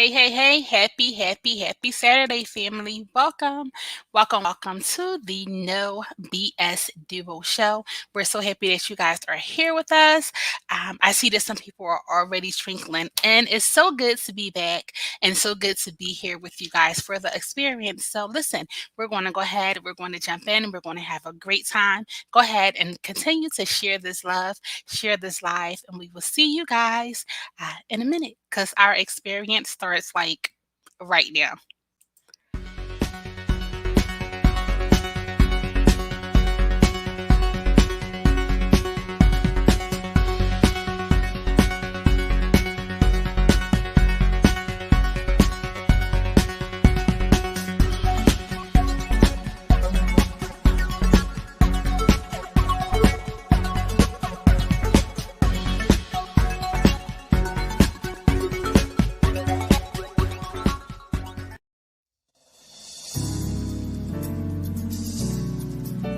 Hey. Happy Saturday, family. Welcome to the No BS Duo Show. We're so happy that you guys are here with us. I see that some people are already twinkling, and it's so good to be back and so good to be here with you guys for the experience. So, listen, we're going to go ahead, we're going to jump in, and we're going to have a great time. Go ahead and continue to share this love, share this life, and we will see you guys in a minute because our experience starts like right now.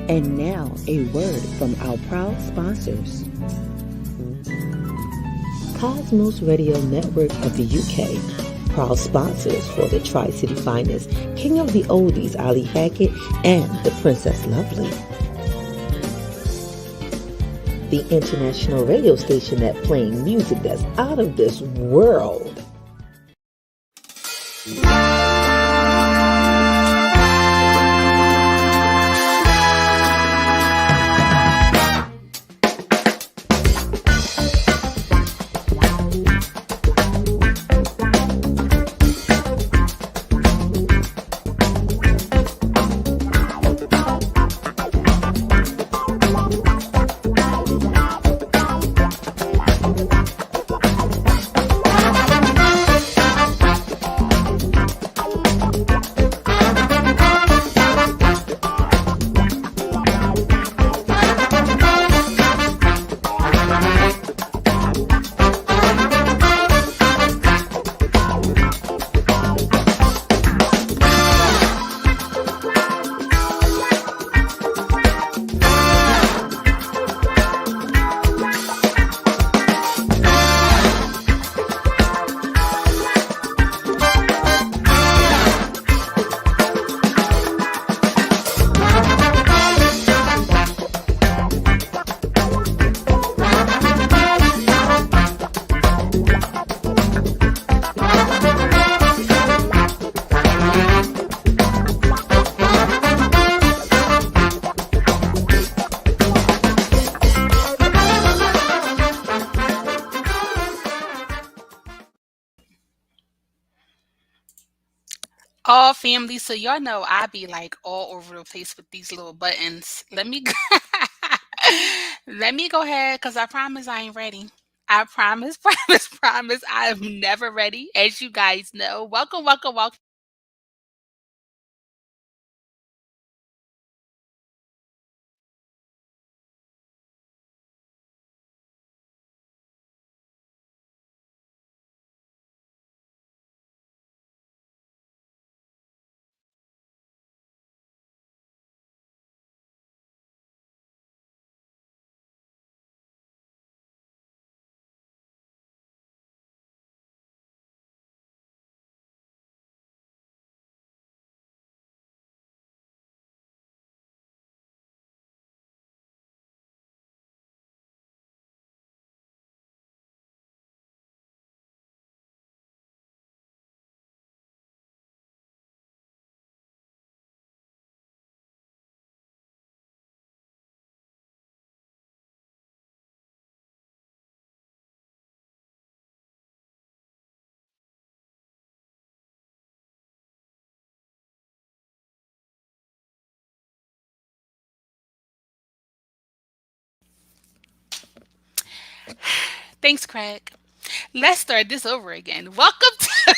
And now, a word from our proud sponsors. Cosmos Radio Network of the UK, proud sponsors for the Tri-City Finest, King of the Oldies, Ali Hackett, and the Princess Lovely. The international radio station that playing music that's out of this world. All family, so y'all know I be like all over the place with these little buttons. Let me let me go ahead because I promise I ain't ready. I promise, promise I am never ready, as you guys know. Welcome. Thanks, Craig. Let's start this over again. Welcome to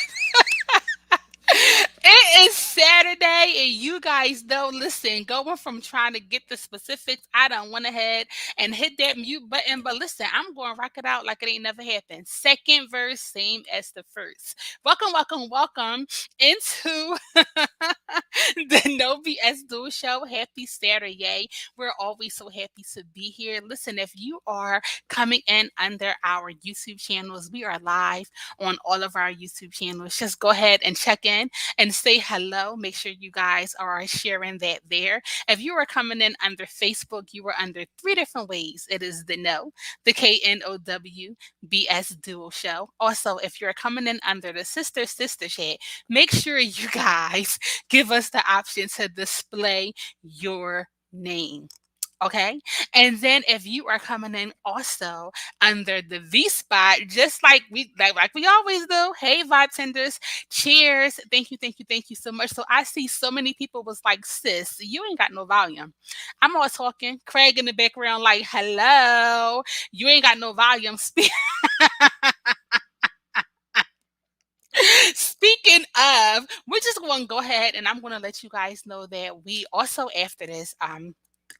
it is Saturday, and you guys know, listen, going from trying to get the specifics, I done went ahead and hit that mute button. But listen, I'm going to rock it out like it ain't never happened. Second verse, same as the first. Welcome, welcome, welcome into the No BS Duo Show. Happy Saturday. We're always so happy to be here. Listen, if you are coming in under our YouTube channels, we are live on all of our YouTube channels. Just go ahead and check in and say hello. Make sure you guys are sharing that there. If you are coming in under Facebook, you are under three different ways. It is the No, the KNOW BS Duo Show. Also, if you're coming in under the Sister chat, make sure you guys give us the option to display your name. Okay. And then if you are coming in also under the V spot, just like we always do. Hey, vibe tenders, cheers. Thank you so much. So I see so many people was like, sis, you ain't got no volume. I'm all talking. Craig in the background, like, hello, you ain't got no volume. Speaking of, we're just going to go ahead and I'm going to let you guys know that we also, after this,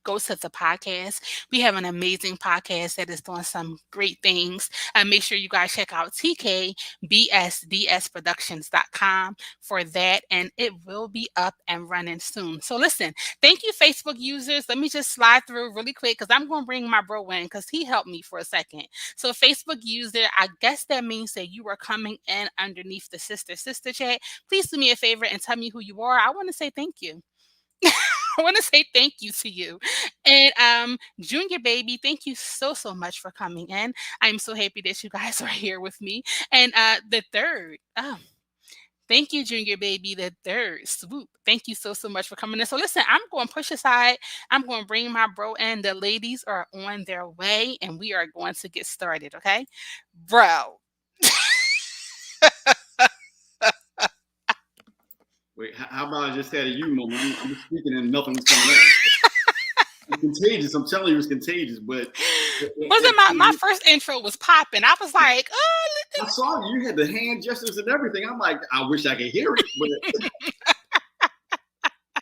go to the podcast. We have an amazing podcast that is doing some great things. Make sure you guys check out tkbsdsproductions.com for that, and it will be up and running soon. So listen, thank you, Facebook users. Let me just slide through really quick because I'm going to bring my bro in because he helped me for a second. So Facebook user, I guess that means that you are coming in underneath the sister chat. Please do me a favor and tell me who you are. I want to say thank you. I want to say thank you to you. And Junior Baby, thank you so much for coming in. I'm so happy that you guys are here with me. And the third, thank you, Junior Baby, the third swoop. Thank you so much for coming in. So listen, I'm going to push aside. I'm going to bring my bro in. The ladies are on their way, and we are going to get started, okay? Bro. Wait, how about I just had a you moment? I'm speaking and nothing was coming out. It's contagious. I'm telling you, it's contagious. But wasn't my first intro was popping. I was like, oh, I saw you. You had the hand gestures and everything. I'm like, I wish I could hear it,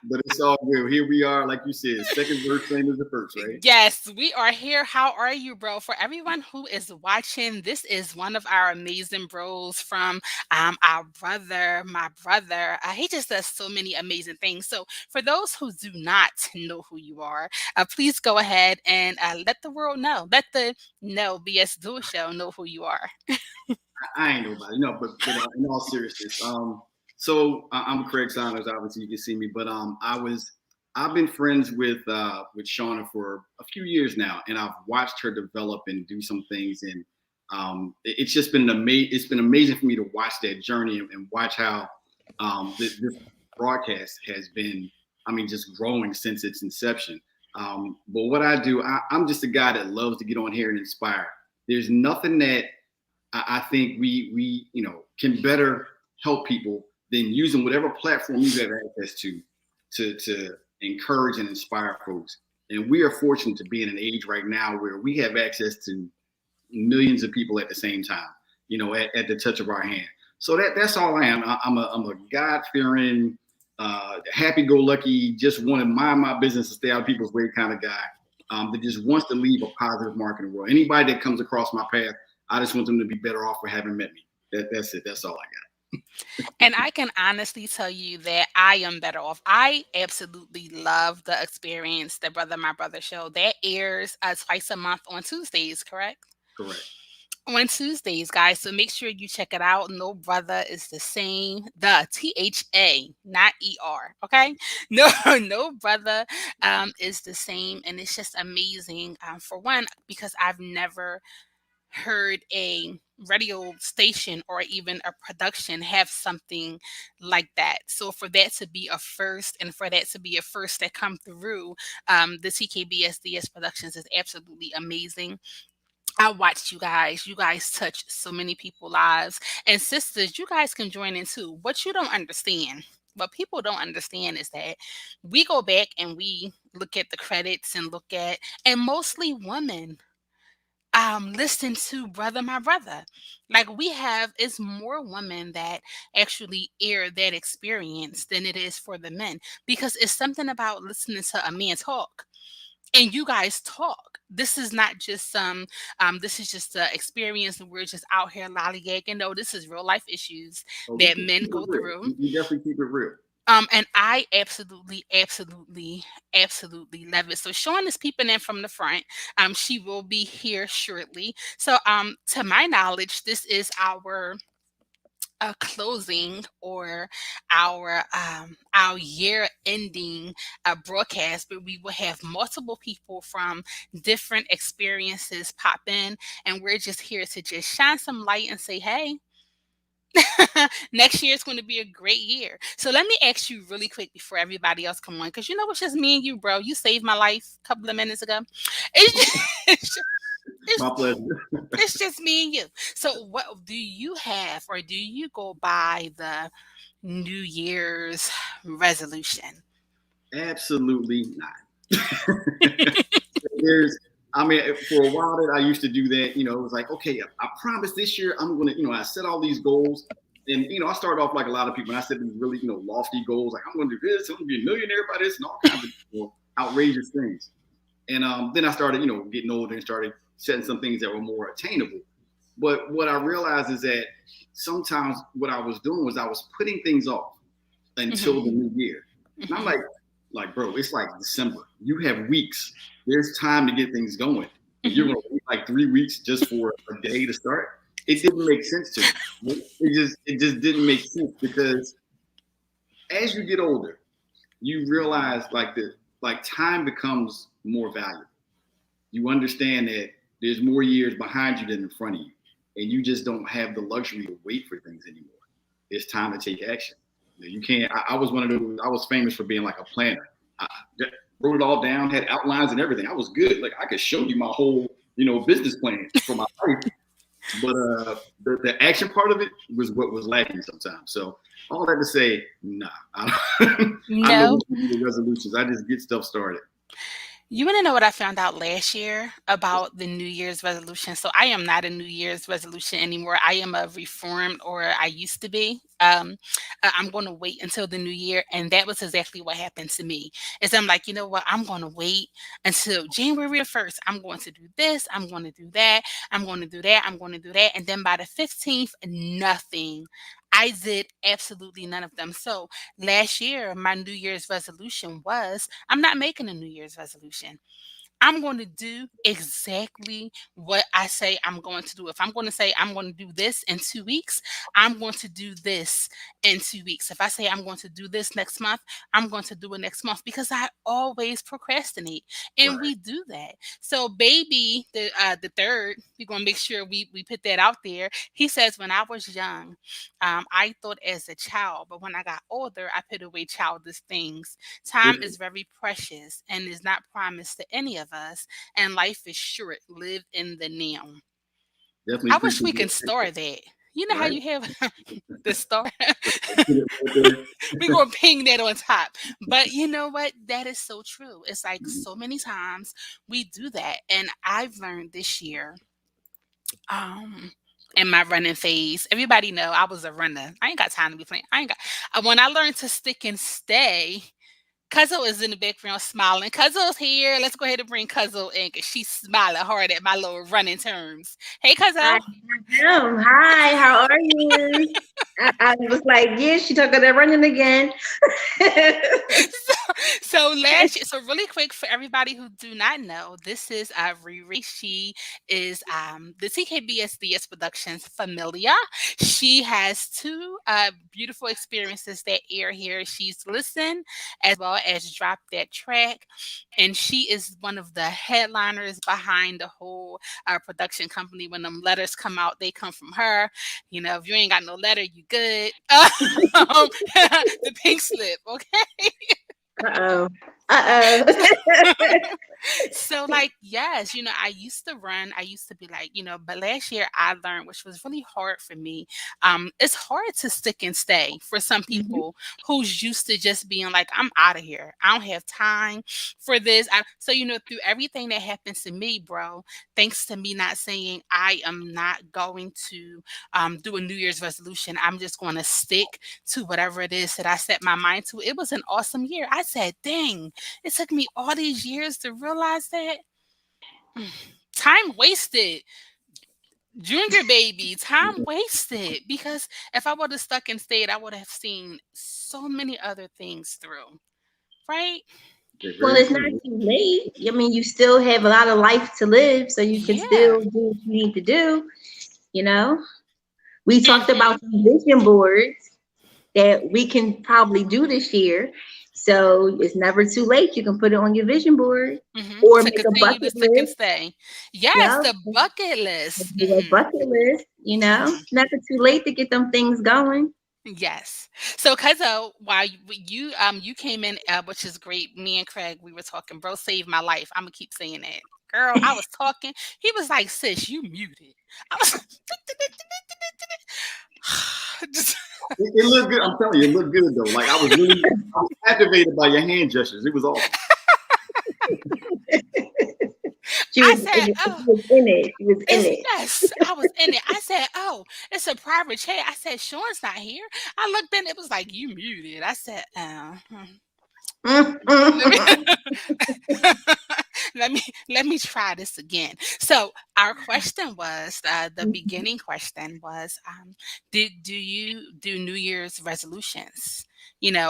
but it's all good. Here we are, like you said, second verse, same as the first, right? Yes, we are here. How are you, bro? For everyone who is watching, this is one of our amazing bros from our brother, my brother. He just does so many amazing things. So for those who do not know who you are, please go ahead and let the world know. Let the No BS Duo Show know who you are. I ain't nobody, but in all seriousness, so I'm Craig Saunders. Obviously, you can see me, but I've been friends with Shauna for a few years now, and I've watched her develop and do some things, and it's just been amazing. It's been amazing for me to watch that journey and watch how this broadcast has been. I mean, just growing since its inception. But what I do, I'm just a guy that loves to get on here and inspire. There's nothing that I think we can better help people than using whatever platform you have access to encourage and inspire folks. And we are fortunate to be in an age right now where we have access to millions of people at the same time, at the touch of our hand. So that's all I am. I'm a God-fearing, happy-go-lucky, just want to mind my business and stay out of people's way kind of guy that just wants to leave a positive mark in the world. Anybody that comes across my path, I just want them to be better off for having met me. That's it. That's all I got. And I can honestly tell you that I am better off. I absolutely love the experience, the Brother My Brother show. That airs twice a month on Tuesdays, correct? Correct. On Tuesdays, guys. So make sure you check it out. No brother is the same. The THA, not ER. Okay. No brother is the same. And it's just amazing. For one, because I've never heard a radio station or even a production have something like that. So for that to be a first, and for that to be a first that come through the TKBSDS Productions, is absolutely amazing. I watched you guys. You guys touch so many people's lives. And sisters, you guys can join in too. What you don't understand, what people don't understand is that we go back and we look at the credits and look at, and mostly women. listen to Brother My Brother. Like we have, it's more women that actually air that experience than it is for the men because it's something about listening to a man talk and you guys talk. This is not just some this is just the experience and we're just out here lollygagging. No, this is real life issues Oh, we that keep men it go real. through. We definitely keep it real. And I absolutely, absolutely, absolutely love it. So Sean is peeping in from the front. She will be here shortly. So to my knowledge, this is our closing or our year ending broadcast, but we will have multiple people from different experiences pop in, and we're just here to just shine some light and say, hey. Next year is going to be a great year. So let me ask you really quick before everybody else come on, because you know it's just me and you, bro. You saved my life a couple of minutes ago. It's just, it's, just, My it's, pleasure. it's just me and you. So what do you have, or do you go by the New Year's resolution? Absolutely not. There's, I mean, for a while that I used to do that, it was like, okay, I promise this year I'm going to, I set all these goals. And, I started off like a lot of people, and I set these really, lofty goals. Like, I'm going to do this, I'm going to be a millionaire by this, and all kinds of outrageous things. And then I started, getting older and started setting some things that were more attainable. But what I realized is that sometimes what I was doing was I was putting things off until the new year. And I'm like, bro, it's like December. You have weeks. There's time to get things going. And you're going to wait like 3 weeks just for a day to start. It didn't make sense to me. It just didn't make sense because as you get older, you realize like time becomes more valuable. You understand that there's more years behind you than in front of you, and you just don't have the luxury to wait for things anymore. It's time to take action. You can't. I was one of those. I was famous for being like a planner. I wrote it all down, had outlines and everything. I was good. Like I could show you my whole, business plan for my life. But the action part of it was what was lacking sometimes. So all that to say, nah. I No. know the resolutions. I just get stuff started. You want to know what I found out last year about the New Year's resolution? So I am not a New Year's resolution anymore. I am a reformed, or I used to be. I'm going to wait until the new year, and that was exactly what happened to me. Is I'm like, you know what? I'm going to wait until January 1st. I'm going to do this. I'm going to do that. I'm going to do that. I'm going to do that, and then by the 15th, nothing. I did absolutely none of them. So last year, my New Year's resolution was I'm not making a New Year's resolution. I'm going to do exactly what I say I'm going to do. If I'm going to say I'm going to do this in 2 weeks, I'm going to do this in 2 weeks. If I say I'm going to do this next month, I'm going to do it next month because I always procrastinate, and Right. we do that. So, baby, the third, we're going to make sure we put that out there. He says, when I was young, I thought as a child, but when I got older, I put away childish things. Time Good. is very precious and is not promised to any of us, and life is short. Live in the now. Definitely I wish appreciate we can store that. You know how right? you have the star? Put it right there. We're going to ping that on top. But you know what? That is so true. It's like so many times we do that. And I've learned this year, um, in my running phase. Everybody know I was a runner. I ain't got time to be playing. I ain't got. When I learned to stick and stay, Cuzzo is in the background smiling. Cuzzo's here. Let's go ahead and bring Cuzzo in because she's smiling hard at my little running terms. Hey, I Cuzzo. am. Hi, how are you? I was like, yeah, she took her running again. So last year, so really quick for everybody who do not know, this is Riri. She is the TKBSDS Productions familia. She has two beautiful experiences that air here. She's listened as well as dropped that track, and she is one of the headliners behind the whole production company. When them letters come out, they come from her. You know, if you ain't got no letter, you good. The pink slip, okay? Uh-oh. Uh-oh. So like yes, I used to run. I used to be like, but last year I learned, which was really hard for me. It's hard to stick and stay for some Mhm. people who's used to just being like, I'm out of here. I don't have time for this. So through everything that happens to me, bro, thanks to me not saying I am not going to do a New Year's resolution. I'm just going to stick to whatever it is that I set my mind to. It was an awesome year. I said, dang, it took me all these years to realize that. Time wasted. Junior baby, time wasted. Because if I would have stuck and stayed, I would have seen so many other things through. Right? Okay, Well, very it's not true. too late. I mean, you still have a lot of life to live, so you can Yeah. still do what you need to do. You know, we talked Mm-hmm. about some vision boards that we can probably do this year. So it's never too late. You can put it on your vision board Mm-hmm. or To make a continue to bucket stick and list. stay. Yes, Yeah, the bucket list. do a Mm-hmm. bucket list. Mm-hmm. Never too late to get them things going. Yes. So, Cuzzo, while you came in, which is great. Me and Craig, we were talking. Bro, saved my life. I'm gonna keep saying that. Girl, I was talking. He was like, "Sis, you muted." I was just, It looked good. I'm telling you, it looked good though. Like I was captivated by your hand gestures. It was awesome. I said, She "Oh, was in it. She was in it's it. yes." I was in it. I said, "Oh, it's a private chat." I said, "Sean's not here." I looked in. It was like you muted. I said, "Oh." Let me let me try this again. So our question was the beginning question was do you do New Year's resolutions?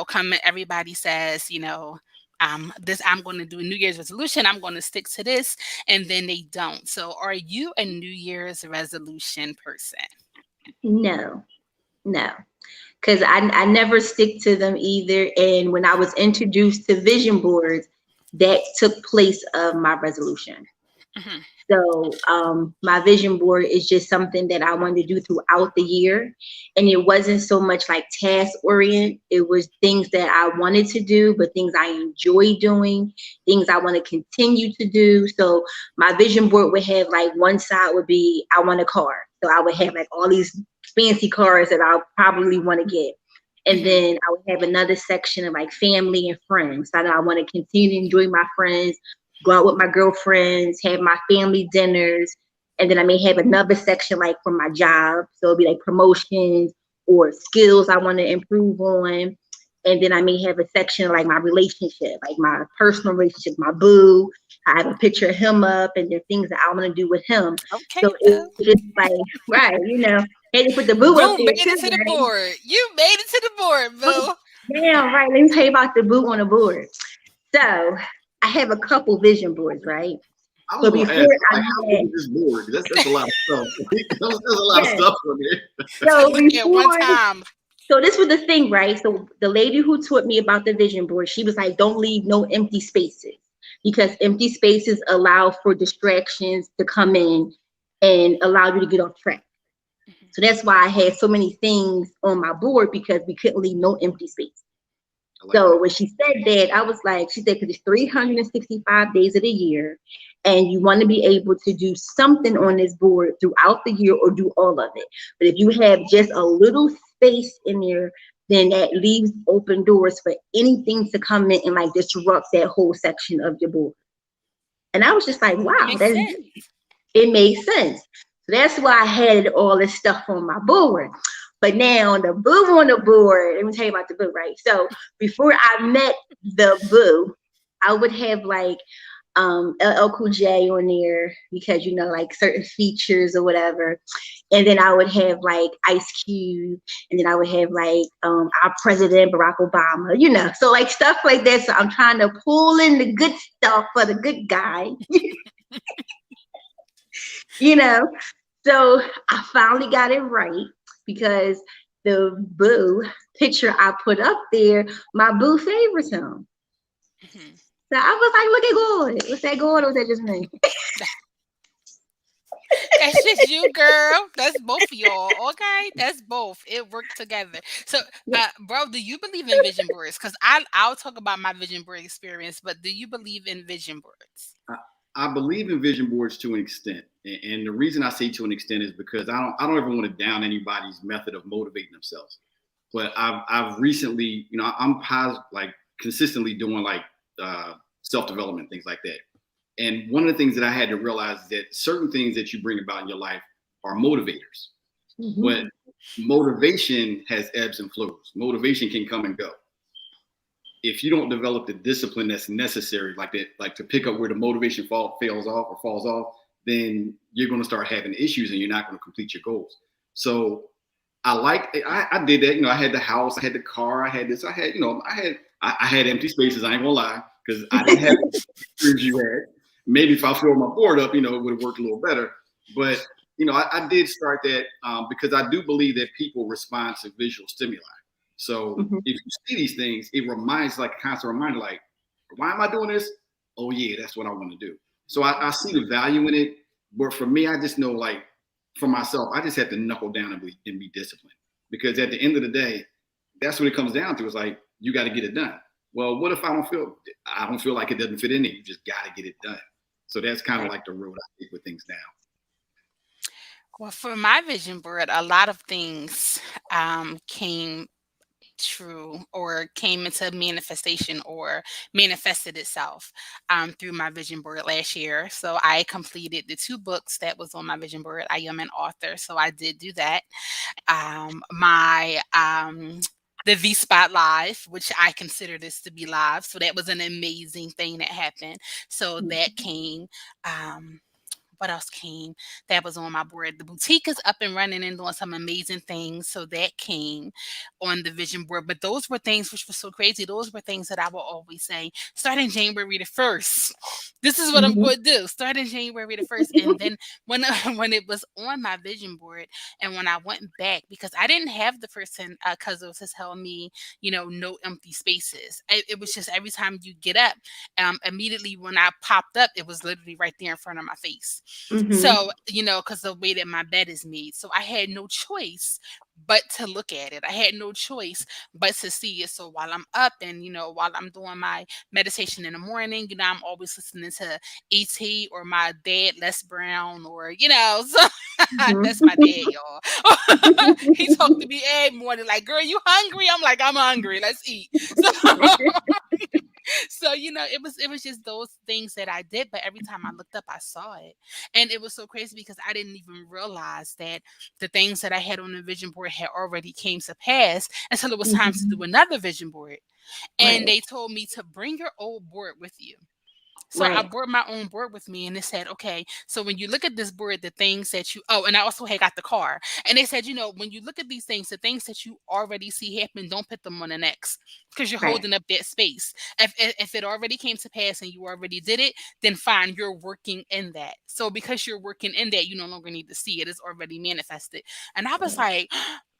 Come everybody says, this I'm going to do a New Year's resolution. I'm going to stick to this, and then they don't. So are you a New Year's resolution person? No, no. Because I never stick to them either. And when I was introduced to vision boards, that took place of my resolution. Hmm. So my vision board is just something that I wanted to do throughout the year. And it wasn't so much like task orient. It was things that I wanted to do, but things I enjoy doing, things I want to continue to do. So my vision board would have like one side would be I want a car. So I would have like all these fancy cars that I'll probably want to get. And Hmm. then I would have another section of like family and friends. I know I want to continue to enjoy my friends, go out with my girlfriends, have my family dinners. And then I may have another section like for my job. So it'll be like promotions or skills I want to improve on. And then I may have a section like my relationship, like my personal relationship, my boo. I have a picture of him up and the things that I want to do with him. Okay, So boo. it's just like, right, had to put the boo up Boo there made it too, to the right? board. You made it to the board, Oh, boo. damn, right. Let me tell you about the boo on the board. So I have a couple vision boards, right? I was So going to before ask, I like, how big met, is this board? That's a lot of stuff. There's a lot of yes. stuff on there. To So look at one before, time. so this was the thing, right? So the lady who taught me about the vision board, she was like, don't leave no empty spaces because empty spaces allow for distractions to come in and allow you to get off track. So that's why I had so many things on my board because we couldn't leave no empty space. I like So that. when she said that, I was like, she said, because it's 365 days of the year, and you want to be able to do something on this board throughout the year or do all of it. But if you have just a little space in there, then that leaves open doors for anything to come in and like disrupt that whole section of your board. And I was just like, It wow, makes that's sense. it made sense. So that's why I had all this stuff on my board. But now the boo on the board, let me tell you about the boo, right? So before I met the boo, I would have like LL Cool J on there because like certain features or whatever. And then I would have like Ice Cube, and then I would have like our president Barack Obama, so like stuff like that. So I'm trying to pull in the good stuff for the good guy, you know. So I finally got it right because the boo picture I put up there, my boo favors him. Hmm. So I was like, look at God. Was that God or was that just me? That's just you, girl. That's both of y'all. Okay, that's both. It worked together. So, bro, do you believe in vision boards? Because I'll talk about my vision board experience. But do you believe in vision boards? I, I believe in vision boards to an extent, and the reason I say to an extent is because I don't ever want to down anybody's method of motivating themselves. But I've recently, I'm positive, like consistently doing like self development things like that. And one of the things that I had to realize is that certain things that you bring about in your life are motivators, but motivation has ebbs and flows. Motivation can come and go. If you don't develop the discipline that's necessary, like that, like to pick up where the motivation falls off, then you're going to start having issues and you're not going to complete your goals. So I did that. I had the house, I had the car, I had this, I had empty spaces. I ain't gonna lie, because I didn't have the experience you had. Maybe if I filled my board up, it would have worked a little better. But I did start that because I do believe that people respond to visual stimuli. So if you see these things, it reminds, like a constant reminder, like, why am I doing this? Oh yeah, that's what I want to do. So I see the value in it. But for me, I just know, like, for myself, I just have to knuckle down and be disciplined. Because at the end of the day, that's what it comes down to. It's like, you got to get it done. Well, what if I don't feel like it doesn't fit in there? You just got to get it done. So that's kind of like the road I take with things now. Well, for my vision board, a lot of things came true or came into manifestation or manifested itself through my vision board last year. So I completed the 2 books that was on my vision board. I am an author, so I did do that. My the V Spot Live, which I consider this to be live. So that was an amazing thing that happened. So that came. What else came that was on my board? The boutique is up and running and doing some amazing things. So that came on the vision board. But those were things which were so crazy. Those were things that I will always say, starting January the 1st. This is what I'm going to do, starting January the 1st. And then when when it was on my vision board and when I went back, because I didn't have the person, because it was to tell me, no empty spaces. It was just every time you get up, immediately when I popped up, it was literally right there in front of my face. So, because the way that my bed is made. So I had no choice but to look at it. I had no choice but to see it. So while I'm up and, while I'm doing my meditation in the morning, I'm always listening to ET or my dad, Les Brown, or, so that's my dad, y'all. He talked to me every morning like, girl, you hungry? I'm like, I'm hungry. Let's eat. So it was just those things that I did, but every time I looked up I saw it, and it was so crazy because I didn't even realize that the things that I had on the vision board had already came to pass until it was time to do another vision board, and they told me to bring your old board with you. So I brought my own board with me, and it said, okay, so when you look at this board, the things that and I also had got the car, and they said, when you look at these things, the things that you already see happen, don't put them on the next, because you're holding up that space. If it already came to pass and you already did it, then fine, you're working in that. So because you're working in that, you no longer need to see it. It's already manifested. And I was like,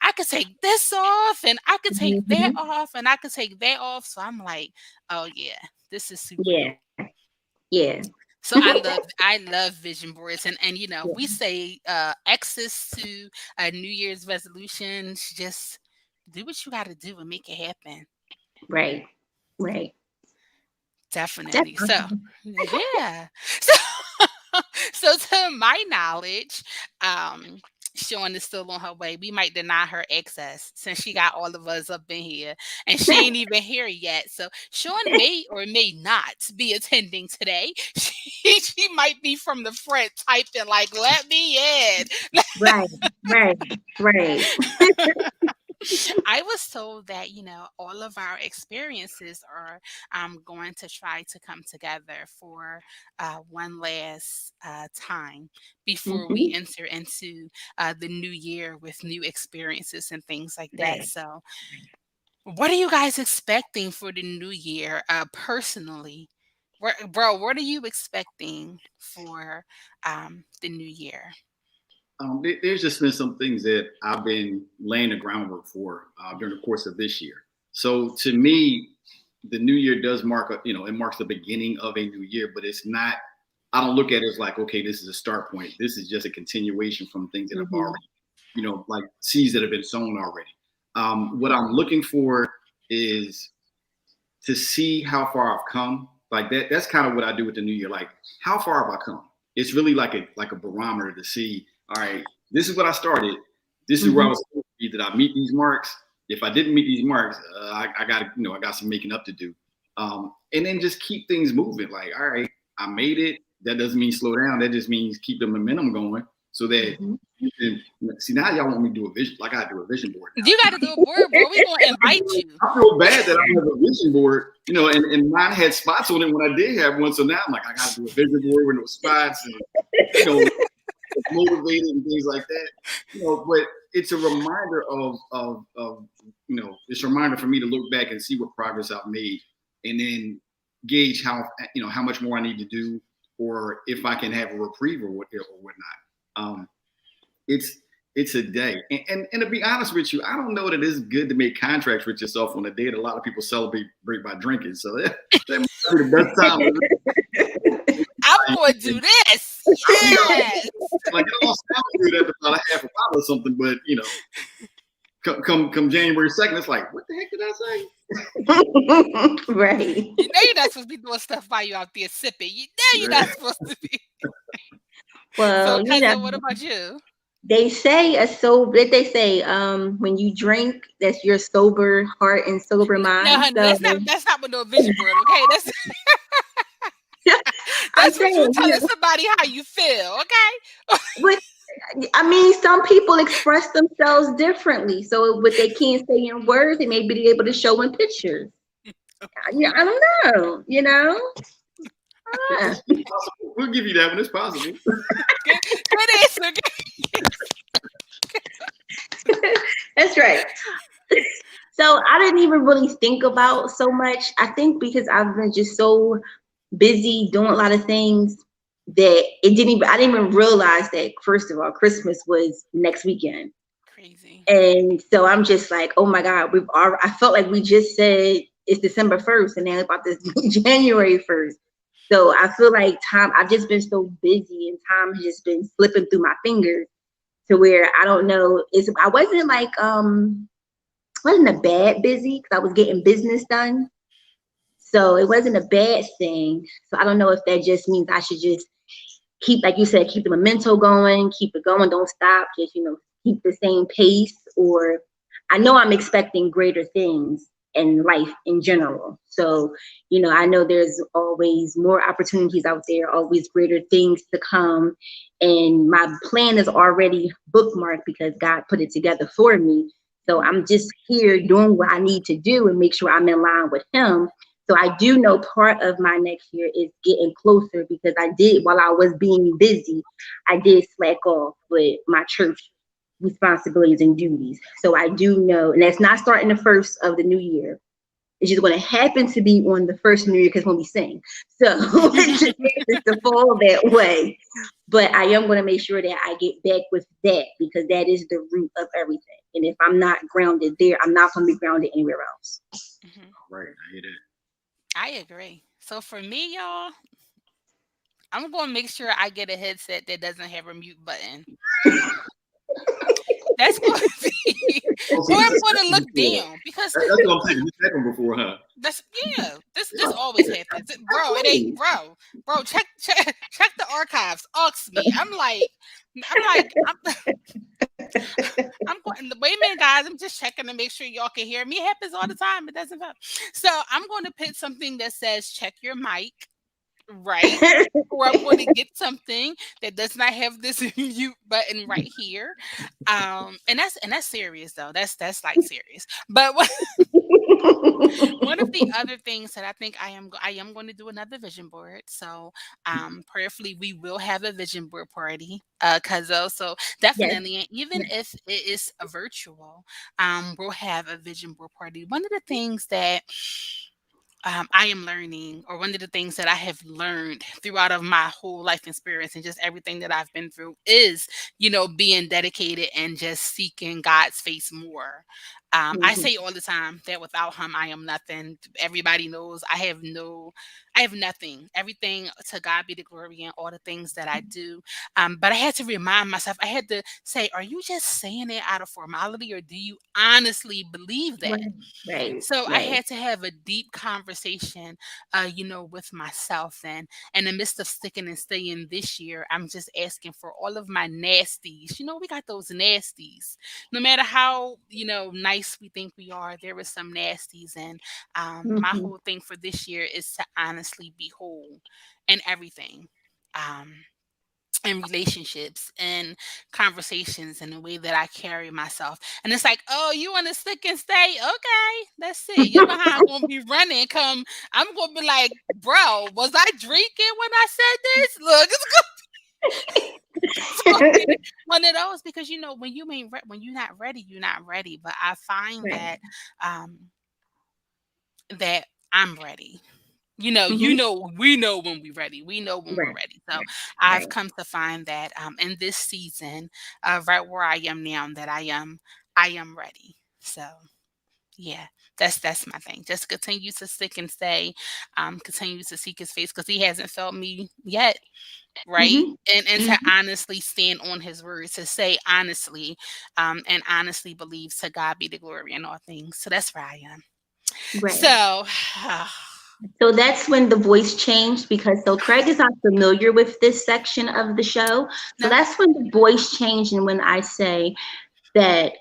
I could take this off, and I could take that off, and I could take that off. So I'm like, oh yeah, this is super dope. Yeah. So I love vision boards, and we say access to New Year's resolutions. Just do what you got to do and make it happen. Right. Definitely. So yeah. So to my knowledge, Sean is still on her way. We might deny her access since she got all of us up in here and she ain't even here yet. So Sean may or may not be attending today. She might be from the front typing like, let me in. Right. I was told that, all of our experiences are going to try to come together for one last time before we enter into the new year with new experiences and things like that. So what are you guys expecting for the new year personally? Bro, what are you expecting for the new year? There's just been some things that I've been laying the groundwork for during the course of this year. So to me, the new year does mark it marks the beginning of a new year, but it's not I don't look at it as like, okay, this is a start point. This is just a continuation from things that have Mm-hmm. already, like seeds that have been sown already. What I'm looking for is to see how far I've come. Like that's kind of what I do with the new year. Like, how far have I come? It's really like a barometer to see, all right, this is what I started. This is where I was supposed to be. Did I meet these marks? If I didn't meet these marks, I got I got some making up to do. And then just keep things moving. Like, all right, I made it. That doesn't mean slow down. That just means keep the momentum going so that you can see. Now y'all want me to do a vision, like I do a vision board now. You got to do a board, bro. We gonna invite you. I feel bad that I don't have a vision board, and mine had spots on it when I did have one. So now I'm like, I got to do a vision board with no spots and motivated and things like that. But it's a reminder of it's a reminder for me to look back and see what progress I've made, and then gauge how much more I need to do, or if I can have a reprieve or whatnot. It's a day, and to be honest with you, I don't know that it's good to make contracts with yourself on a day that a lot of people celebrate by drinking. So that might be the best time. I'm going to do this. Yes. Like, it all sounds good at about a half a bottle or something, but come January 2nd, it's like, what the heck did I say? Right. You know you're not supposed to be doing stuff while you out there sipping. You know you're not supposed to be. Well, So, cousin, what about you? They say when you drink, that's your sober heart and sober mind. No, honey, that's not what no vision board, okay? That's I'm what saying, you telling somebody how you feel, okay? but I mean, some people express themselves differently. So what they can't say in words, they may be able to show in pictures. Yeah, I don't know, We'll give you that one. It's possible. Good answer. That's right. So I didn't even really think about so much. I think because I've been just so busy doing a lot of things that I didn't even realize that, first of all, Christmas was next weekend. Crazy. And so I'm just like, oh my God, I felt like we just said it's December 1st and now about this January 1st. So I feel like I've just been so busy and time has just been slipping through my fingers to where I don't know. I wasn't like, wasn't a bad busy because I was getting business done. So it wasn't a bad thing. So I don't know if that just means I should just keep, like you said, keep the memento going, keep it going, don't stop, just, keep the same pace. Or I know I'm expecting greater things in life in general. So, I know there's always more opportunities out there, always greater things to come. And my plan is already bookmarked because God put it together for me. So I'm just here doing what I need to do and make sure I'm in line with him. So I do know part of my next year is getting closer because while I was being busy, I did slack off with my church responsibilities and duties. So I do know, and that's not starting the first of the new year. It's just going to happen to be on the first New Year because when we sing. So it's just to fall that way. But I am going to make sure that I get back with that because that is the root of everything. And if I'm not grounded there, I'm not going to be grounded anywhere else. Mm-hmm. Right, I hear that. I agree. So for me, y'all, I'm going to make sure I get a headset that doesn't have a mute button. That's going to be, or I'm going to look down because that's what I'm saying. You said them before, huh? This always happens, bro. It ain't, bro. Check the archives. Ox me. I'm going. Wait a minute, guys. I'm just checking to make sure y'all can hear me. It happens all the time. It doesn't matter. So I'm going to pick something that says check your mic. Right, or I'm going to get something that does not have this mute button right here, and that's serious though. That's like serious. But one of the other things that I think I am going to do another vision board. So, prayerfully, we will have a vision board party, Cuzzo. So definitely, Yes. and even if it is a virtual, we'll have a vision board party. One of the things that I am learning, or one of the things that I have learned throughout of my whole life experience and just everything that I've been through is, being dedicated and just seeking God's face more. I Mhm. say all the time that without Him, I am nothing. Everybody knows I have nothing. Everything to God be the glory in all the things that I do. But I had to remind myself. I had to say, "Are you just saying it out of formality, or do you honestly believe that?" Right, right, So I right. had to have a deep conversation, with myself. And in the midst of sticking and staying this year, I'm just asking for all of my nasties. We got those nasties. No matter how, nice we think we are, there is some nasties. And my Mhm. whole thing for this year is to honestly be whole in everything. Um, in relationships and conversations and the way that I carry myself. And it's like, oh, you want to stick and stay? Okay, that's it. Your behind gonna be running. I'm gonna be like, bro, was I drinking when I said this? Look, it's gonna be one of those because when when you're not ready, you're not ready. But I find Right. um that I'm ready. Mhm. We know when we're ready. We know when we're Right, ready. So right, I've right. come to find that in this season, right where I am now, that I am ready. So yeah, that's my thing. Just continue to stick and stay, continue to seek His face because He hasn't felt me yet, right? Mhm. And to Mhm. honestly stand on His word, to say honestly, and honestly believe to God be the glory in all things. So that's where I am. Right. So. So that's when the voice changed because so Craig is not familiar with this section of the show. So No. that's when the voice changed and when I say that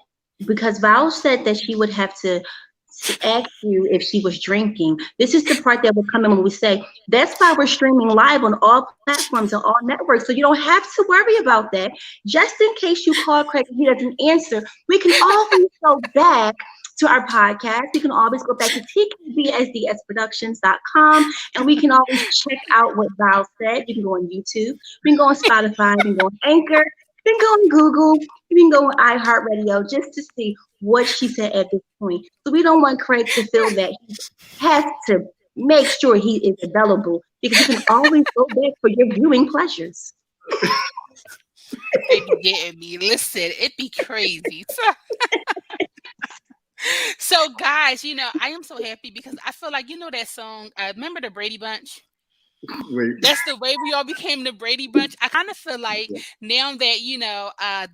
because Val said that she would have to ask you if she was drinking. This is the part that will come in when we say that's why we're streaming live on all platforms and all networks. So you don't have to worry about that. Just in case you call Craig and he doesn't answer, we can always go back to our podcast. We can always go back to tkbsdsproductions.com and we can always check out what Val said. You can go on YouTube, we can go on Spotify, we can go on Anchor, you can go on Google, you can go on iHeartRadio just to see what she said at this point. So we don't want Craig to feel that he has to make sure he is available because you can always go back for your viewing pleasures. They be getting me. Listen, it be crazy. So, guys, I am so happy because I feel like that song. Remember the Brady Bunch? Wait. That's the way we all became the Brady Bunch. I kind of feel like now that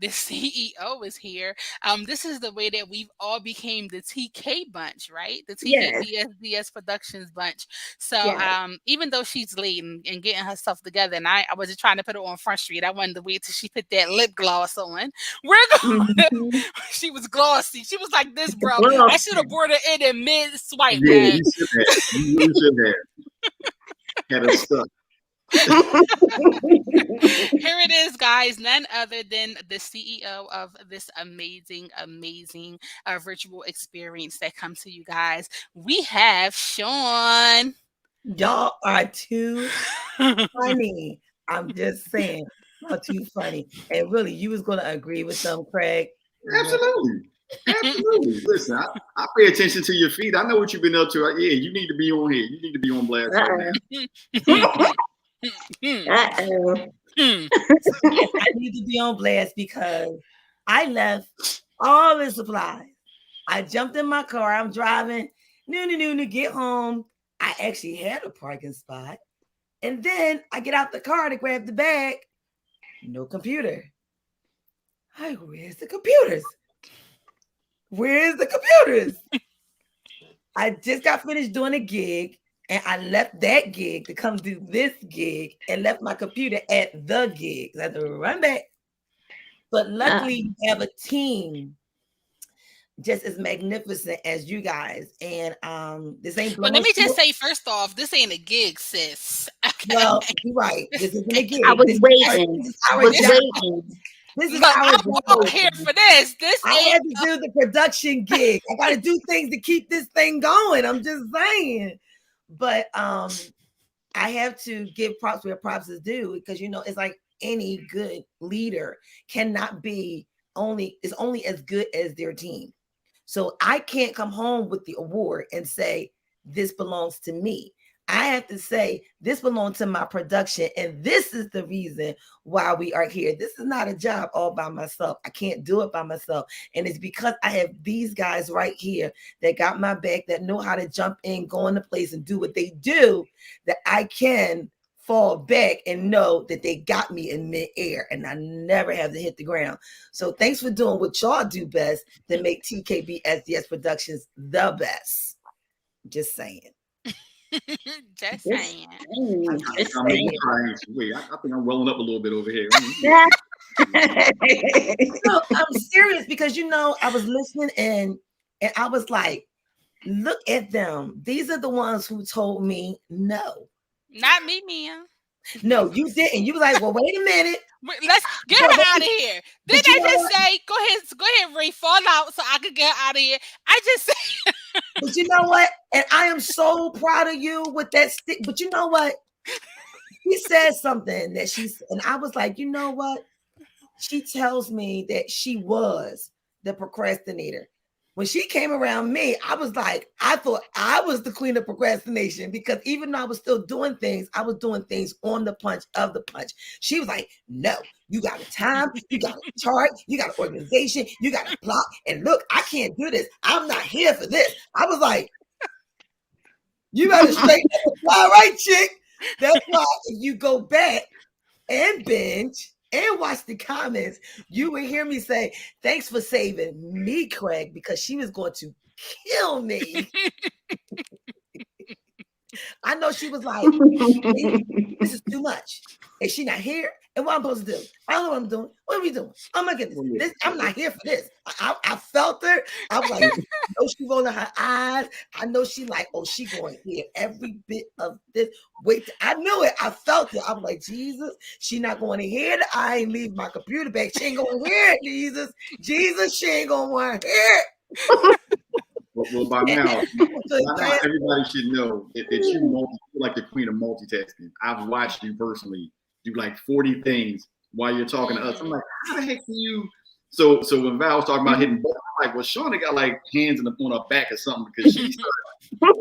the CEO is here, this is the way that we've all became the TK bunch, right? The TK Yes, BSDS Productions bunch. So yes. even though she's late and getting herself together, and I wasn't trying to put her on Front Street, I wanted to wait till she put that lip gloss on. We're going. Mm-hmm. She was glossy. She was like this, bro. Well, I should have brought her in mid swipe, Yeah, man. you should have. You really should have had us stuck. Here it is, guys. None other than the CEO of this amazing, amazing virtual experience that comes to you guys. We have Sean. Y'all are too funny. I'm just saying, y'all too funny. And really, you was gonna agree with them, Craig. Absolutely. Absolutely. Listen, I pay attention to your feet. I know what you've been up to. Yeah, you need to be on here. You need to be on blast right now. uh-oh. Yes, I need to be on blast because I left all the supplies. I jumped in my car. I'm driving, noon to get home. I actually had a parking spot. And then I get out the car to grab the bag. No computer. Hi, where's the computers? Where's the computers? I just got finished doing a gig and I left that gig to come do this gig and left my computer at the gig. I had to run back. But luckily, you have a team just as magnificent as you guys. And this ain't Well, let blowing me just smoke. say, first off, this ain't a gig, sis. Okay. Well, you're right. This isn't a I gig. was This waiting. is I our was job. waiting. This is Look, our I'm all job. here for this. This I ain't had to do the production gig. I got to do things to keep this thing going. I'm just saying. But I have to give props where props is due because it's like any good leader cannot be is only as good as their team. So I can't come home with the award and say this belongs to me. I have to say this belongs to my production, and this is the reason why we are here. This is not a job all by myself. I can't do it by myself, and it's because I have these guys right here that got my back, that know how to jump in, go into place, and do what they do, that I can fall back and know that they got me in midair, and I never have to hit the ground. So thanks for doing what y'all do best to make TKB SDS Productions the best. Just saying. Just saying. Just I saying. Wait, I think I'm welling up a little bit over here. No, I'm serious because I was listening and I was like, look at them. These are the ones who told me no. Not me, Mia. No, you didn't. You were like, well, wait a minute. Let's get her out of here. Did I just say, go ahead, Ree, fall out so I could get out of here? I just said. But you know what? And I am so proud of you with that stick. But you know what? She said something that and I was like, you know what? She tells me that she was the procrastinator. When she came around me, I was like, I thought I was the queen of procrastination, because even though I was still doing things, I was doing things on the punch of the punch. She was like, no, you got a time, you got a chart, you got an organization, you got a plot. And look, I can't do this. I'm not here for this. I was like, you better straighten up, all right, chick. That's why if you go back and binge and watch the comments, you will hear me say, thanks for saving me, Craig, because she was going to kill me. I know she was like, this is too much. Is she not here? And what I'm supposed to do? I don't know what I'm doing. What are we doing? Oh my goodness. I'm not here for this. I felt her. I was like, I know she rolling her eyes. I know she like, oh, she going to hear every bit of this. Wait, I knew it. I felt it. I was like, Jesus, she not going to hear it. I ain't leave my computer back. She ain't going to hear it, Jesus. Jesus, she ain't going to want to hear it. Well, by now, everybody should know that you're like the queen of multitasking. I've watched you personally do like 40 things while you're talking to us. I'm like, how the heck do you? So when Val was talking about hitting buttons, I'm like, well, Shauna got like hands on her back or something, because she's hold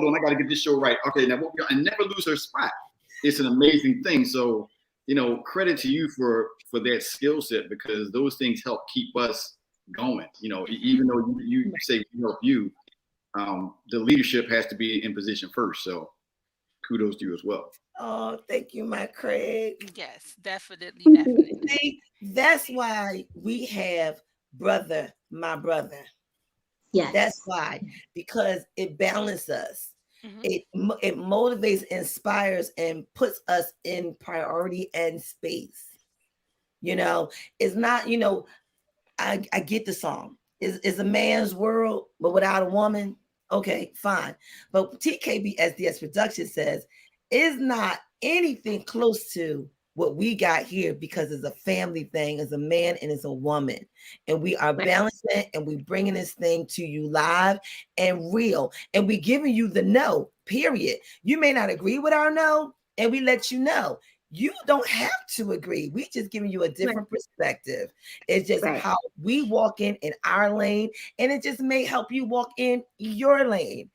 on, I got to get this show right. Okay, now and never lose her spot. It's an amazing thing. So credit to you for that skill set, because those things help keep us going. Even though you say we help you, the leadership has to be in position first. So kudos to you as well. Oh, thank you, my Craig. Yes, definitely. See, that's why we have my brother. Yes. That's why, because it balances us. It motivates, inspires, and puts us in priority and space. It's not, I get the song. Is a man's world, but without a woman. Okay, fine. But TKB SDS Production says is not anything close to what we got here, because it's a family thing, as a man and as a woman. And we are balancing, and we bringing this thing to you live and real. And we giving you the no, period. You may not agree with our no, and we let you know. You don't have to agree. We just giving you a different perspective. It's just how we walk in our lane, and it just may help you walk in your lane.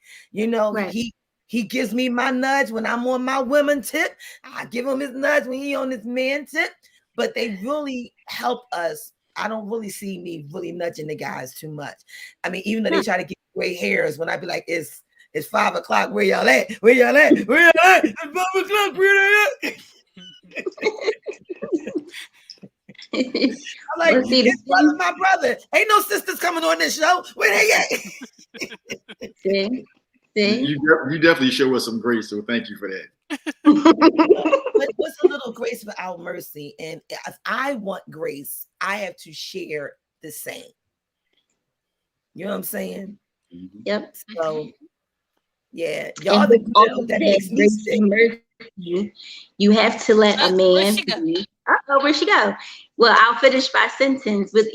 He gives me my nudge when I'm on my women tip. I give him his nudge when he on his man tip. But they really help us. I don't really see me really nudging the guys too much. I mean, even though they try to get gray hairs, when I be like, it's 5 o'clock. Where y'all at? Where y'all at? Where y'all at? It's 5 o'clock. Where they at? I'm like, this brother's my brother. Ain't no sisters coming on this show. Where they at? See? You definitely show us some grace, so thank you for that. But what's a little grace without mercy? And if I want grace, I have to share the same. You know what I'm saying? Yep. So, yeah, y'all the glue that makes me sick. You have to let a man be. Where'd she go? Well, I'll finish my sentence with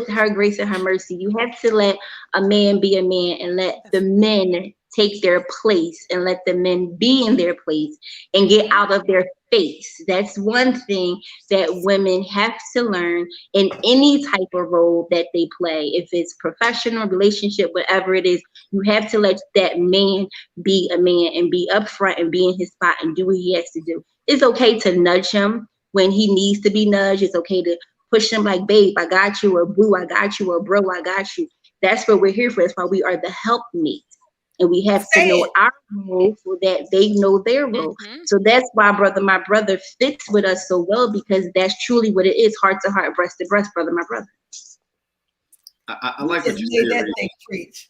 her grace and her mercy. You have to let a man be a man, and let the men take their place and let the men be in their place and get out of their face. That's one thing that women have to learn in any type of role that they play. If it's professional, relationship, whatever it is, you have to let that man be a man and be upfront and be in his spot and do what he has to do. It's okay to nudge him when he needs to be nudged. It's okay to push him like, babe, I got you, or boo, I got you, or bro, I got you. That's what we're here for. That's why we are the helpmate. And we have to Say know it. our role so that they know their role. Mm-hmm. So that's why, brother, my brother fits with us so well, because that's truly what it is, heart to heart, breast to breast, brother, my brother. I You like what just you made said, that Rita. thing preach.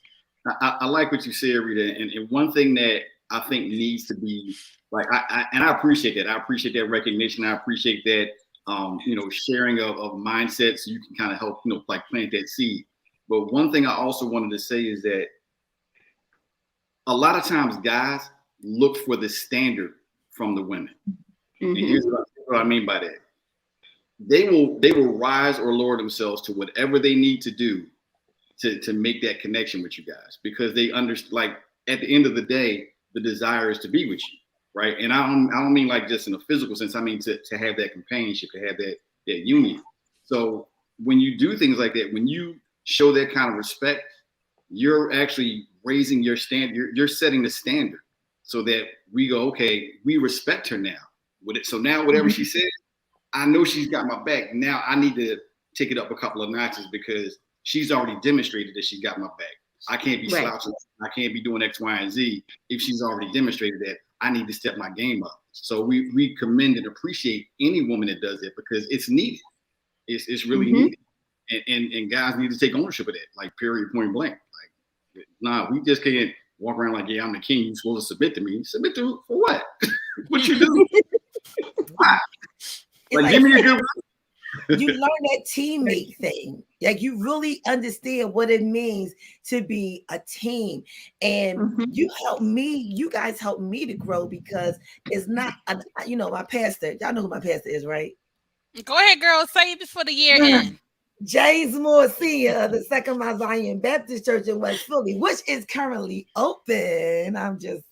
I like what you said, Rita. And one thing that I think needs to be like, I appreciate that. I appreciate that recognition. I appreciate that, sharing of mindsets so you can kind of help, like plant that seed. But one thing I also wanted to say is that a lot of times guys look for the standard from the women. And here's what I mean by that. They will rise or lower themselves to whatever they need to do to make that connection with you guys, because they understand, like, at the end of the day, the desire is to be with you, right? And I don't mean like just in a physical sense. I mean to have that companionship, to have that union. So when you do things like that, when you show that kind of respect, you're actually raising your standard. You're setting the standard so that we go, okay, we respect her now. So now whatever she says, I know she's got my back. Now I need to take it up a couple of notches because she's already demonstrated that she's got my back. I can't be slouching. I can't be doing X, Y, and Z if she's already demonstrated that. I need to step my game up. So we commend and appreciate any woman that does it because it's needed. It's really needed. And guys need to take ownership of that, like period, point blank. Like, nah, we just can't walk around like, yeah, I'm the king. You're supposed to submit to me. Submit to for what? What you do? Why? Like, give me a good you learn that teammate thing. Like you really understand what it means to be a team. And you guys help me to grow because it's not, my pastor, y'all know who my pastor is, right? Go ahead, girl. Say it before the year end. James Moore Sr. of the Second Mount Zion Baptist Church in West Philly, which is currently open. I'm just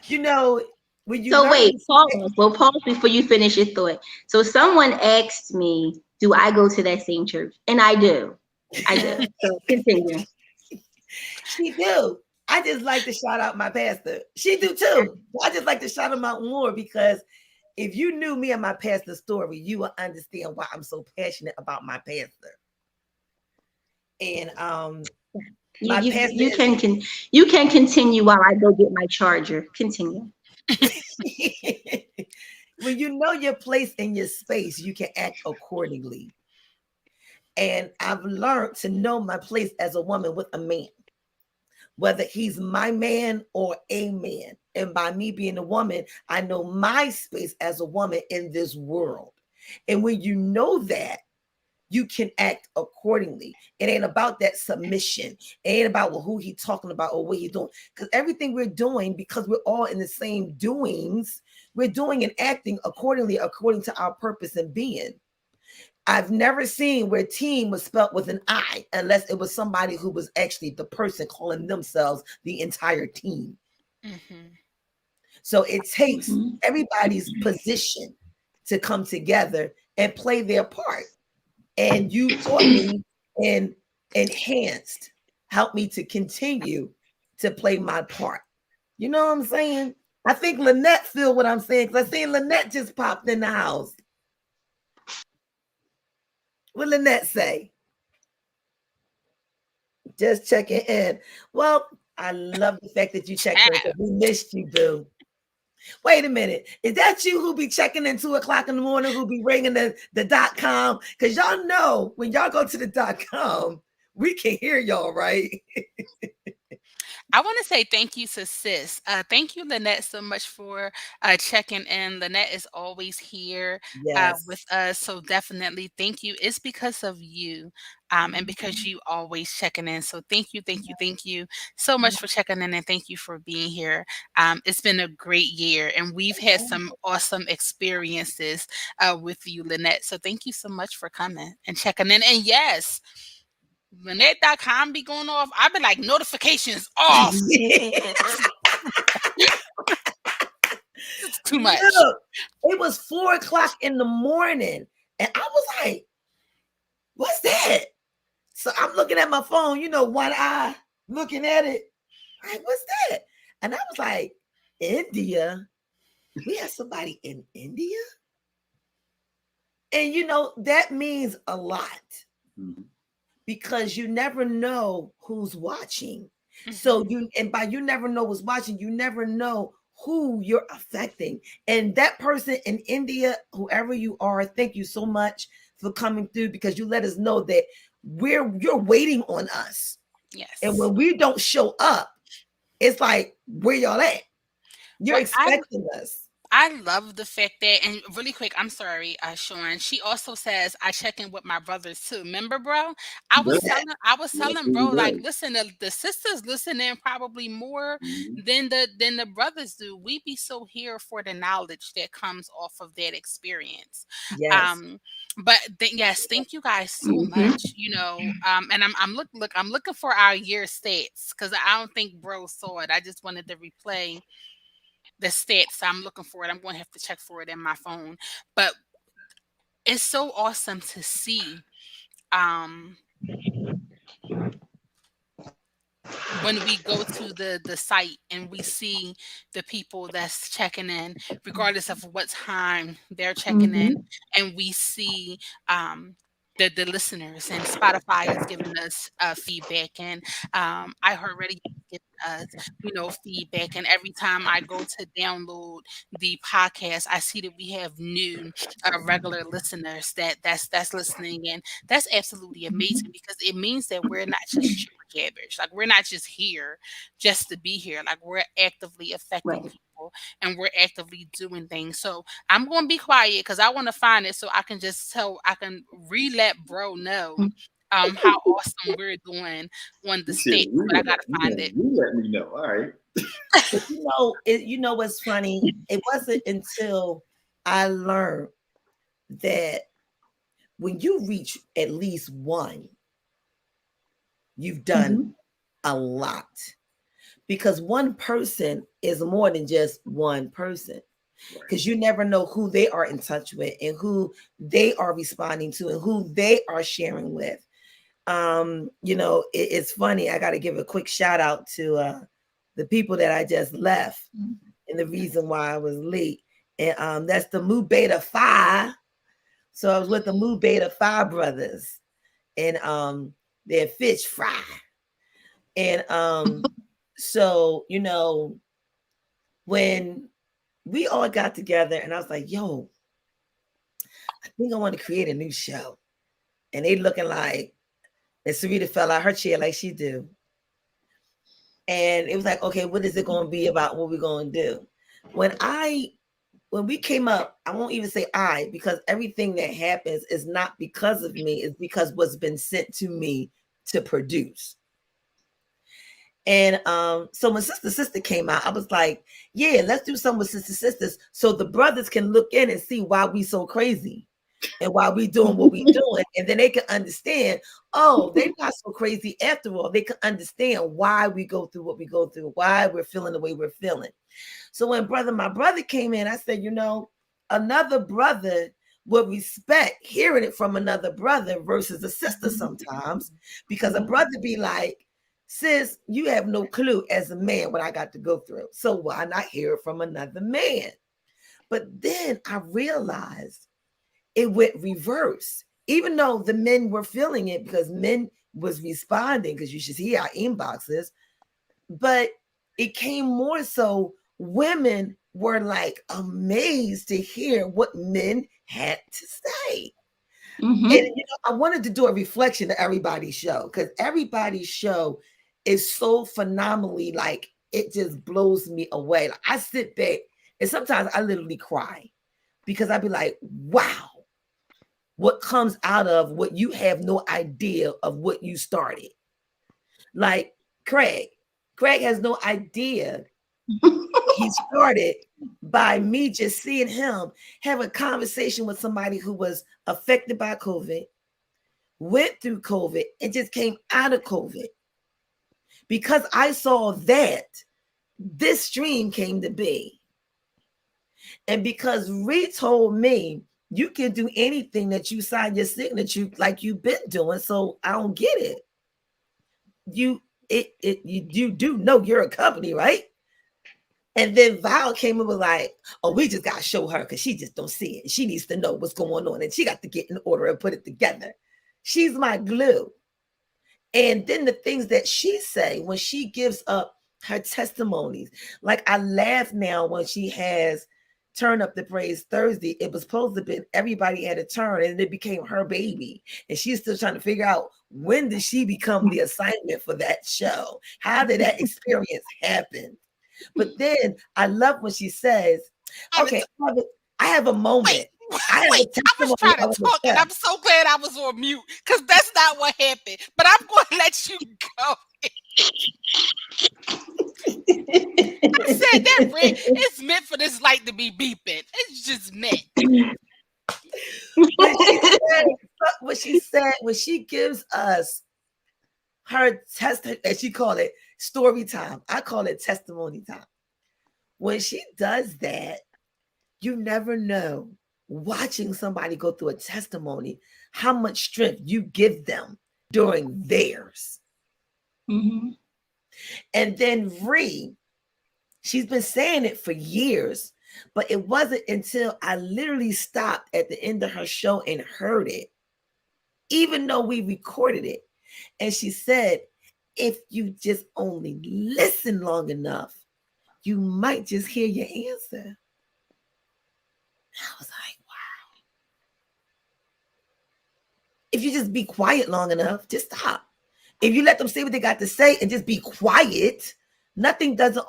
saying. When you wait, pause. Well, pause before you finish your thought. So someone asked me, do I go to that same church? And I do. So continue. She do. I just like to shout out my pastor. She do too. I just like to shout him out more because if you knew me and my pastor's story, you would understand why I'm so passionate about my pastor. And you can continue while I go get my charger. Continue. When you know your place in your space, you can act accordingly. And I've learned to know my place as a woman with a man, whether he's my man or a man. And by me being a woman, I know my space as a woman in this world. And when you know that, you can act accordingly. It ain't about that submission. It ain't about who he talking about or what he's doing. Because everything we're doing, because we're all in the same doings, we're doing and acting accordingly, according to our purpose and being. I've never seen where team was spelled with an I, unless it was somebody who was actually the person calling themselves the entire team. So it takes everybody's position to come together and play their part. And you taught me and enhanced, helped me to continue to play my part. You know what I'm saying? I think Lynette feel what I'm saying because I seen Lynette just popped in the house. What Lynette say? Just checking in. Well, I love the fact that you checked in because we missed you, boo. Wait a minute. Is that you who be checking in 2:00 in the morning, who be ringing the .com? Because y'all know when y'all go to the .com, we can hear y'all, right? I want to say thank you to sis. Thank you, Lynette, so much for checking in. Lynette is always here with us. So definitely thank you. It's because of you and because you always checking in. So thank you so much for checking in and thank you for being here. It's been a great year and we've had some awesome experiences with you, Lynette. So thank you so much for coming and checking in. And yes, when that.com be going off, I be like, notifications off. It's too much. Look, it was 4 o'clock in the morning, and I was like, "What's that?" So I'm looking at my phone, one eye looking at it. Like, what's that? And I was like, India? We have somebody in India? And that means a lot because you never know who's watching. So by you never know who's watching, you never know who you're affecting. And that person in India, whoever you are, thank you so much for coming through because you let us know that you're waiting on us. Yes. And when we don't show up, it's like, where y'all at? You're expecting us. I love the fact that, and really quick, I'm sorry, Sean. She also says I check in with my brothers too. Remember, bro? I was telling bro, like, listen, the sisters listen in probably more than the brothers do. We be so here for the knowledge that comes off of that experience. Yes. But yes, thank you guys so much. And I'm looking for our year stats because I don't think bro saw it. I just wanted to replay the stats. I'm looking for it. I'm going to have to check for it in my phone. But it's so awesome to see when we go to the site and we see the people that's checking in, regardless of what time they're checking in, and we see the listeners, and Spotify is giving us feedback, and iHeartRadio is giving us feedback, and every time I go to download the podcast, I see that we have new regular listeners that's listening, and that's absolutely amazing because it means that we're not just cabbage. Like, we're not just here just to be here. Like, we're actively affecting people and we're actively doing things. So I'm going to be quiet because I want to find it so I can let bro know how awesome we're doing on the stage. But I got to find it. You let me know. All right. What's funny? It wasn't until I learned that when you reach at least one, you've done a lot, because one person is more than just one person, because you never know who they are in touch with and who they are responding to and who they are sharing with. It's funny. I got to give a quick shout out to the people that I just left and the reason why I was late. And that's the Mu Beta Phi. So I was with the Mu Beta Phi brothers, and their fish fry. And so, when we all got together and I was like, yo, I think I want to create a new show. And they looking like, and Sarita fell out her chair like she do. And it was like, okay, what is it going to be about? What we going to do? When we came up, I won't even say because everything that happens is not because of me. It's because what's been sent to me to produce. And so when Sister came out, I was like, yeah, let's do something with Sisters so the brothers can look in and see why we so crazy and why we doing what we doing. And then they can understand, oh, they're not so crazy after all. They can understand why we go through what we go through, why we're feeling the way we're feeling. So when my brother came in, I said, another brother would respect hearing it from another brother versus a sister sometimes, because a brother be like, sis, you have no clue as a man what I got to go through. So why not hear it from another man? But then I realized it went reverse, even though the men were feeling it because men was responding, because you should see our inboxes. But it came more so women were like amazed to hear what men had to say. And I wanted to do a reflection of everybody's show, because everybody's show is so phenomenally, like, it just blows me away. Like, I sit back and sometimes I literally cry because I'd be like, wow, what comes out of what you have no idea of what you started. Like Craig has no idea. He started by me just seeing him have a conversation with somebody who was affected by COVID, went through COVID, and just came out of COVID. Because I saw that, this stream came to be. And because Ree told me, you can do anything that you sign your signature like you've been doing. So I don't get it. You do know you're a company, right? And then Val came and was like, oh, we just got to show her because she just don't see it. She needs to know what's going on. And she got to get in order and put it together. She's my glue. And then the things that she say when she gives up her testimonies, like I laugh now when she has Turn Up the Praise Thursday. It was supposed to be everybody had a turn, and it became her baby. And she's still trying to figure out, when did she become the assignment for that show? How did that experience happen? But then I love when she says, okay, I have a moment. I was trying to talk, and I'm so glad I was on mute, because that's not what happened. But I'm going to let you go. I said that red, it's meant for this light to be beeping. It's just meant. What she said, when she gives us her as she called it, story time. I call it testimony time. When she does that, you never know, watching somebody go through a testimony, how much strength you give them during theirs. Mm-hmm. And then Ree, she's been saying it for years, but it wasn't until I literally stopped at the end of her show and heard it, even though we recorded it. And she said, if you just only listen long enough, you might just hear your answer. I was like, wow. If you just be quiet long enough, just stop. If you let them say what they got to say and just be quiet, nothing doesn't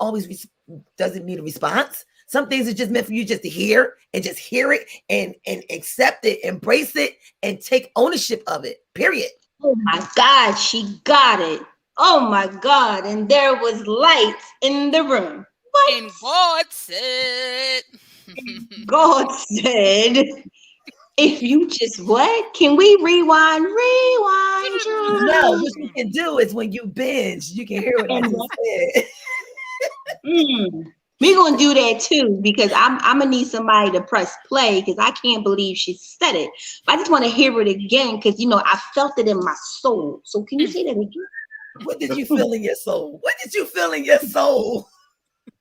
need a response. Some things are just meant for you just to hear, and just hear it and accept it, embrace it, and take ownership of it, period. Oh my God, she got it. Oh my God. And there was light in the room. What? And God said, God said, if you just what? Can we rewind? No, what you can do is when you binge, you can hear what I just said. We're gonna do that too, because I'm gonna need somebody to press play, because I can't believe she said it. But I just want to hear it again, because I felt it in my soul. So can you say that again? What did you feel in your soul? What did you feel in your soul?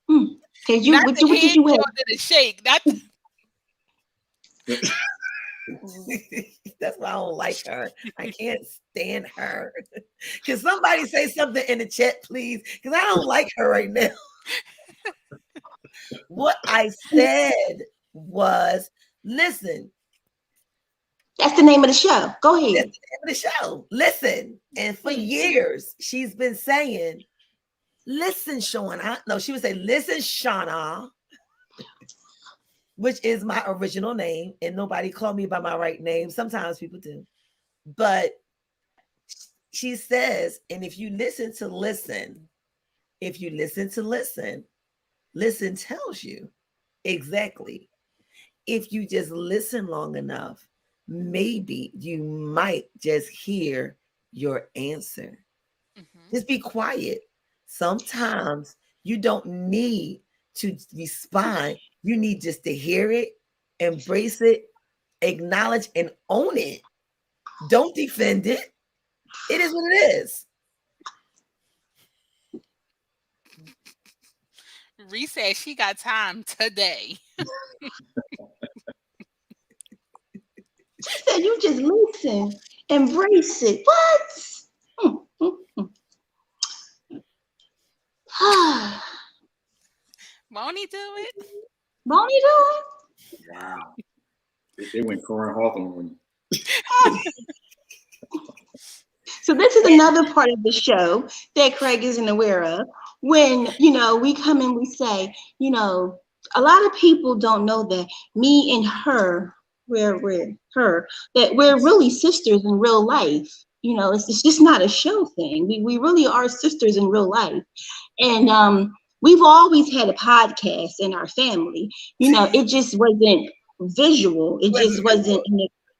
Because what did you have? The shake. That's why I don't like her. I can't stand her. Can somebody say something in the chat, please? Because I don't like her right now. What I said was, listen. That's the name of the show. Go ahead. That's the name of the show. Listen. And for years, she's been saying, listen, Shauna. No, she would say, listen, Shauna, which is my original name. And nobody called me by my right name. Sometimes people do. But she says, and if you listen to listen, listen tells you exactly. If you just listen long enough, maybe you might just hear your answer. Mm-hmm. Just be quiet. Sometimes you don't need to respond. You need just to hear it, embrace it, acknowledge and own it. Don't defend it. It is what it is. Ree said she got time today. She said, you just listen, embrace it. What? Won't he do it? Won't he do it? Wow. It went Corin Hawthorne. So this is another part of the show that Craig isn't aware of. When, we come and we say, a lot of people don't know that me and her, that we're really sisters in real life. It's just not a show thing. We really are sisters in real life. And we've always had a podcast in our family. It just wasn't visual. It just wasn't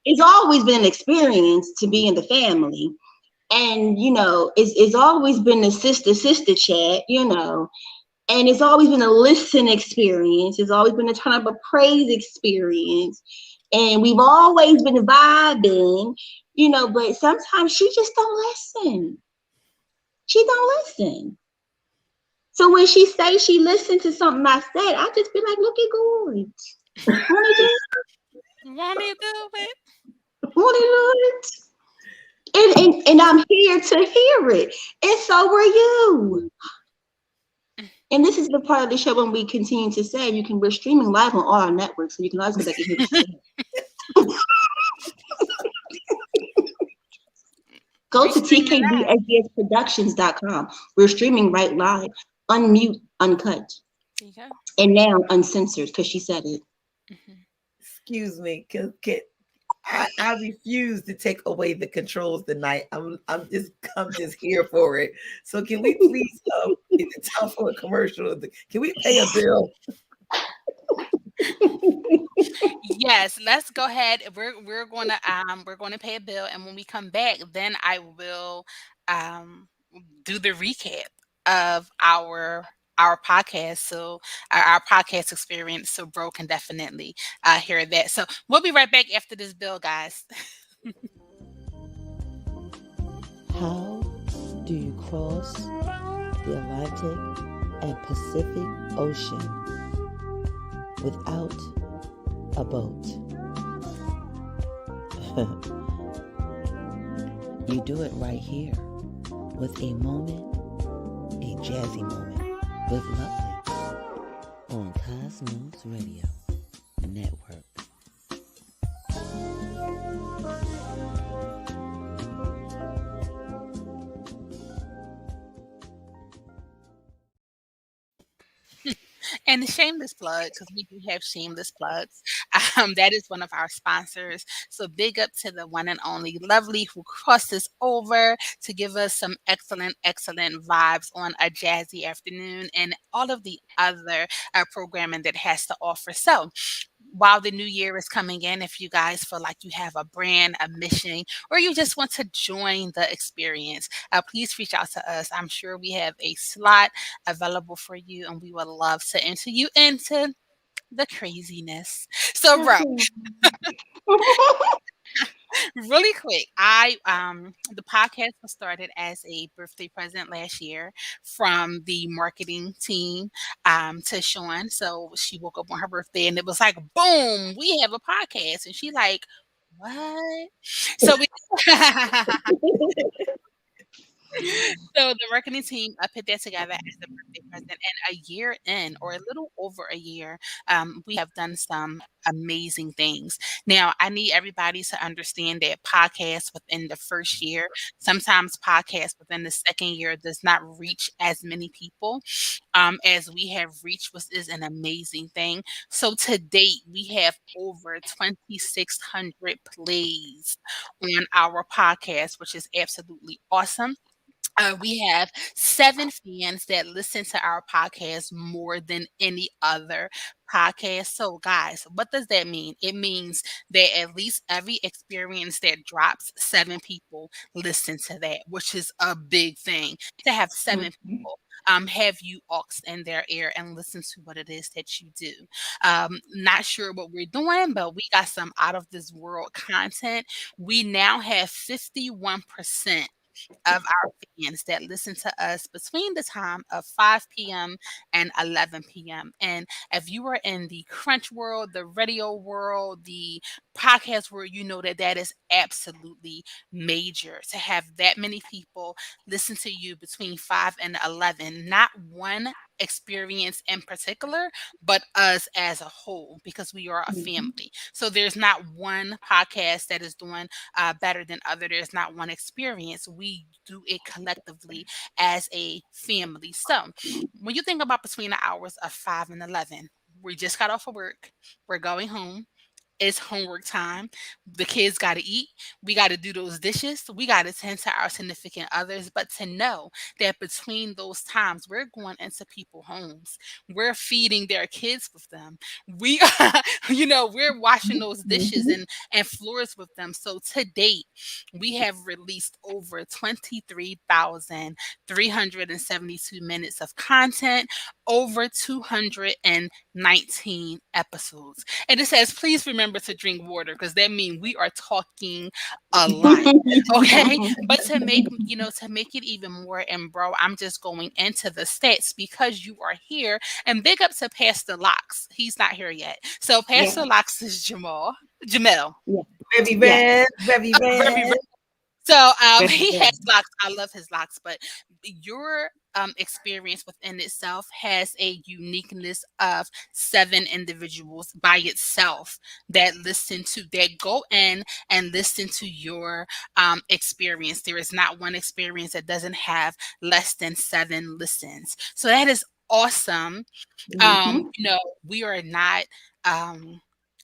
it's always been an experience to be in the family. And, it's always been a sister chat, and it's always been a listen experience. It's always been a turn up a praise experience. And we've always been vibing, but sometimes she just don't listen. She don't listen. So when she say she listened to something I said, I just be like, look at God. Won't he do Want me to do it? it? Won't he do it? And I'm here to hear it. And so were you. And this is the part of the show when we continue to say we're streaming live on all our networks, so you can always go back and hear the show. Go We to streaming live. tkbsdsproductions.com. We're streaming right live, unmute, uncut, There you go. and now uncensored because she said it. Mhm. Excuse me, I refuse to take away the controls tonight. I'm just here for it. So can we please it's time for a commercial? Can we pay a bill? Yes, let's go ahead. We're gonna pay a bill, and when we come back, then I will um do the recap of our podcast. So our podcast experience. So bro can definitely hear that. So we'll be right back after this bill, guys. How do you cross the Atlantic and Pacific Ocean without a boat? You do it right here with a jazzy moment with Lovely on Cosmos Radio Network. And the shameless plug, because we do have shameless plugs. That is one of our sponsors. So big up to the one and only Lovely who crossed us over to give us some excellent, excellent vibes on a jazzy afternoon and all of the other programming that has to offer. So while the new year is coming in, if you guys feel like you have a brand, a mission, or you just want to join the experience, please reach out to us. I'm sure we have a slot available for you, and we would love to enter you into the craziness. So, bro, really quick, the podcast was started as a birthday present last year from the marketing team to Sean. So she woke up on her birthday and it was like, boom, we have a podcast. And she like, what? So we So the marketing team put that together as a birthday present, and a year in, or a little over a year, we have done some amazing things. Now, I need everybody to understand that podcasts within the first year, sometimes podcasts within the second year, does not reach as many people as we have reached, which is an amazing thing. So to date, we have over 2,600 plays on our podcast, which is absolutely awesome. We have 7 fans that listen to our podcast more than any other podcast. So, guys, what does that mean? It means that at least every experience that drops, 7 people listen to that, which is a big thing. To have 7 people have you ox in their ear and listen to what it is that you do. Not sure what we're doing, but we got some out of this world content. We now have 51% of our fans that listen to us between the time of 5 p.m. and 11 p.m. And if you are in the crunch world, the radio world, the podcast world, you know that that is absolutely major to have that many people listen to you between 5 and 11. Not one experience in particular, but us as a whole, because we are a family. So there's not one podcast that is doing better than other. There's not one experience. We do it collectively as a family. So when you think about between the hours of 5 and 11, we just got off of work. We're going home. It's homework time. The kids got to eat. We got to do those dishes. We got to tend to our significant others. But to know that between those times, we're going into people's homes, we're feeding their kids with them. We, we're washing those dishes Mhm. and floors with them. So to date, we have released over 23,372 minutes of content, over 219 episodes. And it says, please remember to drink water because that means we are talking a lot. Okay. But to make it even more, and bro, I'm just going into the stats because you are here. And big up to Pastor Locks. He's not here yet. So Yeah. Pastor Locks is Jamel. Yeah. Very Yeah. red, very Very, red. so Very he has good. locks. I love his locks, but your experience within itself has a uniqueness of seven individuals by itself that go in and listen to your experience. There is not one experience that doesn't have less than seven listens. So that is awesome. Mhm. We are not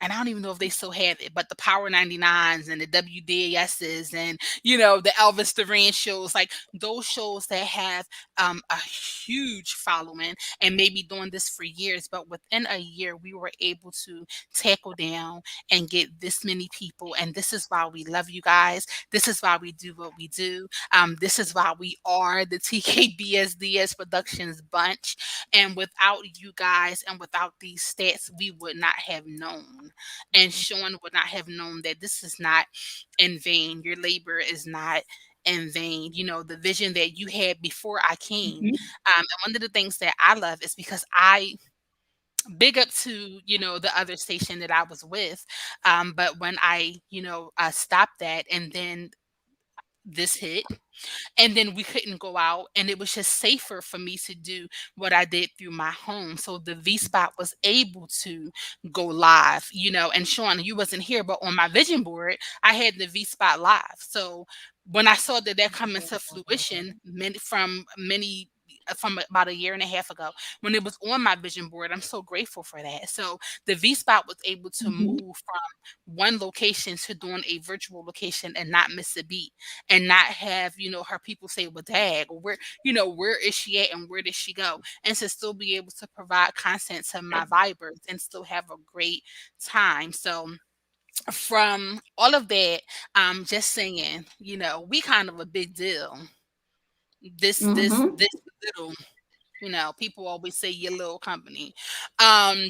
and I don't even know if they still have it, but the Power 99s and the WDASs and the Elvis Duran shows, like those shows that have a huge following and maybe doing this for years, but within a year we were able to tackle down and get this many people. And this is why we love you guys. This is why we do what we do. This is why we are the TKBSDS Productions bunch. And without you guys and without these stats, we would not have known. And Sean would not have known that this is not in vain. Your labor is not in vain. The vision that you had before I came. Mhm. And one of the things that I love is because I big up to the other station that I was with, but when I stopped that and then this hit, and then we couldn't go out, and it was just safer for me to do what I did through my home. So the V Spot was able to go live, and Sean, you wasn't here, but on my vision board I had the V Spot live. So when I saw that come into fruition from about a year and a half ago, when it was on my vision board, I'm so grateful for that. So the V Spot was able to Mhm. move from one location to doing a virtual location and not miss a beat, and not have her people say, well, dag, where is she at and where did she go, and to still be able to provide content to my vibers and still have a great time. So from all of that, just saying, we kind of a big deal. this this Mhm. this little, people always say your little company,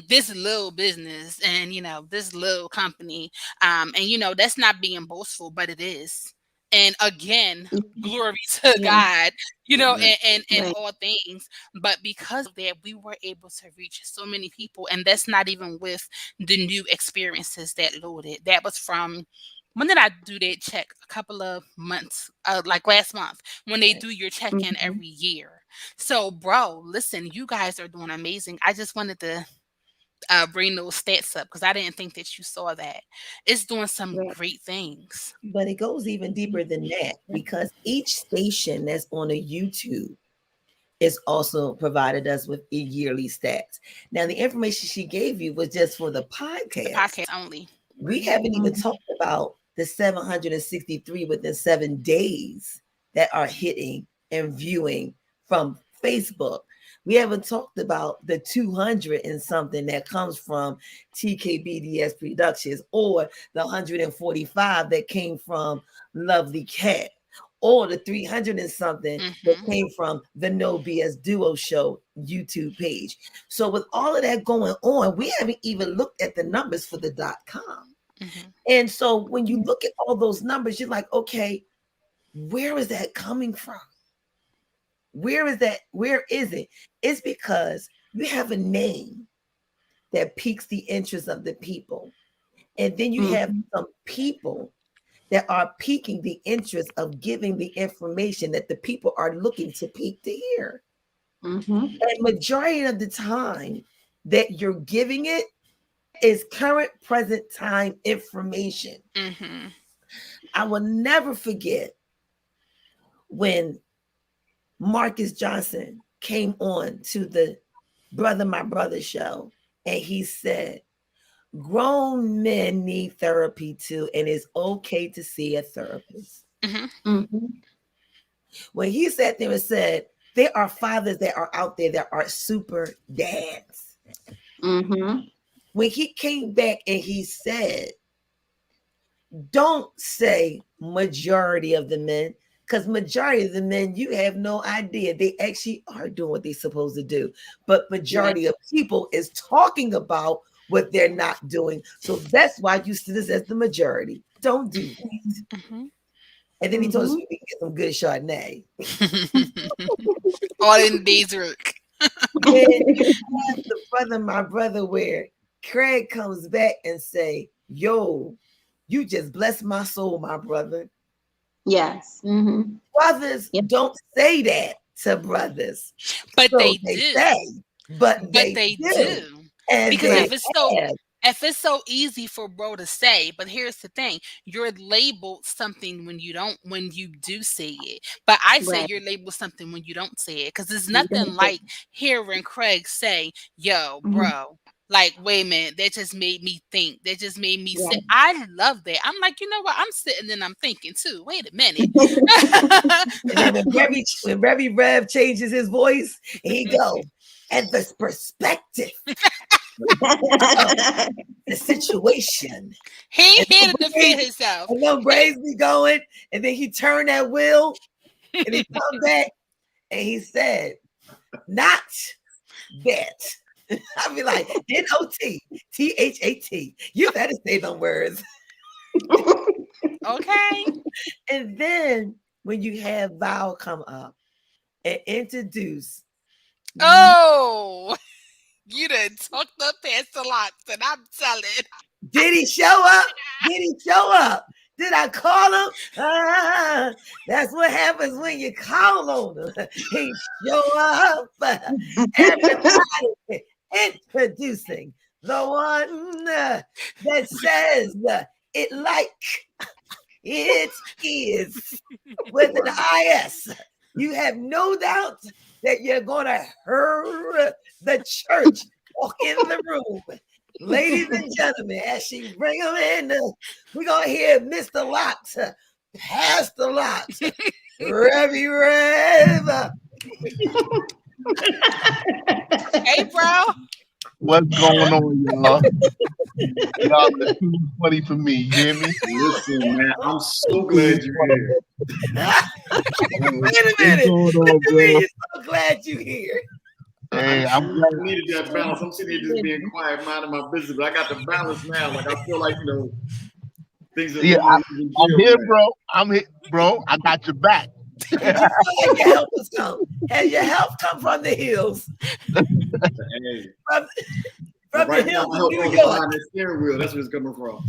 this little business, and this little company, and that's not being boastful, but it is. And again, glory to Yeah. God, Amen. and Right. all things. But because of that, we were able to reach so many people, and that's not even with the new experiences that loaded. That was from, when did I do that check? A couple of months, like last month, when they Right. do your check-in Mhm. every year. So, bro, listen, you guys are doing amazing. I just wanted to bring those stats up because I didn't think that you saw that. It's doing some Right. great things. But it goes even deeper than that because each station that's on a YouTube is also provided us with a yearly stats. Now, the information she gave you was just for the The podcast. podcast only. We haven't even Mhm. talked about the 763 within 7 days that are hitting and viewing from Facebook. We haven't talked about the 200 and something that comes from TKBDS Productions, or the 145 that came from Lovely Cat, or the 300 and something that Mm-hmm. came from the No BSDUO Show YouTube page. So with all of that going on, we haven't even looked at the numbers for the .com. Mm-hmm. And so when you look at all those numbers, you're like, okay, where is that coming from? Where is that? Where is it? It's because you have a name that piques the interest of the people. And then you have Mhm. some people that are piquing the interest of giving the information that the people are looking to peak to hear. Mhm. And majority of the time that you're giving it is current present time information. Mm-hmm. I will never forget when Marcus Johnson came on to the Brother My Brother show, and he said, Grown men need therapy too, and it's okay to see a therapist. Mm-hmm. When he sat there and said, there are fathers that are out there that are super dads. Mm-hmm. When he came back and he said, don't say majority of the men, because majority of the men, you have no idea. They actually are doing what they're supposed to do. But majority of people is talking about what they're not doing. So that's why you see this as the majority. Don't do that. And then he told us we can get some good Chardonnay. All in the day's work. Then you have the brother, my brother, where Craig comes back and say, yo, you just bless my soul, my brother. Yes. Mm-hmm. Brothers Yep. don't say that to brothers. But So they they do. say, but But they they do. do. And Because they if have. it's so easy for bro to say, but here's the thing, you're labeled something when you do say it. But I say Right. you're labeled something when you don't say it. Because there's You nothing don't say. like hearing Craig say, yo, Mhm. bro. Like, wait a minute, that just made me think. That just made me say, Right. I love that. I'm like, you know what? I'm sitting and I'm thinking too. Wait a minute. And then when Revy Rev changes his voice, he go, and the perspective of the situation. He ain't And here no to defend Braves, himself. and no Braves be going, and then he turned that wheel, and he come back, and he said, not that. I'd be like, NOTTHAT. You better say them words. Okay. And then when you have Val come up and introduce, Oh, you done talked up past the locks, and I'm telling. did he show up? Did he show up? Did I call him? That's what happens when you call on him. He show up. Everybody introducing the one that says it like it is with an IS. You have no doubt that you're going to hear the church walk in the room. Ladies and gentlemen, as she bring them in, we're going to hear Mr. Locks, Pastor Locks, Revy Rev. Hey, bro. What's going on, y'all? Y'all are too funny for me. You hear me? Listen, man, I'm so glad you're here. Wait a minute. What's going What on, do you mean bro? you're so glad you're here? Hey, I I'm glad. needed that balance. I'm sitting here just being quiet, minding my business, but I got the balance now. Like I feel like things are a Yeah, little more even I'm keel here, now. bro. I'm here, bro. I got your back. Did you feel like your help has come? Has your help come from the hills? Hey, From, but from the right now hills my of help New is York? behind that steering wheel. That's where it's coming from.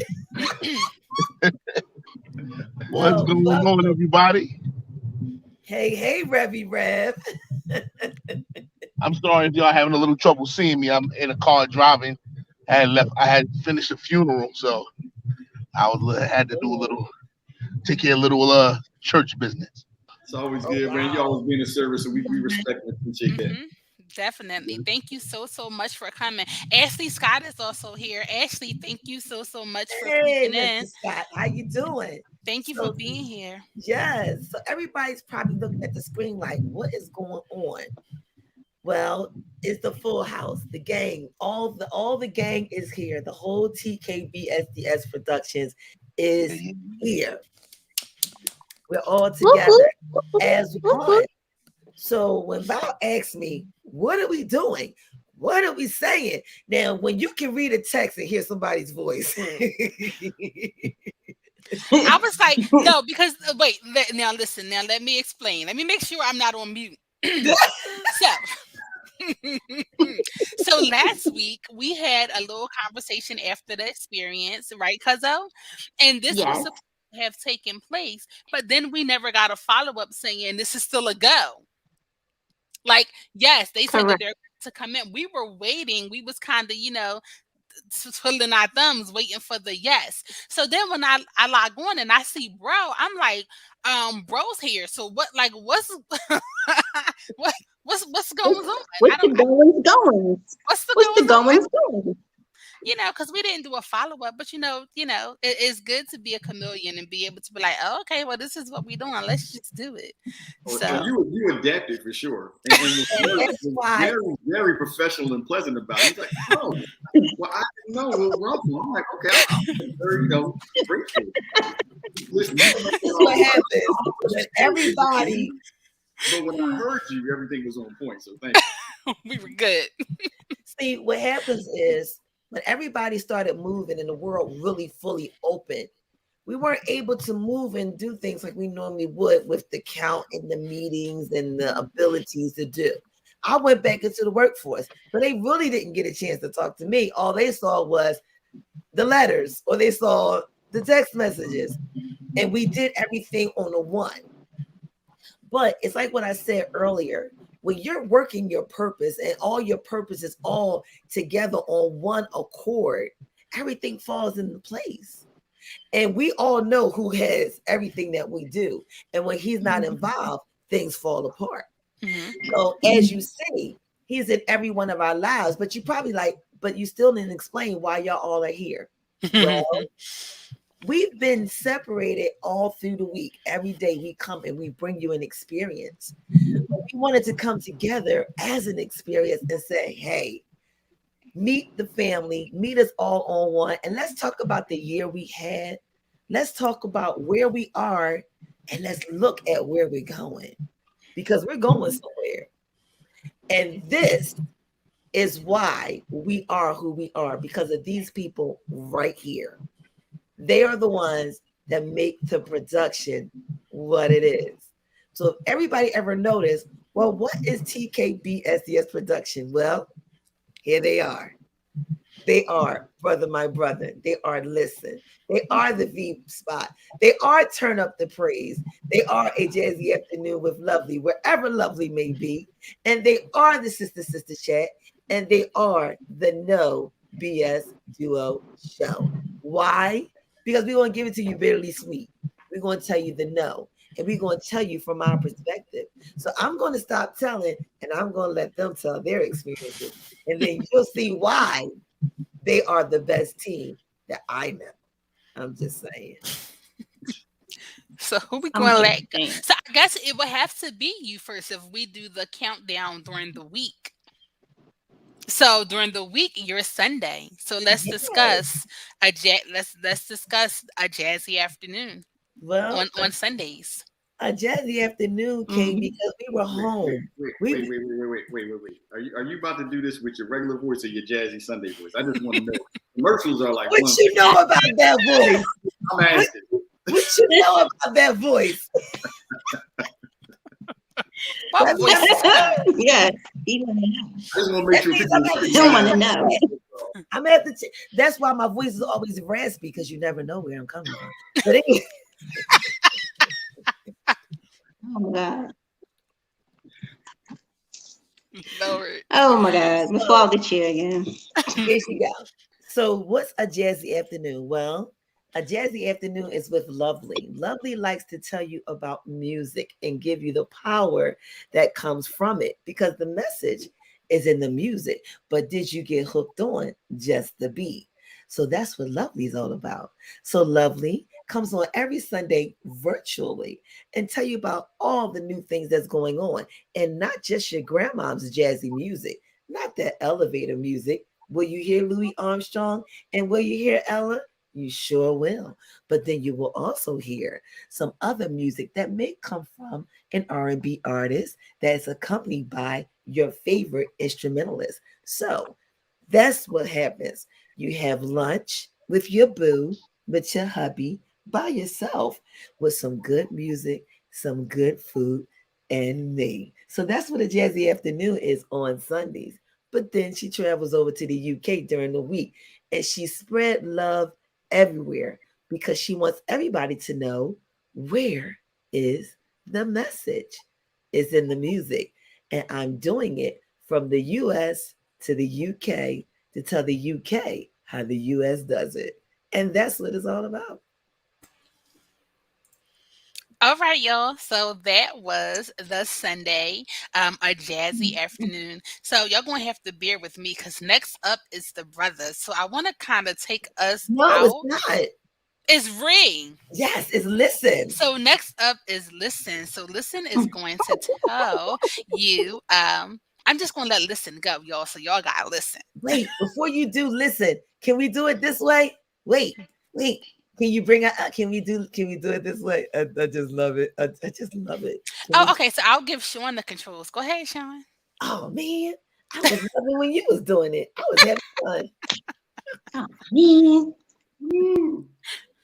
What's Oh, going on, welcome. everybody? Hey, Revy Rev. I'm sorry if y'all having a little trouble seeing me. I'm in a car driving. I had finished a funeral, so had to do a little, take care of a little church business. It's always Oh, good, man. You wow. always being in service, so we respect and appreciate that. Definitely. Thank you so much for coming. Ashley Scott is also here. Ashley, thank you so much for Hey, peeking Mr. in. Scott, how you doing? Thank you for So, being here. yes, so everybody's probably looking at the screen like, what is going on? Well, it's the full house, the gang. All the gang is here. The whole TKBSDS Productions is here. We're all together as one. So when Val asked me, what are we doing? What are we saying? Now, when you can read a text and hear somebody's voice. I was like, no, because wait, now listen, now let me explain. Let me make sure I'm not on mute. So so last week we had a little conversation after the experience, right, Cuzzo? And this was Yes. supposed to have taken place, but then we never got a follow-up saying this is still a go. Like, yes, they said that Correct. they're to come in. We were waiting. We was kind of, twiddling our thumbs, waiting for the yes. So then when I log on and I see bro, I'm like, bro's here. So what? Like, what's what? What's going on? I What's don't. the goings goings? What's the What's the goings on? goings goings? because we didn't do a follow up, but it's good to be a chameleon and be able to be like, oh, okay, well, this is what we're doing. Let's just do it. Oh, So you adapted for sure, and And that's was why very professional and pleasant about it. He's like, oh, well, I didn't know Will Rumpel. I'm like, okay, I'm very, grateful. Listen, this is what happens when everybody. But when I heard you, everything was on point. So thank you. we were good. See, what happens is when everybody started moving and the world really fully opened, we weren't able to move and do things like we normally would with the count and the meetings and the abilities to do. I went back into the workforce, but they really didn't get a chance to talk to me. All they saw was the letters or they saw the text messages, and we did everything on the one. But it's like what I said earlier, when you're working your purpose and all your purpose is all together on one accord, everything falls into place. And we all know who has everything that we do. And when he's not involved, things fall apart. Mm-hmm. So as you say, he's in every one of our lives, but you probably but you still didn't explain why y'all all are here. Well, we've been separated all through the week. Every day we come and we bring you an experience. But we wanted to come together as an experience and say, hey, meet the family, meet us all on one, and let's talk about the year we had. Let's talk about where we are, and let's look at where we're going, because we're going somewhere. And this is why we are who we are, because of these people right here. They are the ones that make the production what it is. So if everybody ever noticed, well, what is TKBSDS production? Well, here they are. They are Brother My Brother. They are Listen. They are the V Spot. They are Turn Up the Praise. They are a Jazzy Afternoon with Lovely, wherever Lovely may be. And they are the Sister Chat. And they are the No BS Duo Show. Why? Because we're going to give it to you bitterly sweet. We're going to tell you the no. And we're going to tell you from our perspective. So I'm going to stop telling, and I'm going to let them tell their experiences. And then you'll see why they are the best team that I know. I'm just saying. So who we going to let go? So I guess it would have to be you first if we do the countdown during the week. So during the week, you're Sunday. So let's discuss let's discuss a jazzy afternoon. Well, on Sundays. A jazzy afternoon came because we were home. Wait. Are you about to do this with your regular voice or your jazzy Sunday voice? I just want to know. Commercials are like. What you know about that voice? I'm asking. What you know about that voice? What voice? Yeah, I just want to make sure people don't want to know. I'm at the. That's why my voice is always raspy, because you never know where I'm coming from. But anyway. Oh my God. Lord. Oh my God. We fall the chair again. Here she goes. So what's a jazzy afternoon? Well, a jazzy afternoon is with Lovely. Lovely likes to tell you about music and give you the power that comes from it, because the message is in the music. But did you get hooked on just the beat? So that's what Lovely is all about. So Lovely comes on every Sunday virtually and tell you about all the new things that's going on, and not just your grandma's jazzy music, not that elevator music. Will you hear Louis Armstrong and will you hear Ella? You sure will. But then you will also hear some other music that may come from an R&B artist that's accompanied by your favorite instrumentalist. So that's what happens. You have lunch with your boo, with your hubby, by yourself, with some good music, some good food, and me. So that's what a jazzy afternoon is on Sundays. But then she travels over to the UK during the week, and she spread love everywhere because she wants everybody to know where is the message. It's in the music. And I'm doing it from the US to the UK to tell the UK how the US does it. And that's what it's all about. All right, y'all. So that was the Sunday, a jazzy afternoon. So y'all gonna have to bear with me because next up is the brothers. So I want to kind of take us No, it's out. not. It's ring. Yes, it's listen. So next up is listen. So listen is going to tell you. I'm just gonna let listen go, y'all. So y'all gotta listen. Wait, before you do, listen. Can we do it this way? Wait. Can you bring a? Can we do it this way? I just love it. I just love it. Can Oh, we? okay. So I'll give Sean the controls. Go ahead, Sean. Oh man, I was loving when you was doing it. I was having fun. Oh, man. Mm.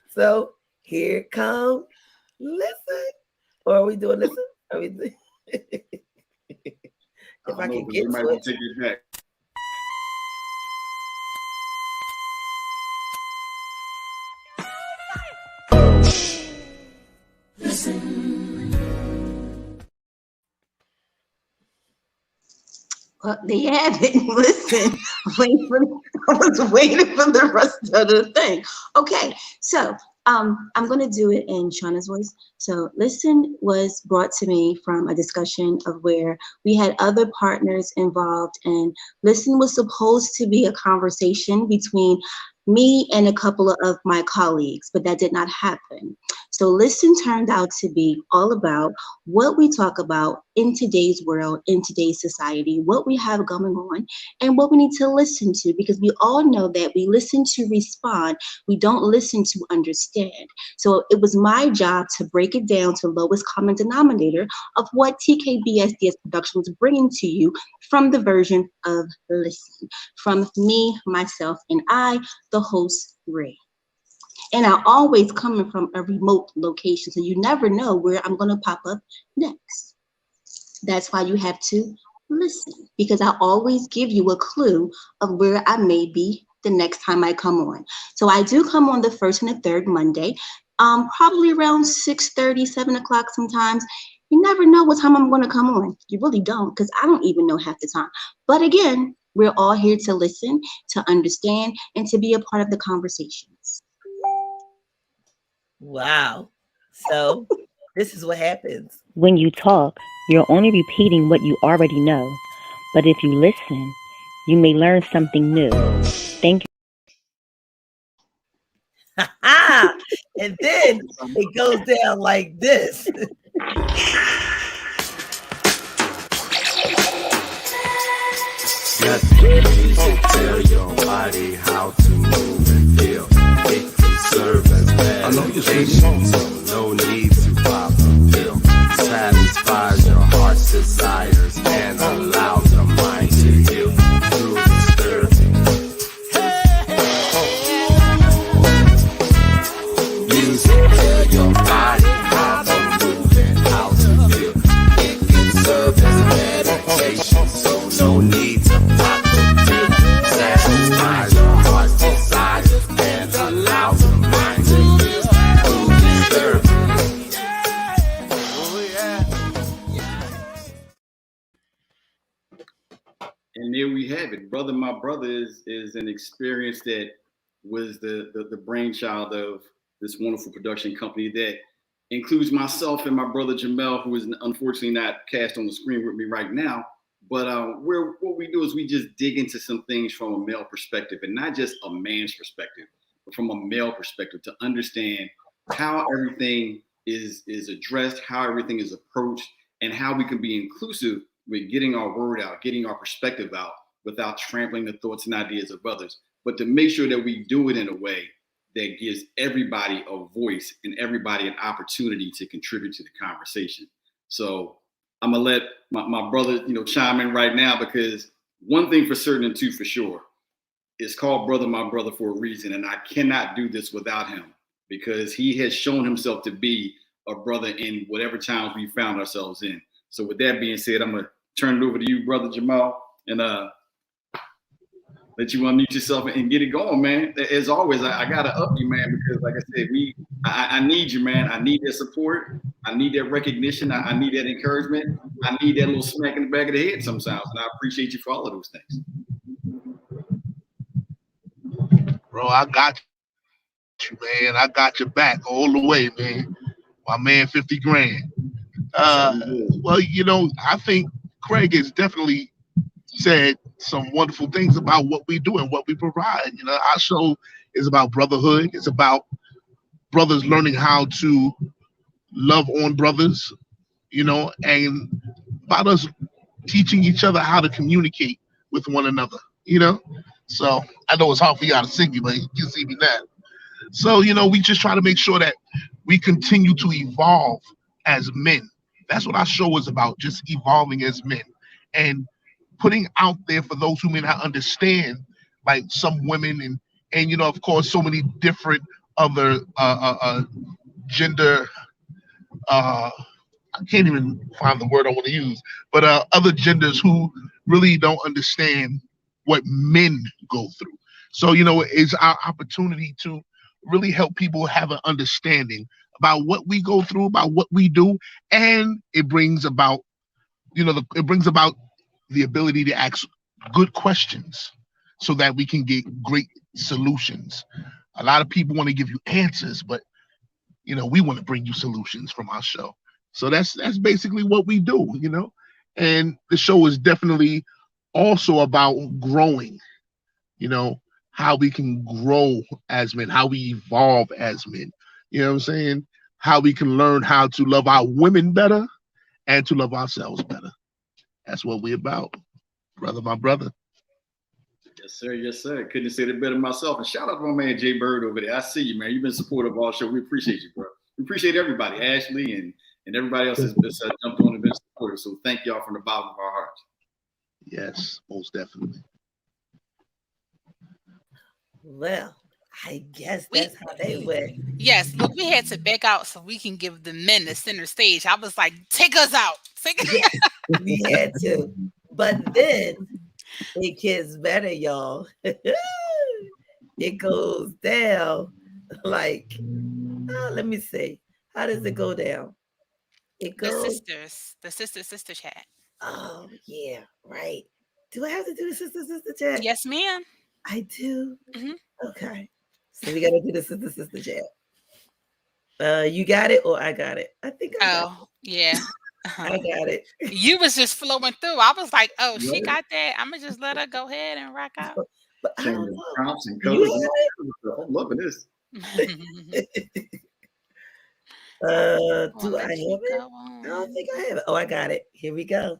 So here come listen. Or are we doing listen? Are we? I If don't I know, can but get they might to want it. to take it back. Well, they have it. Listen, I was waiting for the rest of the thing. Okay, so I'm gonna do it in Shauna's voice. So, listen was brought to me from a discussion of where we had other partners involved, and listen was supposed to be a conversation between me and a couple of my colleagues, but that did not happen. So, listen turned out to be all about what we talk about in today's world, in today's society, what we have going on, and what we need to listen to, because we all know that we listen to respond, we don't listen to understand. So it was my job to break it down to lowest common denominator of what TKBSDS production was bringing to you from the version of listen, from me, myself, and I, the host, Ray. And I always coming from a remote location, so you never know where I'm going to pop up next. That's why you have to listen, because I always give you a clue of where I may be the next time I come on. So I do come on the first and the third Monday, probably around 6:30, 7 o'clock sometimes. You never know what time I'm going to come on. You really don't, because I don't even know half the time. But again, we're all here to listen, to understand, and to be a part of the conversations. Wow. So this is what happens. When you talk, you're only repeating what you already know. But if you listen, you may learn something new. Thank And then it goes down like this. Let the music tell your body how to move and feel. It can serve as meditation, so no need to pop a pill. Satisfies your heart's desires and allows your mind to heal through disturbing. Music tell your body how to move and how to feel. It can serve as meditation, so no need to pop a pill. Satisfies your heart's desires and allows your mind to heal through disturbing. And there we have it. Brother My Brother is an experience that was the brainchild of this wonderful production company that includes myself and my brother Jamel, who is unfortunately not cast on the screen with me right now. But what we do is we just dig into some things from a male perspective, and not just a man's perspective, but from a male perspective, to understand how everything is addressed, how everything is approached, and how we can be inclusive with getting our word out, getting our perspective out without trampling the thoughts and ideas of others, but to make sure that we do it in a way that gives everybody a voice and everybody an opportunity to contribute to the conversation. So I'm gonna let my brother, chime in right now, because one thing for certain and two for sure, it's called Brother My Brother for a reason, and I cannot do this without him, because he has shown himself to be a brother in whatever times we found ourselves in. So with that being said, I'm gonna turn it over to you, Brother Jamal, and let you unmute yourself and get it going, man. As always, I gotta up you, man, because like I said, I need you, man. I need that support. I need that recognition. I need that encouragement. I need that little smack in the back of the head sometimes, and I appreciate you for all of those things. Bro, I got you, man. I got your back all the way, man. My man, 50 grand. So Uh, well, I think Craig has definitely said some wonderful things about what we do and what we provide. Our show is about brotherhood. It's about brothers learning how to love on brothers, and about us teaching each other how to communicate with one another, you know? So I know it's hard for y'all to see me, but you can see me now. So, we just try to make sure that we continue to evolve as men. That's what our show is about, just evolving as men and putting out there for those who may not understand, like some women and of course, so many different other gender uh, I can't even find the word I want to use, but other genders who really don't understand what men go through. So, it's our opportunity to really help people have an understanding about what we go through, about what we do, and it brings about, it brings about the ability to ask good questions so that we can get great solutions. A lot of people want to give you answers, but we want to bring you solutions from our show. So that's basically what we do. And the show is definitely also about growing, you know, how we can grow as men, how we evolve as men. You know what I'm saying? How we can learn how to love our women better and to love ourselves better. That's what we're about, brother, my brother. yes, sir. Yes, sir. Couldn't have said it better myself. And shout out to my man Jay Bird over there. I see you, man. You've been supportive of our show. We appreciate you, bro. We appreciate everybody, Ashley and everybody else has jumped on and been supportive. So thank y'all from the bottom of our hearts. Yes, most definitely. Well, I guess We that's how they went. Yes, look, we had to back out so we can give the men the center stage. I was like, take us out. Yeah, we had to. But then it gets better, y'all. It goes down like, let me see. How does it go down? It The goes, sisters, the sister chat. oh, yeah, right. Do I have to do the sister chat? Yes, ma'am. I do. Mhm. Okay. So we got to do the sister chat. You got it or I got it? I think I got it. Oh, yeah. I Uh-huh. got it. You was just flowing through. I was like, oh, she Right? got that. I'm gonna just let her go ahead and rock out. But I don't Changing know. prompts and You colors and all kinds of stuff. I'm loving this. have it? I'll Do I have let you it? go I don't on. think I have it. Oh, I got it. Here we go.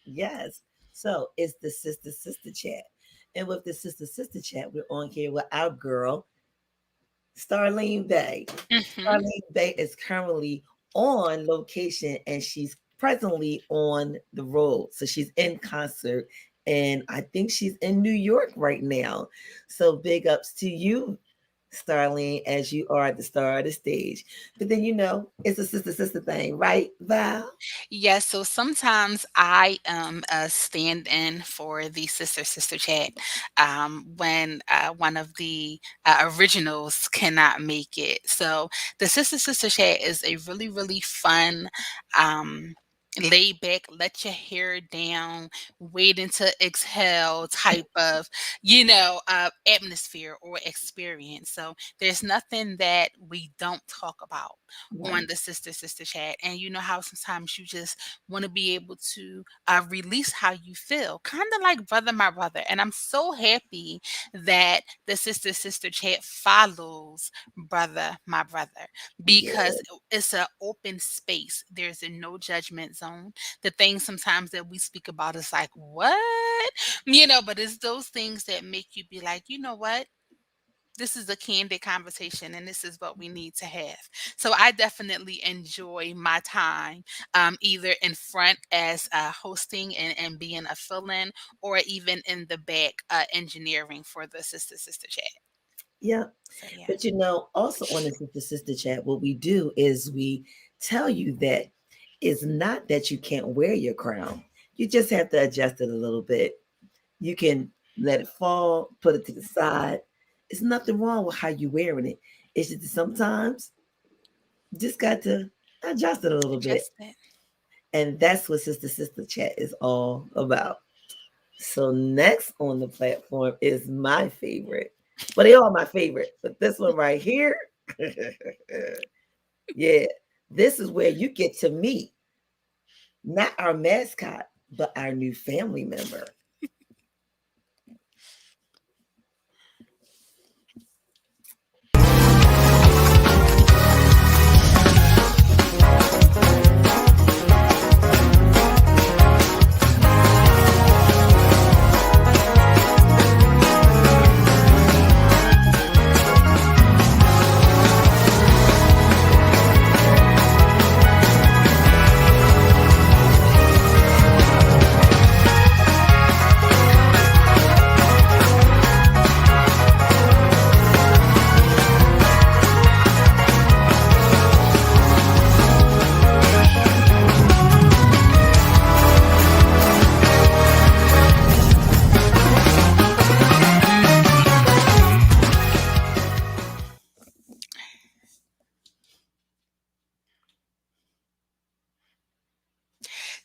Yes. So it's the sister chat. And with the sister chat, we're on here with our girl, Starlene Bay. Hmm. Starlene Bay is currently on location and she's presently on the road. So she's in concert and I think she's in New York right now. So big ups to you, Starlene, as you are at the star of the stage. But then it's a sister thing, right, Val? Yes, so sometimes I stand in for the sister chat when one of the originals cannot make it. So the sister chat is a really fun um, lay back, let your hair down, waiting to exhale type of, atmosphere or experience. So there's nothing that we don't talk about on Right. the sister chat. And you know how sometimes you just want to be able to release how you feel, kind of like brother my brother. And I'm so happy that the sister chat follows brother my brother, Yeah. because it's an open space. There's a no judgment zone. The things sometimes that we speak about is like, what? But it's those things that make you be like, you know what? This is a candid conversation and this is what we need to have. So I definitely enjoy my time, either in front as hosting and being a fill-in, or even in the back engineering for the sister chat. Yeah. So yeah. But also on the sister chat, what we do is we tell you that it's not that you can't wear your crown. You just have to adjust it a little bit. You can let it fall, put it to the side. It's nothing wrong with how you wearing it. It's just that sometimes you just got to adjust it a little bit. Just that. And that's what Sister Chat is all about. So next on the platform is my favorite. Well, they all my favorite, but this one right here, yeah, this is where you get to meet not our mascot, but our new family member.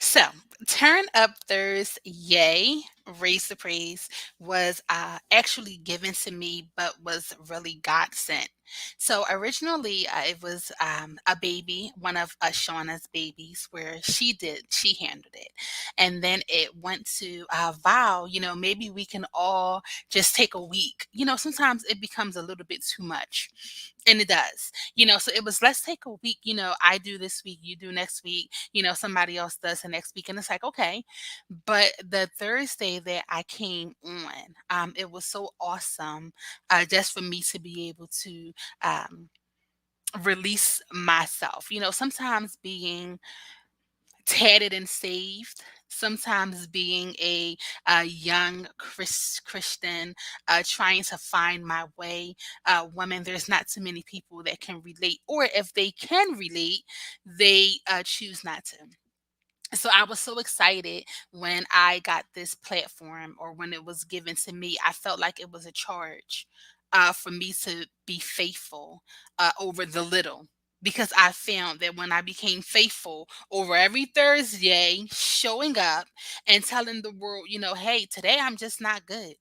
So, Turn Up Thursday, Raise the Praise, was actually given to me, but was really God sent. So, originally, it was a baby, one of Shauna's babies, where she handled it. And then it went to Val, maybe we can all just take a week. Sometimes it becomes a little bit too much. And it does, so it was, let's take a week, I do this week, you do next week, somebody else does the next week. And it's like, okay. But the Thursday that I came on, it was so awesome, just for me to be able to release myself. Sometimes being tatted and saved, sometimes being a young Christian, trying to find my way, woman, there's not too many people that can relate, or if they can relate, they choose not to. So I was so excited when I got this platform, or when it was given to me. I felt like it was a charge, for me to be faithful over the little. Because I found that when I became faithful over every Thursday, showing up and telling the world, hey, today I'm just not good.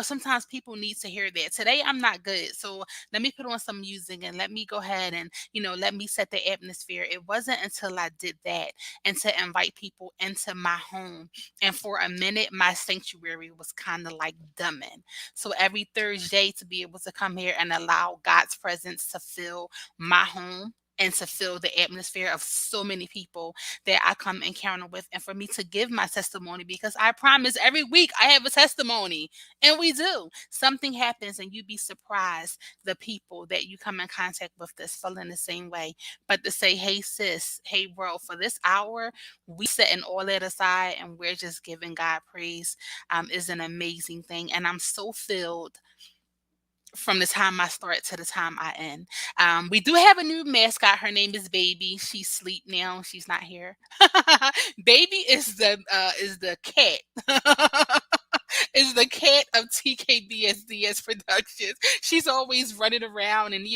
Sometimes people need to hear that. Today I'm not good. So let me put on some music and let me go ahead and, let me set the atmosphere. It wasn't until I did that, and to invite people into my home. And for a minute, my sanctuary was kind of like dumbing. So every Thursday, to be able to come here and allow God's presence to fill my home, and to fill the atmosphere of so many people that I come encounter with, and for me to give my testimony, because I promise every week I have a testimony, and we do. Something happens and you'd be surprised the people that you come in contact with that's feeling the same way. But to say, hey sis, hey bro, for this hour, we setting all that aside and we're just giving God praise, is an amazing thing. And I'm so filled from the time I start to the time I end. We do have a new mascot. Her name is Baby. She's asleep now. She's not here. Baby is the cat. is the cat of TKBSDS Productions. She's always running around, and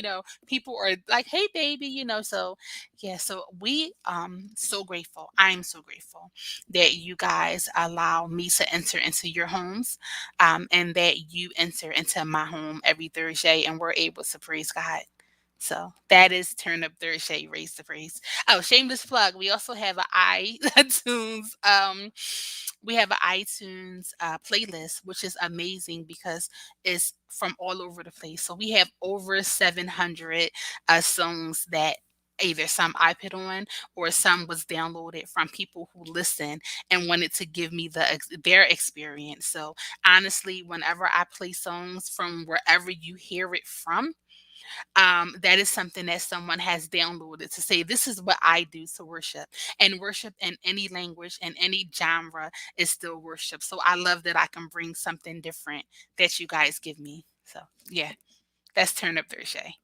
people are like, "Hey, baby," So yeah, so we so grateful. I'm so grateful that you guys allow me to enter into your homes, and that you enter into my home every Thursday, and we're able to praise God. So that is Turn Up Thursday, Raise the Praise. Oh, shameless plug. We also have an iTunes. We have an iTunes playlist, which is amazing because it's from all over the place. So we have over 700 songs that either some I put on or some was downloaded from people who listen and wanted to give me their experience. So honestly, whenever I play songs from wherever you hear it from, that is something that someone has downloaded to say, this is what I do to worship. And worship in any language and any genre is still worship. So I love that I can bring something different that you guys give me. So yeah, that's Turn Up Thursday.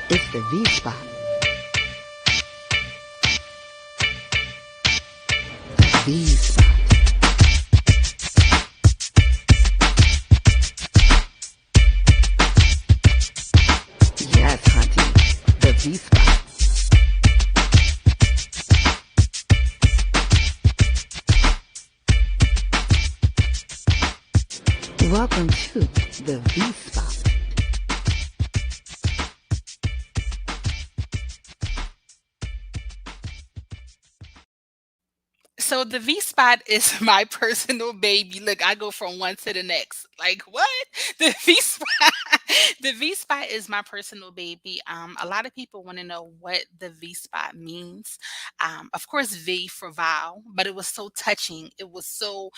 It's the V spot. V spot. Yes, hunty. The V spot. Welcome to the V spot. So the V spot is my personal baby. Look, I go from one to the next. Like what? The V spot. The V spot is my personal baby. A lot of people want to know what the V spot means. Of course, V for vow, but it was so touching. It was so.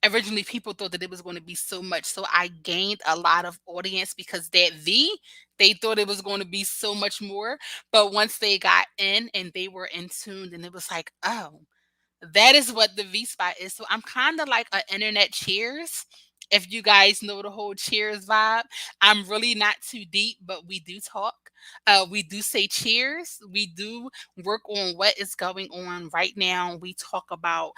Originally, people thought that it was going to be so much, so I gained a lot of audience because that V, they thought it was going to be so much more. But once they got in and they were in tune, and it was like, oh, that is what the V spot is. So I'm kind of like an internet Cheers. If you guys know the whole Cheers vibe, I'm really not too deep, but we do talk. We do say cheers. We do work on what is going on right now. We talk about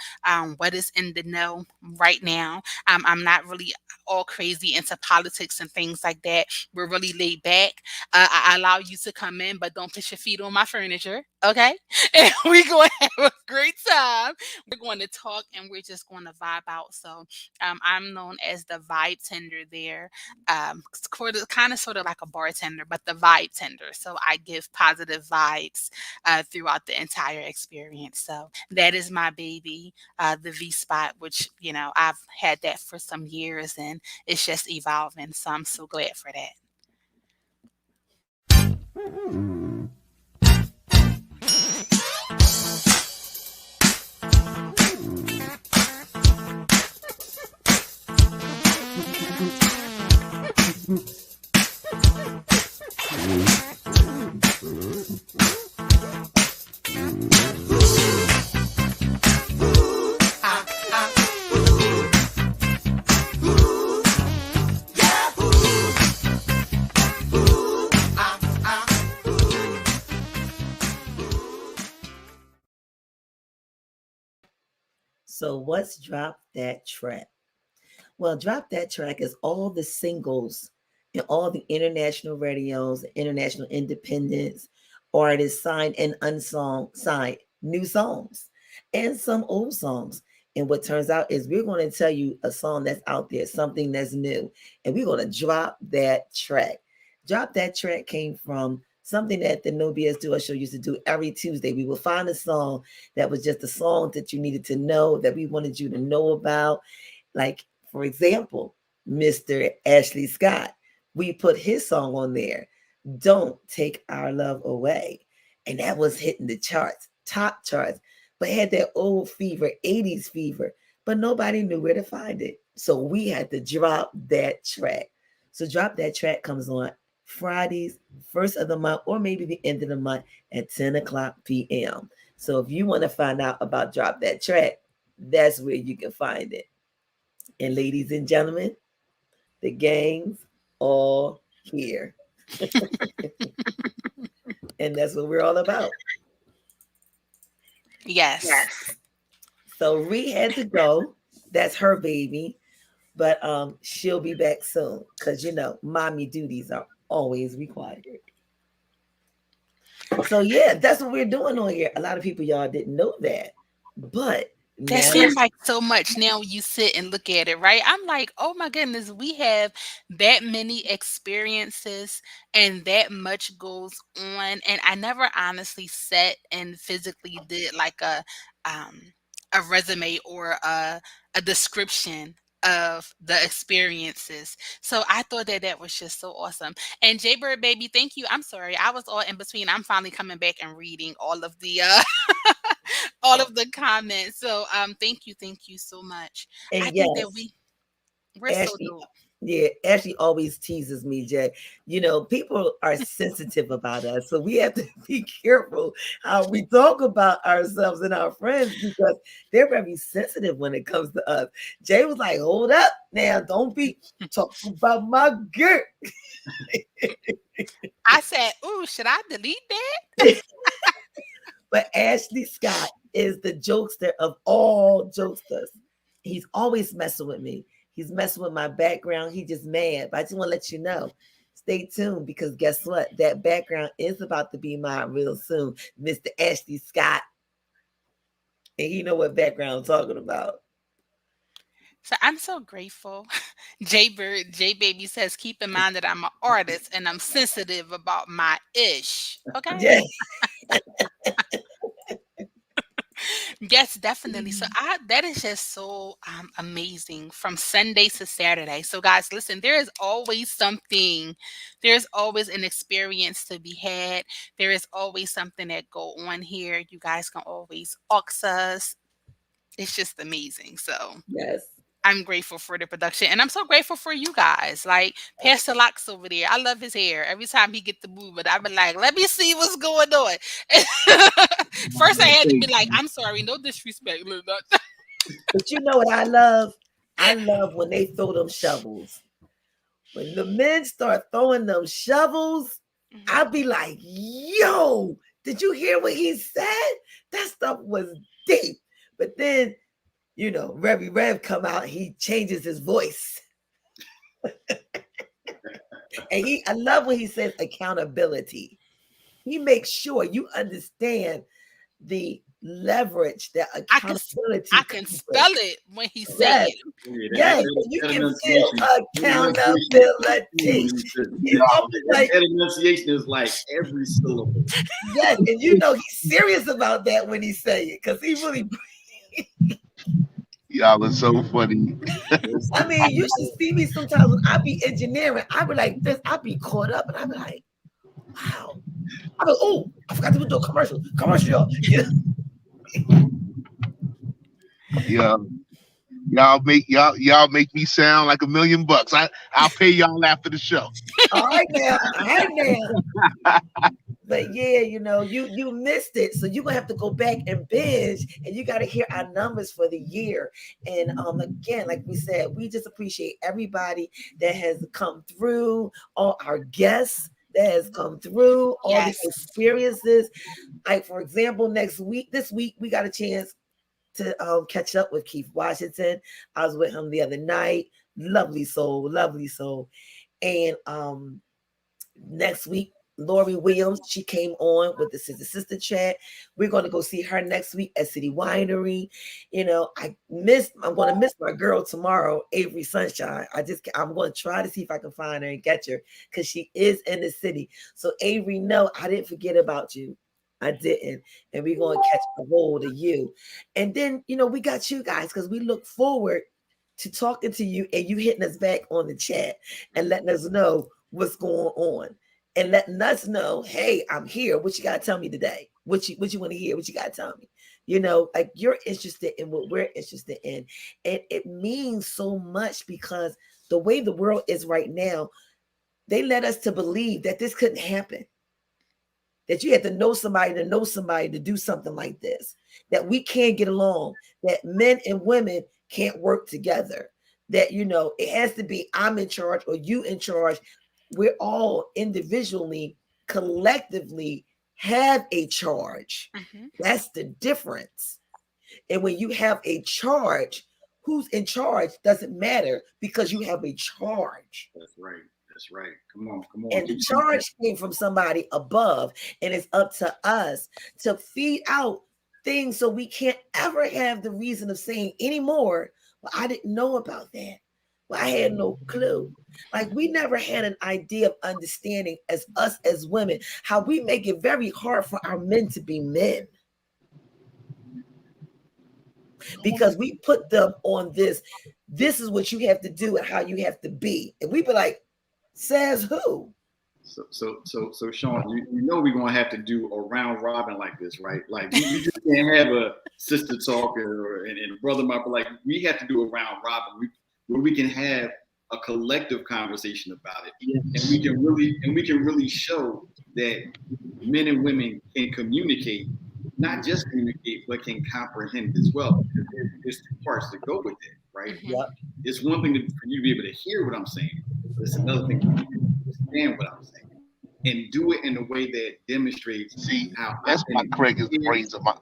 what is in the know right now. I'm not really all crazy into politics and things like that. We're really laid back. I allow you to come in, but don't put your feet on my furniture. Okay. And we're going to have a great time. We're going to talk and we're just going to vibe out. So I'm known as the vibe tender there. Kind of sort of like a bartender, but the vibe tender. So I give positive vibes throughout the entire experience. So that is my baby, the V spot, which, I've had that for some years and it's just evolving. So I'm so glad for that. So what's Drop That Track? Well, Drop That Track is all the singles and all the international radios, international independents, artists signed and unsung signed new songs and some old songs. And what turns out is we're going to tell you a song that's out there, something that's new, and we're going to drop that track. Drop That Track came from something that the No BS Show used to do every Tuesday. We will find a song that was just a song that you needed to know, that we wanted you to know about. Like, for example, Mr. Ashley Scott. We put his song on there, Don't Take Our Love Away. And that was hitting the charts, top charts, but had that old fever, 80s fever, but nobody knew where to find it. So we had to drop that track. So Drop That Track comes on Fridays, first of the month, or maybe the end of the month at 10 o'clock p.m. So if you want to find out about Drop That Track, that's where you can find it. And ladies and gentlemen, the gang's all here. And that's what we're all about. Yes. So Ree had to go. That's her baby. But she'll be back soon. Cause mommy duties are always required. So yeah, that's what we're doing on here. A lot of people y'all didn't know that. But That now seems like so much now when you sit and look at it, right? I'm like, oh my goodness, we have that many experiences and that much goes on. And I never honestly sat and physically did like um a resume or a description of the experiences. So I thought that that was just so awesome. And Jaybird baby, thank you. I'm sorry. I was all in between. I'm finally coming back and reading all of the all of the comments. So thank you so much. and I think that yes, we're so Ashley, dope. yeah, Ashley always teases me, Jay. People are sensitive about us, so we have to be careful how we talk about ourselves and our friends because they're very sensitive when it comes to us. Jay was like, "Hold up, now, don't be talking about my girl." I said, ooh, should I delete that? But Ashley Scott is the jokester of all jokesters. He's always messing with me. He's messing with my background. He just mad. But I just want to let you know. Stay tuned because guess what? That background is about to be mine real soon. Mr. Ashley Scott. And he know what background I'm talking about. So I'm so grateful. J Baby says, keep in mind that I'm an artist and I'm sensitive about my ish. Okay. Yeah. Yes, definitely. So I that is just so amazing from Sunday to Saturday. So guys, listen, there is always something. There's always an experience to be had. There is always something that go on here. You guys can always ox us. It's just amazing. So Yes. I'm grateful for the production and I'm so grateful for you guys. Like Pastor Locks over there. I love his hair. Every time he get the movement, I be like, let me see what's going on. First I had to be like, I'm sorry, no disrespect. But you know what I love? I love when they throw them shovels. When the men start throwing them shovels, Mhm. I'll be like, yo, did you hear what he said? That stuff was deep. But then, Revy Rev come out, he changes his voice. And I love when he says accountability. He makes sure you understand the leverage that I can accountability I can comes with. spell it when he say Yes, it. Oh, yeah, yes, you that can feel enunciation. That enunciation is accountability. He's always like, that enunciation is like every syllable. yes, and he's serious about that when he say it because he really. Y'all are so funny. I mean, you should see me sometimes when I be engineering. I be like this. I be caught up, and I be like, wow. I be, oh, I forgot to do a commercial. Commercial, y'all. Yeah. Y'all make me sound like $1,000,000. I'll pay y'all after the show. All right now, all right now. But yeah, you missed it, so you're gonna have to go back and binge, and you got to hear our numbers for the year. And again, like we said, we just appreciate everybody that has come through, all our guests that has come through, all the Yes. experiences. Like for example, this week, we got a chance to catch up with Keith Washington. I was with him the other night. Lovely soul, lovely soul. And next week, Lori Williams, she came on with the Sister Chat. We're going to go see her next week at City Winery. I'm going to miss my girl tomorrow, Avery Sunshine. I'm going to try to see if I can find her and catch her because she is in the city. So Avery, no, I didn't forget about you. I didn't. And we're going to catch a hold of you. And then, we got you guys because we look forward to talking to you and you hitting us back on the chat and letting us know what's going on and letting us know, hey, I'm here. What you got to tell me today? What you want to hear? What you got to tell me? Like you're interested in what we're interested in. And it means so much because the way the world is right now, they led us to believe that this couldn't happen. That you had to know somebody to do something like this, that we can't get along, that men and women can't work together, that, it has to be I'm in charge or you in charge. We're all individually, collectively have a charge. Mhm. That's the difference. And when you have a charge, who's in charge doesn't matter because you have a charge. That's right. That's right. Come on. And the charge came from somebody above, and it's up to us to feed out things so we can't ever have the reason of saying anymore, well, I didn't know about that. Well, I had no clue. Like, we never had an idea of understanding as us as women, how we make it very hard for our men to be men. Because we put them on this is what you have to do and how you have to be. And we be like, says who? So Sean, you know we're gonna have to do a round robin like this, right? Like you just can't have a sister talk and a brother mouth. Like, we have to do a round robin where we can have a collective conversation about it, and we can really show that men and women can communicate, not just communicate, but can comprehend as well. There's two parts that go with it, right? Mhm. Yep. It's one thing for you to be able to hear what I'm saying, but it's another thing for you to understand what I'm saying and do it in a way that demonstrates. See, how that's I why can Craig is the hear. brains of my.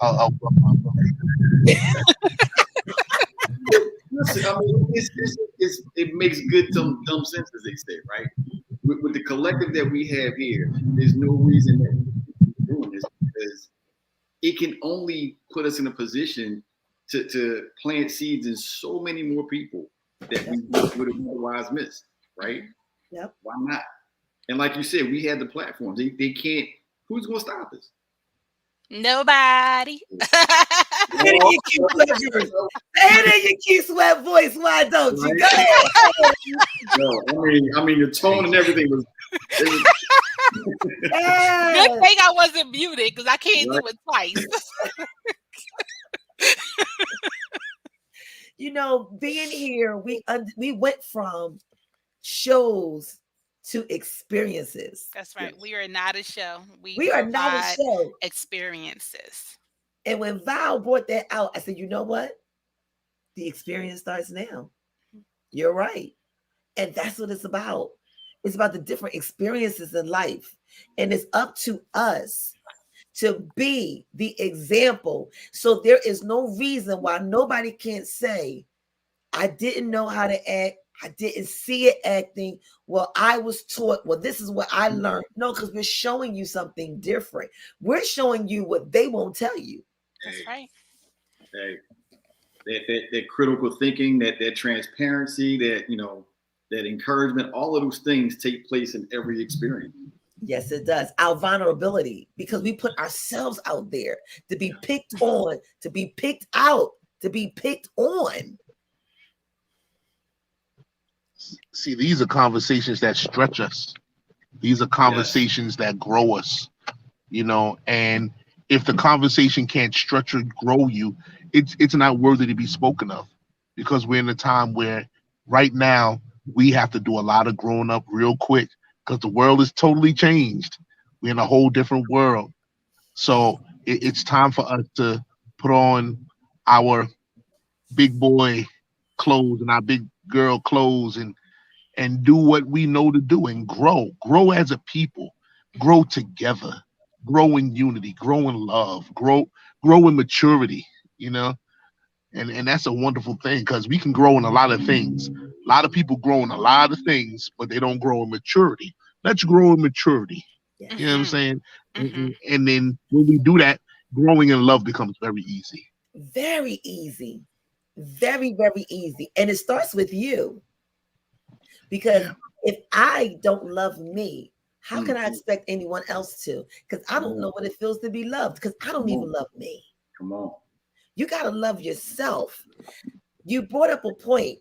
Listen, I mean, it makes good dumb sense, as they say, right? With the collective that we have here, there's no reason that we should be doing this, because it can only put us in a position to plant seeds in so many more people that we would have otherwise missed, right? Yep. Why not? And like you said, we had the platforms. They can't. Who's going to stop us? Nobody. Say it in your Keith Sweat voice. Say it in your Keith Sweat voice. Why don't you? Go ahead. No, I mean, the tone and everything was. Good thing I wasn't muted because I can't do it twice. You know, being here, we went from shows to experiences. That's right. We are not a show. We are not a show. Experiences. And when Val brought that out, I said, you know what? The experience starts now. You're right. And that's what it's about. It's about the different experiences in life. And it's up to us to be the example. So there is no reason why nobody can't say, I didn't know how to act. I didn't see it acting. Well, I was taught, well, this is what I learned. No, because we're showing you something different. We're showing you what they won't tell you. That's right. Hey, that critical thinking, that transparency, that that encouragement, all of those things take place in every experience. Yes, it does. Our vulnerability, because we put ourselves out there to be picked on, to be picked out, to be picked on. See, these are conversations that stretch us. These are conversations that grow us, and if the conversation can't stretch or grow you, it's not worthy to be spoken of, because we're in a time where right now we have to do a lot of growing up real quick, because the world is totally changed. We're in a whole different world. So it's time for us to put on our big boy clothes and our big girl clothes and do what we know to do and grow as a people, grow together, grow in unity, grow in love, grow in maturity, and that's a wonderful thing, because we can grow in a lot of things. A lot of people grow in a lot of things, but they don't grow in maturity. Let's grow in maturity. Yeah. You know what I'm saying? Mm-hmm. And then when we do that, growing in love becomes very easy. Very easy. Very, very easy. And it starts with you. Because if I don't love me, how can I expect anyone else to? Because I don't know what it feels to be loved, because I don't even love me. Come on. You got to love yourself. You brought up a point,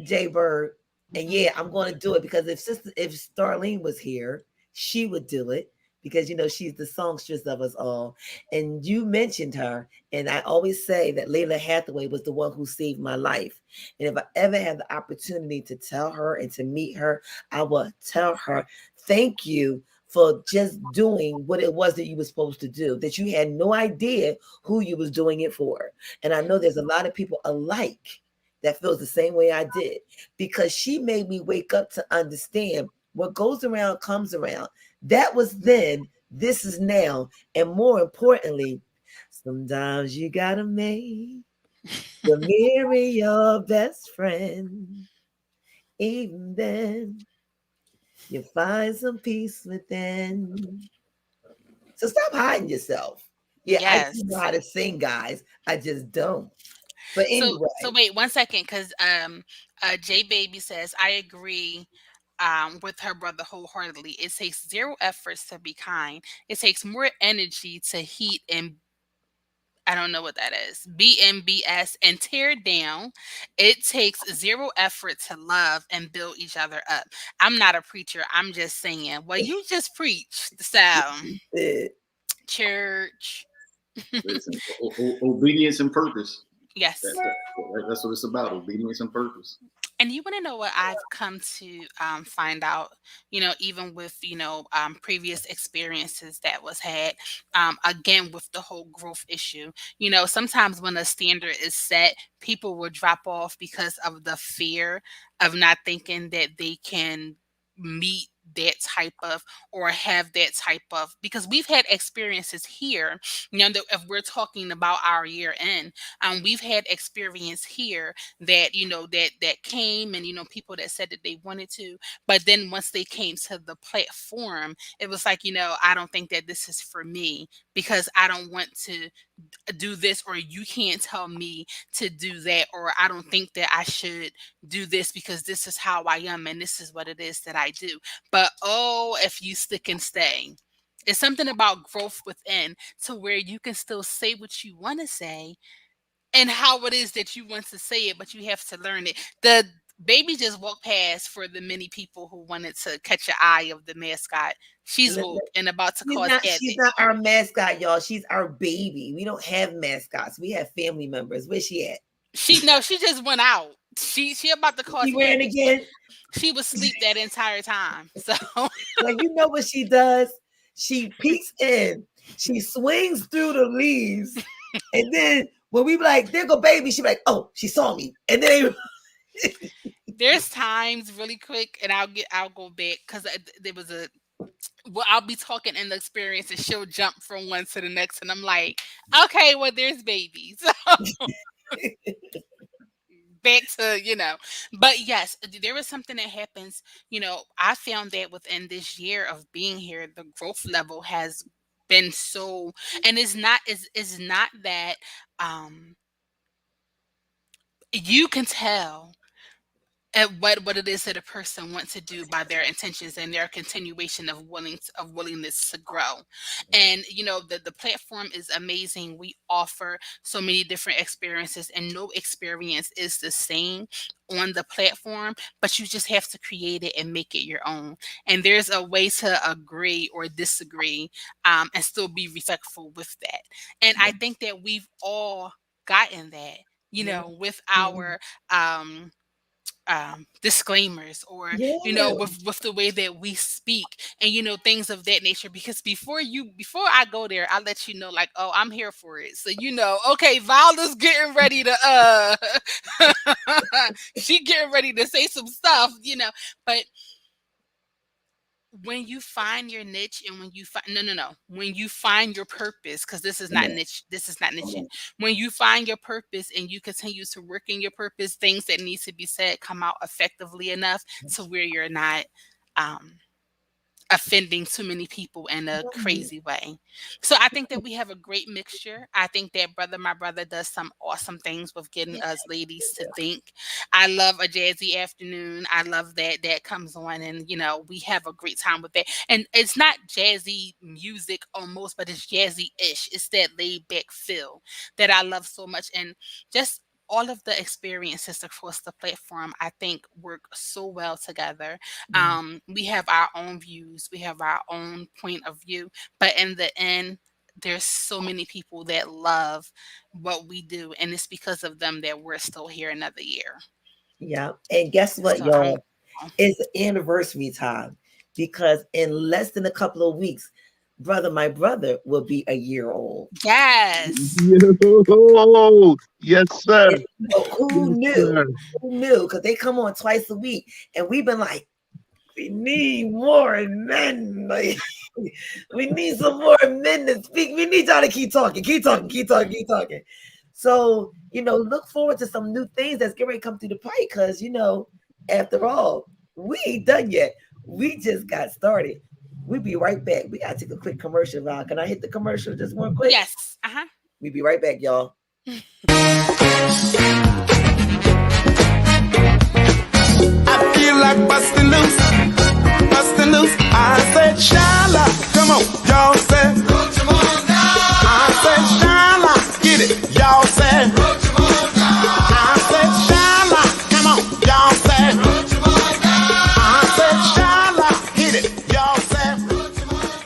Jay Bird, and yeah, I'm going to do it, because if Starlene was here, she would do it, because she's the songstress of us all. And you mentioned her, and I always say that Layla Hathaway was the one who saved my life. And if I ever have the opportunity to tell her and to meet her, I will tell her, thank you for just doing what it was that you were supposed to do, that you had no idea who you was doing it for. And I know there's a lot of people alike that feels the same way I did, because she made me wake up to understand what goes around comes around. That was then. This is now. And more importantly, sometimes you gotta make the mirror your best friend. Even then, you find some peace within. So stop hiding yourself. Yeah, I do Yes. know how to sing, guys. I just don't. But So anyway, wait 1 second, because J Baby says I agree with her brother wholeheartedly. It takes zero efforts to be kind. It takes more energy to heat and I don't know what that is. BMBS and tear down. It takes zero effort to love and build each other up. I'm not a preacher. I'm just saying. Well, you just preached. So, eh, church. Listen, obedience and purpose. Yes. That's what it's about. Obedience and purpose. And you want to know what I've come to find out, even with, previous experiences that was had, again, with the whole growth issue. Sometimes when a standard is set, people will drop off because of the fear of not thinking that they can meet that type of or have that type of, because we've had experiences here, that if we're talking about our year end, we've had experience here that that came, and people that said that they wanted to, but then once they came to the platform, it was like, I don't think that this is for me because I don't want to do this, or you can't tell me to do that, or I don't think that I should do this because this is how I am and this is what it is that I do. But oh, if you stick and stay, it's something about growth within, to where you can still say what you want to say and how it is that you want to say it, but you have to learn it. The baby just walked past for the many people who wanted to catch an eye of the mascot. She's woke and about to she's cause not havoc. she's not our mascot, y'all. She's our baby. We don't have mascots. We have family members. Where's she at? She just went out. She about to cause She ran havoc. again. She was asleep that entire time. So Well, you know what she does? She peeks in, she swings through the leaves, and then when we be like, there go baby, she be like, oh, she saw me. And then there's times really quick, and I'll go back because there was a I'll be talking in the experience, and she'll jump from one to the next, and I'm like, okay, well, there's babies. Back to but yes, there was something that happens. I found that within this year of being here, the growth level has been so, and it's not that you can tell at what it is that a person wants to do by their intentions and their continuation of willingness to grow. And the platform is amazing. We offer so many different experiences, and no experience is the same on the platform, but you just have to create it and make it your own. And there's a way to agree or disagree, and still be respectful with that. And I think that we've all gotten that, with our disclaimers, or yeah. with the way that we speak, and things of that nature, because before I go there, I let you know, like, oh, I'm here for it, so okay, Viola's getting ready to she getting ready to say some stuff, but when you find your niche, and when you find no, when you find your purpose, because this is not niche. When you find your purpose and you continue to work in your purpose, things that need to be said come out effectively enough to where you're not offending too many people in a crazy way. So I think that we have a great mixture. I think that my brother does some awesome things with getting us ladies to think. I love a jazzy afternoon. I love that comes on, and we have a great time with that. And it's not jazzy music almost, but it's jazzy-ish. It's that laid back feel that I love so much. And just all of the experiences across the platform, I think, work so well together. We have our own views, we have our own point of view, but in the end, there's so many people that love what we do, and it's because of them that we're still here another year. Yeah. And guess what, So y'all? It's anniversary time, because in less than a couple of weeks, my brother will be a year old. Yes. Yo, yes, sir. Who Yes, knew? sir. Who knew? Because they come on twice a week, and we've been like, We need more men. Like, we need some more men to speak. We need y'all to keep talking, keep talking, keep talking, keep talking. So, look forward to some new things that's going to come through the pipe because, after all, we ain't done yet. We just got started. We'll be right back. We got to take a quick commercial, Val. Can I hit the commercial just one quick? Yes. We'll be right back, y'all. I feel like busting loose, busting loose. I said, Shala, come on, y'all say. I said, Shala, get it, y'all say. I said, Shala, come on, y'all say. I said, Shala, hit it, y'all say.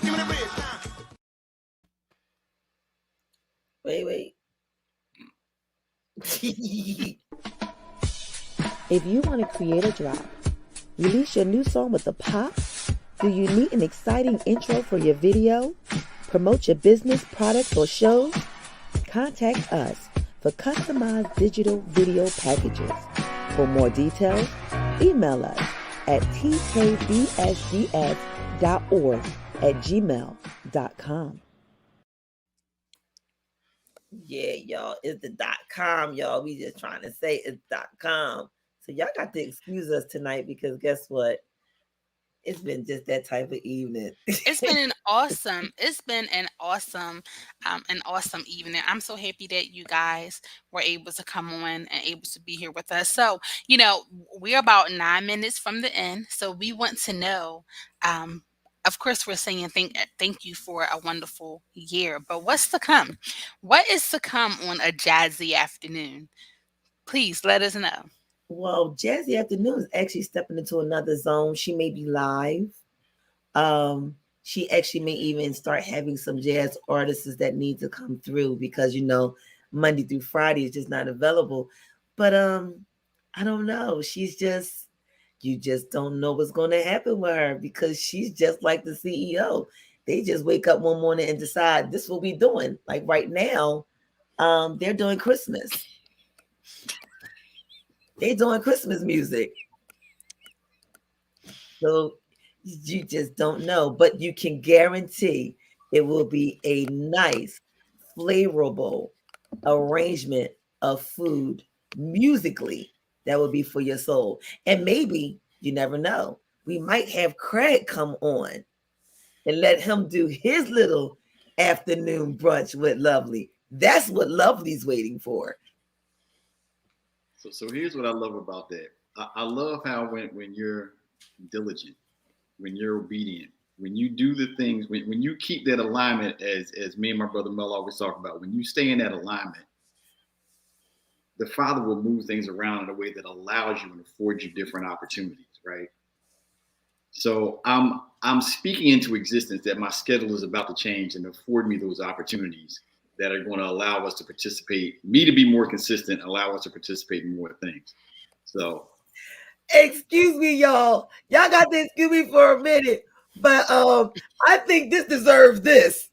Give me the bridge now. Wait. If you want to create a drop, release your new song with a pop, do you need an exciting intro for your video, promote your business, products, or shows? Contact us for customized digital video packages. For more details, email us at tkbsds.org@gmail.com. Yeah, y'all, it's the .com, y'all. We just trying to say it's .com. So y'all got to excuse us tonight because guess what? It's been just that type of evening. It's been an awesome evening. I'm so happy that you guys were able to come on and able to be here with us. So, we're about 9 minutes from the end. So we want to know, of course, we're saying thank you for a wonderful year, but what's to come? What is to come on a jazzy afternoon? Please let us know. Well, Jazzy Afternoon is actually stepping into another zone. She may be live. She actually may even start having some jazz artists that need to come through because Monday through Friday is just not available. But I don't know. You just don't know what's going to happen with her because she's just like the CEO. They just wake up one morning and decide this is what we're doing. Like right now, they're doing Christmas. They're doing Christmas music. So you just don't know, but you can guarantee it will be a nice, flavorful arrangement of food musically that will be for your soul. And maybe, you never know, we might have Craig come on and let him do his little afternoon brunch with Lovely. That's what Lovely's waiting for. So here's what I love about that. I love how when you're diligent, when you're obedient, when you do the things, when you keep that alignment, as me and my brother Mel always talk about, when you stay in that alignment, the Father will move things around in a way that allows you and affords you different opportunities, right? So I'm speaking into existence that my schedule is about to change and afford me those opportunities that are going to allow us to participate, me to be more consistent, allow us to participate in more things. So, excuse me, y'all. Y'all got to excuse me for a minute, but I think this deserves this.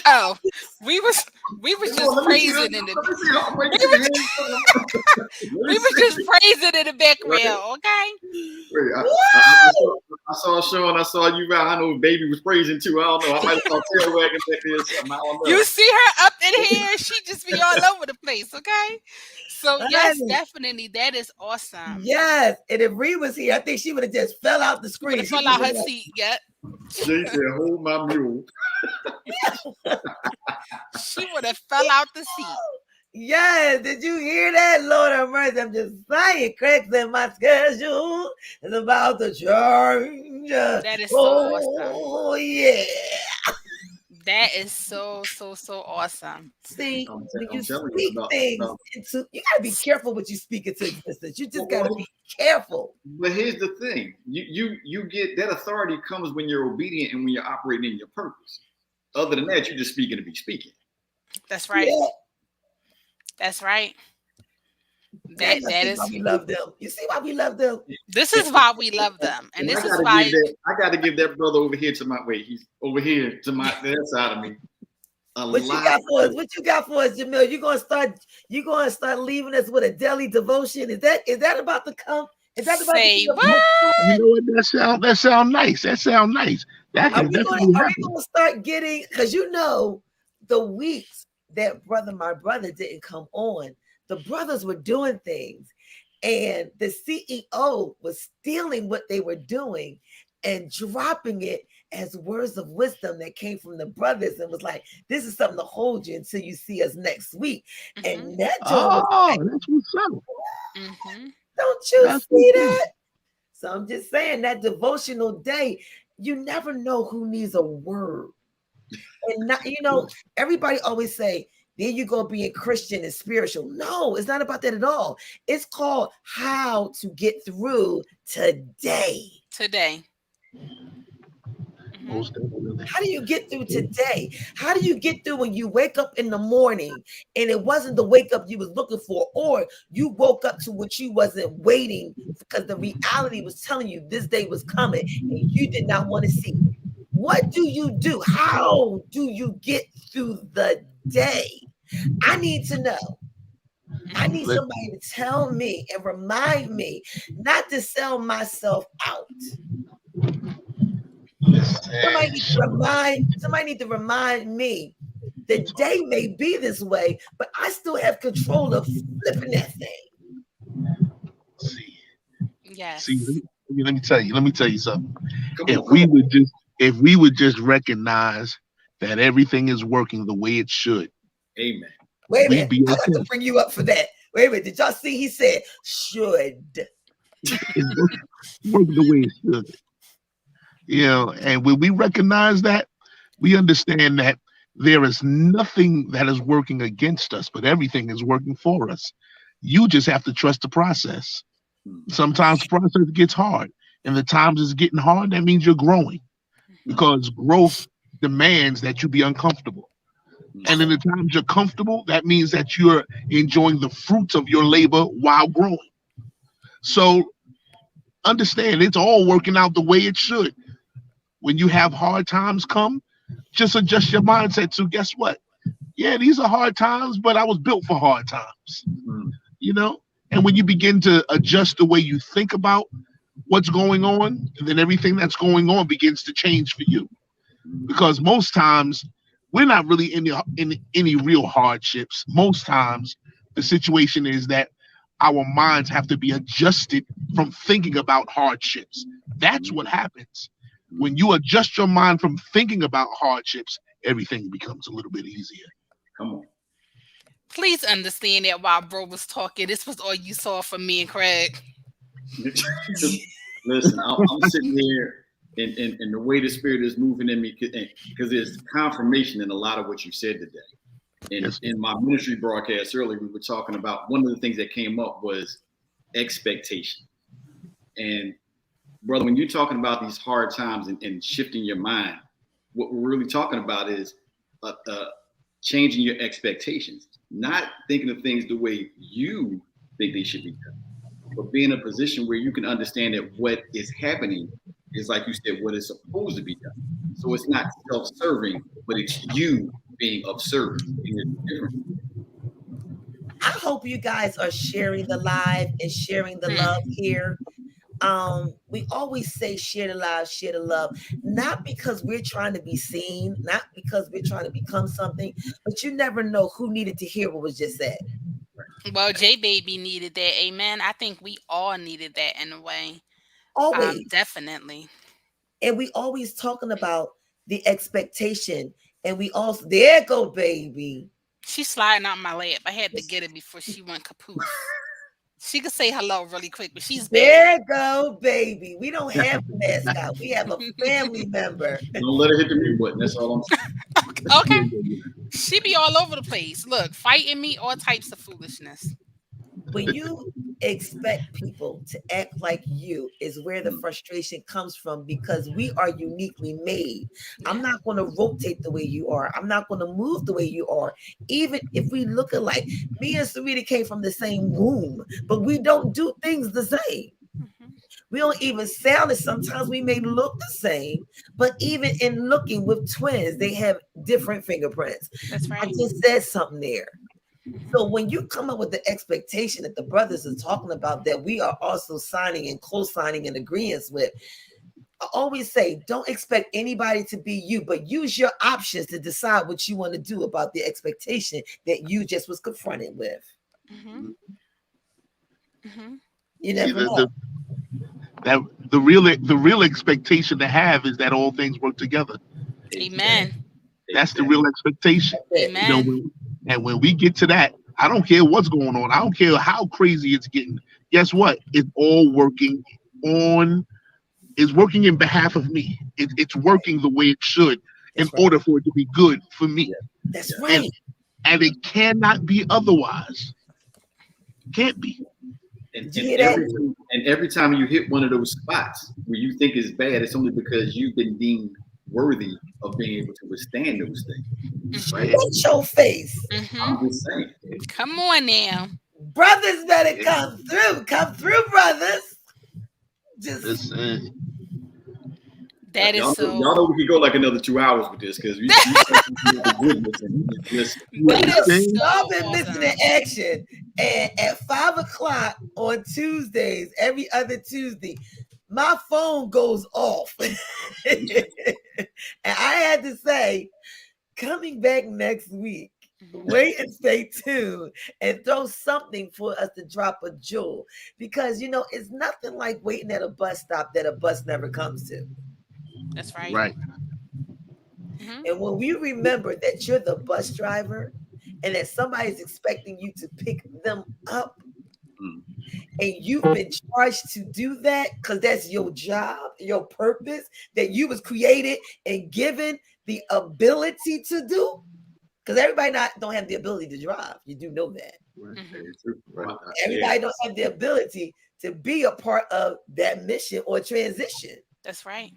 Oh, we was just praising in the we was just praising in the background, okay? Wait, I saw a show and I saw you. I know Baby was praising too. I don't know. I might have saw tail wagging back there or something. I don't know. You see her up in here, she just be all over the place, okay? So yes, definitely, that is awesome. Yes, and if Ree was here, I think she would have just fell out the screen. She fell out her seat, yep. Jay said, "Hold my mule." She would have fell out the seat. Yes, did you hear that? Lord have mercy. I'm just saying, cracks in my schedule is about to change. That is so awesome. Oh, yeah. That is so awesome. See, when you speak things into, you got to be careful what you speak into existence. You just got to be careful. But here's the thing. You get that authority comes when you're obedient and when you're operating in your purpose. Other than that, you're just speaking to be speaking. That's right. Yeah. That's right. Now That you that see why is. we love them. You see why we love them? This is why we love them, and And this is why. I gotta give that brother over here to my he's over here to my that side of me a What you lot. got for us? What you got for us, Jamil? You gonna start leaving us with a daily devotion? Is that about to come? Is that about to Say be a what? You know what? That sound nice. That sound nice. That Are can we definitely gonna happen. start getting, because the weeks that my brother didn't come on, the brothers were doing things, and the CEO was stealing what they were doing and dropping it as words of wisdom that came from the brothers and was like, this is something to hold you until you see us next week. Mhm. And that joint was Oh, like, that's what's up. Mhm. don't you That's see what's up. that? So I'm just saying that devotional day, you never know who needs a word. And not, everybody always say, there you go being Christian and spiritual. No, it's not about that at all. It's called how to get through today. Today. Mhm. Most definitely. How do you get through today? How do you get through when you wake up in the morning and it wasn't the wake up you was looking for, or you woke up to what you wasn't waiting because the reality was telling you this day was coming and you did not want to see it? What do you do? How do you get through the day? I need to know. I need Mhm. somebody to tell me and remind me not to sell myself out. Somebody Listen, need to remind me the day may be this way, but I still have control of flipping that thing. see, see. Yes. Let me tell you. Let me tell you something. Come If on, come we on. would just, if we would just recognize that everything is working the way it should, Amen. Wait a we'd minute. be I got to okay. bring you up for that. Wait a minute. Did y'all see he said should? It's working the way it should. And when we recognize that, we understand that there is nothing that is working against us, but everything is working for us. You just have to trust the process. Hmm. Sometimes the process gets hard, and the times it's getting hard, that means you're growing because growth demands that you be uncomfortable. And in the times you're comfortable, that means that you're enjoying the fruits of your labor while growing. So understand it's all working out the way it should. When you have hard times come, just adjust your mindset to guess what? Yeah, these are hard times, but I was built for hard times, Hmm. you know? And when you begin to adjust the way you think about what's going on, and then everything that's going on begins to change for you. Because most times we're not really in any real hardships. Most times the situation is that our minds have to be adjusted from thinking about hardships. That's what happens. When you adjust your mind from thinking about hardships, everything becomes a little bit easier. Come on. Please understand that while bro was talking, this was all you saw from me and Craig. Listen, I'm sitting here, and the way the spirit is moving in me, because there's confirmation in a lot of what you said today. And Yes. in my ministry broadcast earlier, we were talking about one of the things that came up was expectation. And brother, when you're talking about these hard times and shifting your mind, what we're really talking about is changing your expectations, not thinking of things the way you think they should be done, but be in a position where you can understand that what is happening is, like you said, what is supposed to be done. So it's not self-serving, but it's you being of service. And it's different. I hope you guys are sharing the live and sharing the Hmm. love here. We always say share the love, not because we're trying to be seen, not because we're trying to become something, but you never know who needed to hear what was just said. Well, J Baby needed that. Amen. I think we all needed that in a way. Always. Definitely. And we always talking about the expectation. And we also, there go, baby. She's sliding out my lap. I had to get it before she went capoose. She could say hello really quick, but she's bad. There go, baby. We don't have a mascot. We have a family member. Don't let her hit the mute button. That's all I'm Okay. She be all over the place. Look, fighting me, all types of foolishness. When you expect people to act like you is where the frustration comes from, because we are uniquely made. I'm not going to rotate the way you are. I'm not going to move the way you are. Even if we look alike, me and Sarita came from the same womb, but we don't do things the same. We don't even sound it. Sometimes we may look the same, but even in looking with twins, they have different fingerprints. That's I right. just said something there. So when you come up with the expectation that the brothers are talking about, that we are also signing and co-signing and agreeing with, I always say, don't expect anybody to be you, but use your options to decide what you want to do about the expectation that you just was confronted with. You never know. The real expectation to have is that all things work together. Amen. That's the real expectation. Amen. And when we get to that, I don't care what's going on. I don't care how crazy it's getting. Guess what? It's all working on. It's working in behalf of me. It's working the way it should in order for it to be good for me. That's right. And it cannot be otherwise. Can't be. And every time you hit one of those spots where you think it's bad, it's only because you've been deemed worthy of being able to withstand those things. Right? What's your face? I'm just saying. Come on now. Brothers better come through. Come through, brothers. Just that is so. Y'all know we could go like another 2 hours with this, because y'all been missing in action. And at 5 o'clock on Tuesdays, every other Tuesday, my phone goes off. And I had to say, coming back next week, wait and stay tuned and throw something for us to drop a jewel, because it's nothing like waiting at a bus stop that a bus never comes to. That's right. Right. And when we remember that you're the bus driver and that somebody's expecting you to pick them up, and you've been charged to do that because that's your job, your purpose, that you was created and given the ability to do. Because everybody don't have the ability to drive. You do know that. Everybody don't have the ability to be a part of that mission or transition. That's right.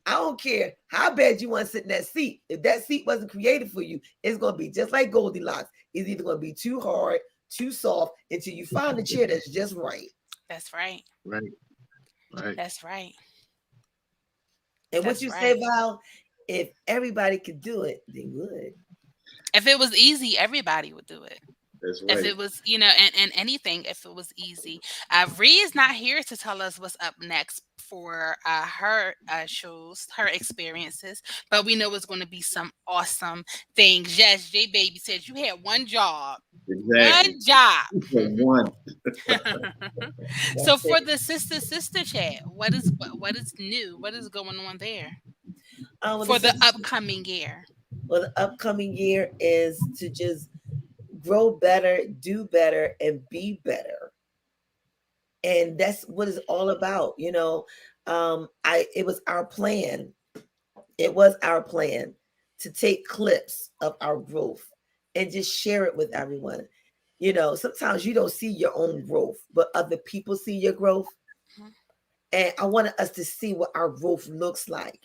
I don't care how bad you want to sit in that seat. If that seat wasn't created for you, it's going to be just like Goldilocks. It's either going to be too hard, too soft, until you find a chair that's just right. That's right. Right. That's right. And what you say, Val, if everybody could do it, they would. If it was easy, everybody would do it. That's right. If it was, and anything, if it was easy. Ree is not here to tell us what's up next for her shows, her experiences, but we know it's going to be some awesome things. Yes, J Baby said you had one job. Exactly. One job. One. So for the sister chat, what is new? What is going on there for the upcoming year? Well, the upcoming year is to just grow better, do better, and be better. And that's what it's all about. It was our plan. It was our plan to take clips of our growth and just share it with everyone. Sometimes you don't see your own growth, but other people see your growth. And I wanted us to see what our growth looks like.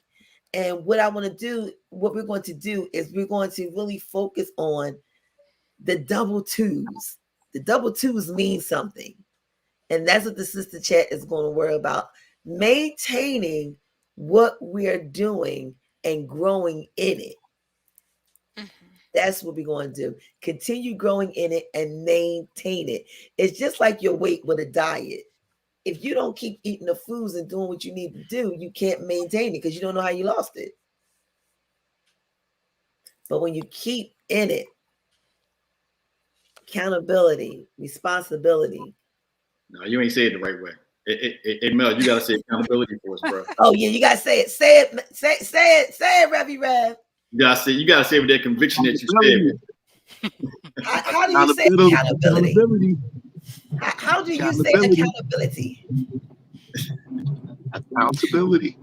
And what we're going to do is we're going to really focus on the double twos. The double twos mean something. And that's what the sister chat is going to worry about. Maintaining what we're doing and growing in it. That's what we're going to do. Continue growing in it and maintain it. It's just like your weight with a diet. If you don't keep eating the foods and doing what you need to do, you can't maintain it because you don't know how you lost it. But when you keep in it, accountability, responsibility. No, you ain't say it the right way. Hey, Mel, you gotta say accountability for us, bro. Oh yeah, you gotta say it. Say it, Revy Rev. You gotta say it with that conviction that you said. How do you say accountability? How do you say accountability? Accountability.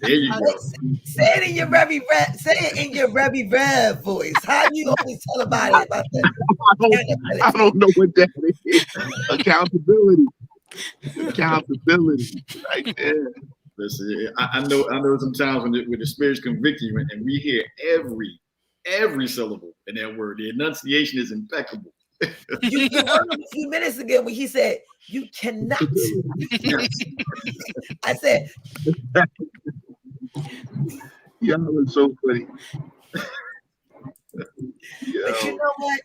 There you Wait, go. say it in your Rebby Rev. Say it in your Rebby Rev voice. How you always tell about that I don't, I accountability? don't know what that is. Accountability. Accountability. Right there. Listen, I know sometimes when the spirits convict you and we hear every syllable in that word, the enunciation is impeccable. You heard him a few minutes ago when he said you cannot. Yes. I said, Yeah, it's so funny. but you Yo. know what?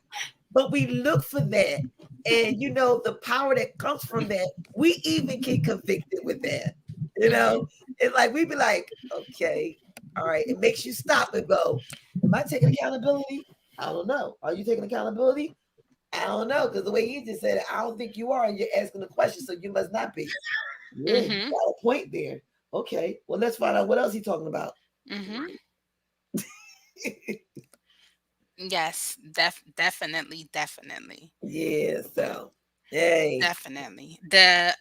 But we look for that. And you know, the power that comes from that, we even get convicted with that. You know, it's like we be like, okay, all right. It makes you stop and go, am I taking accountability? I don't know. Are you taking accountability? I don't know. Because the way you just said it, I don't think you are, and you're asking the question, so you must not be. Yeah, you Mhm. got a point there. Okay. Well, let's find out what else he's talking about. Mhm. Yes, definitely, definitely, Yeah, so hey. definitely. The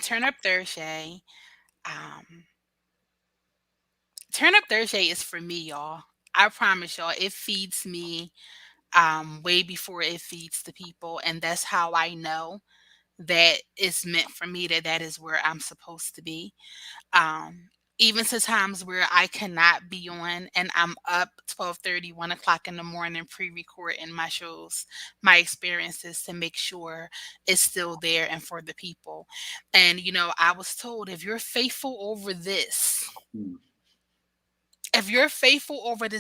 Turn Up Thursday, um, Turn Up Thursday is for me, y'all. I promise y'all, it feeds me way before it feeds the people, and that's how I know that it's meant for me. That is where I'm supposed to be. um Even to times where I cannot be on and I'm up 12:30, 1 o'clock in the morning pre-recording my shows, my experiences to make sure it's still there and for the people. And I was told, if you're faithful over this, Hmm.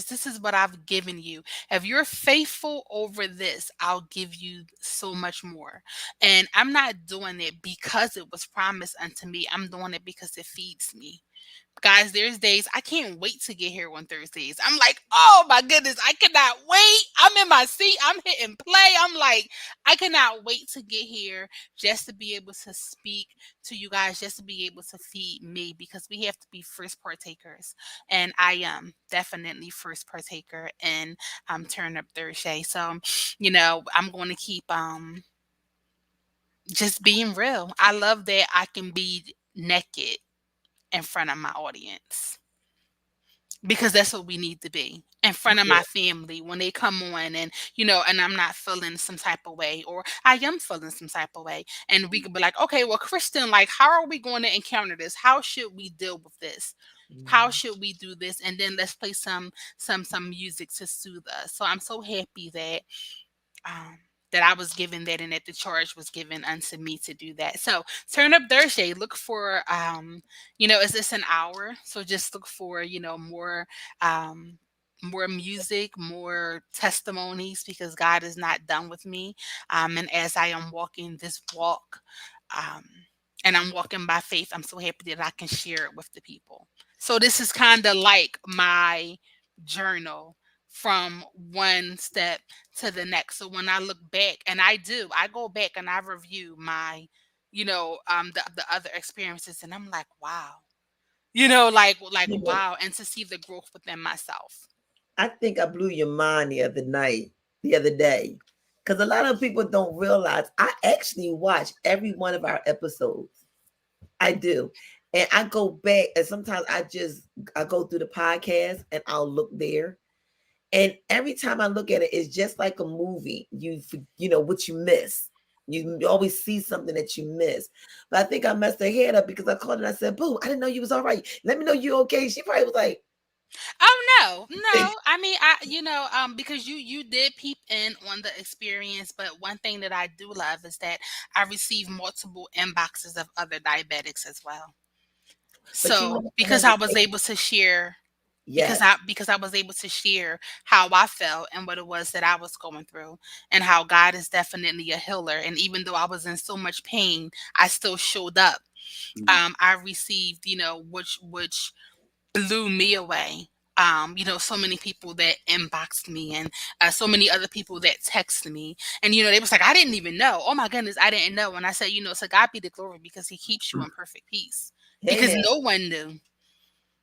this is what I've given you. If you're faithful over this, I'll give you so much more. And I'm not doing it because it was promised unto me. I'm doing it because it feeds me. Guys, there's days I can't wait to get here on Thursdays. I'm like, oh my goodness, I cannot wait. I'm in my seat. I'm hitting play. I'm like, I cannot wait to get here just to be able to speak to you guys, just to be able to feed me, because we have to be first partakers. And I am definitely first partaker in Turn Up Thursday. So, I'm going to keep just being real. I love that I can be naked in front of my audience, because that's what we need to be in front of Yeah. my family when they come on, and I'm not feeling some type of way, or I am feeling some type of way, and we could be like, okay, well, Kristen, like, how are we going to encounter this? How should we deal with this? How Mhm. should we do this? And then let's play some music to soothe us. So I'm so happy um, that I was given that, and that the charge was given unto me to do that. So Turn Up Thursday, look for, is this an hour? So just look for, um, more music, more testimonies, because God is not done with me. And as I am walking this walk, um, and I'm walking by faith, I'm so happy that I can share it with the people. So this is kind of like my journal from one step to the next. So when I look back, and I go back and I review my, the other experiences, and I'm like, wow, like You know, wow, and to see the growth within myself. I think I blew your mind the other day, because a lot of people don't realize I actually watch every one of our episodes. I do. And I go back, and sometimes I go through the podcast and I'll look there. And every time I look at it, it's just like a movie. You know what you miss. You always see something that you miss. But I think I messed her head up because I called and I said, "Boo, I didn't know you was all right. Let me know you okay." She probably was like, Oh no, no. I mean, because you did peep in on the experience, but one thing that I do love is that I receive multiple inboxes of other diabetics as well. but you So know, I because had I to was take, able to share, yes, because I was able to share how I felt and what it was that I was going through, and how God is definitely a healer. And even though I was in so much pain, I still showed up. Hmm. I received, which blew me away. So many people that inboxed me, and so many other people that texted me, and they was like, I didn't even know. Oh my goodness, I didn't know. And I said, to God be the glory, because He keeps you in perfect peace. hey Because now, no one knew.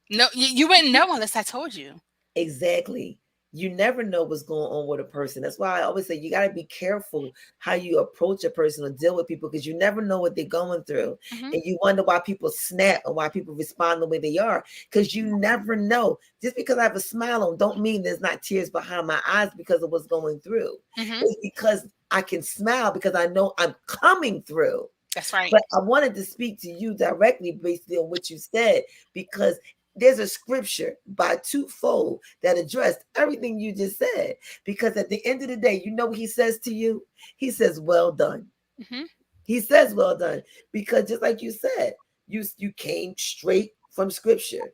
No, you wouldn't know unless I told you. exactly. you never know what's going on with a person. That's why I always say you got to be careful how you approach a person or deal with people, because you never know what they're going through. Mm-hmm. And you wonder why people snap and why people respond the way they are, because you never know. Just because I have a smile on don't mean there's not tears behind my eyes because of what's going through. Mm-hmm. It's because I can smile because I know I'm coming through. That's right. But I wanted to speak to you directly based on what you said, because there's a scripture by twofold that addressed everything you just said. Because at the end of the day, you know what he says to you? He says, well done. Mm-hmm. He says, well done. Because just like you said, you came straight from scripture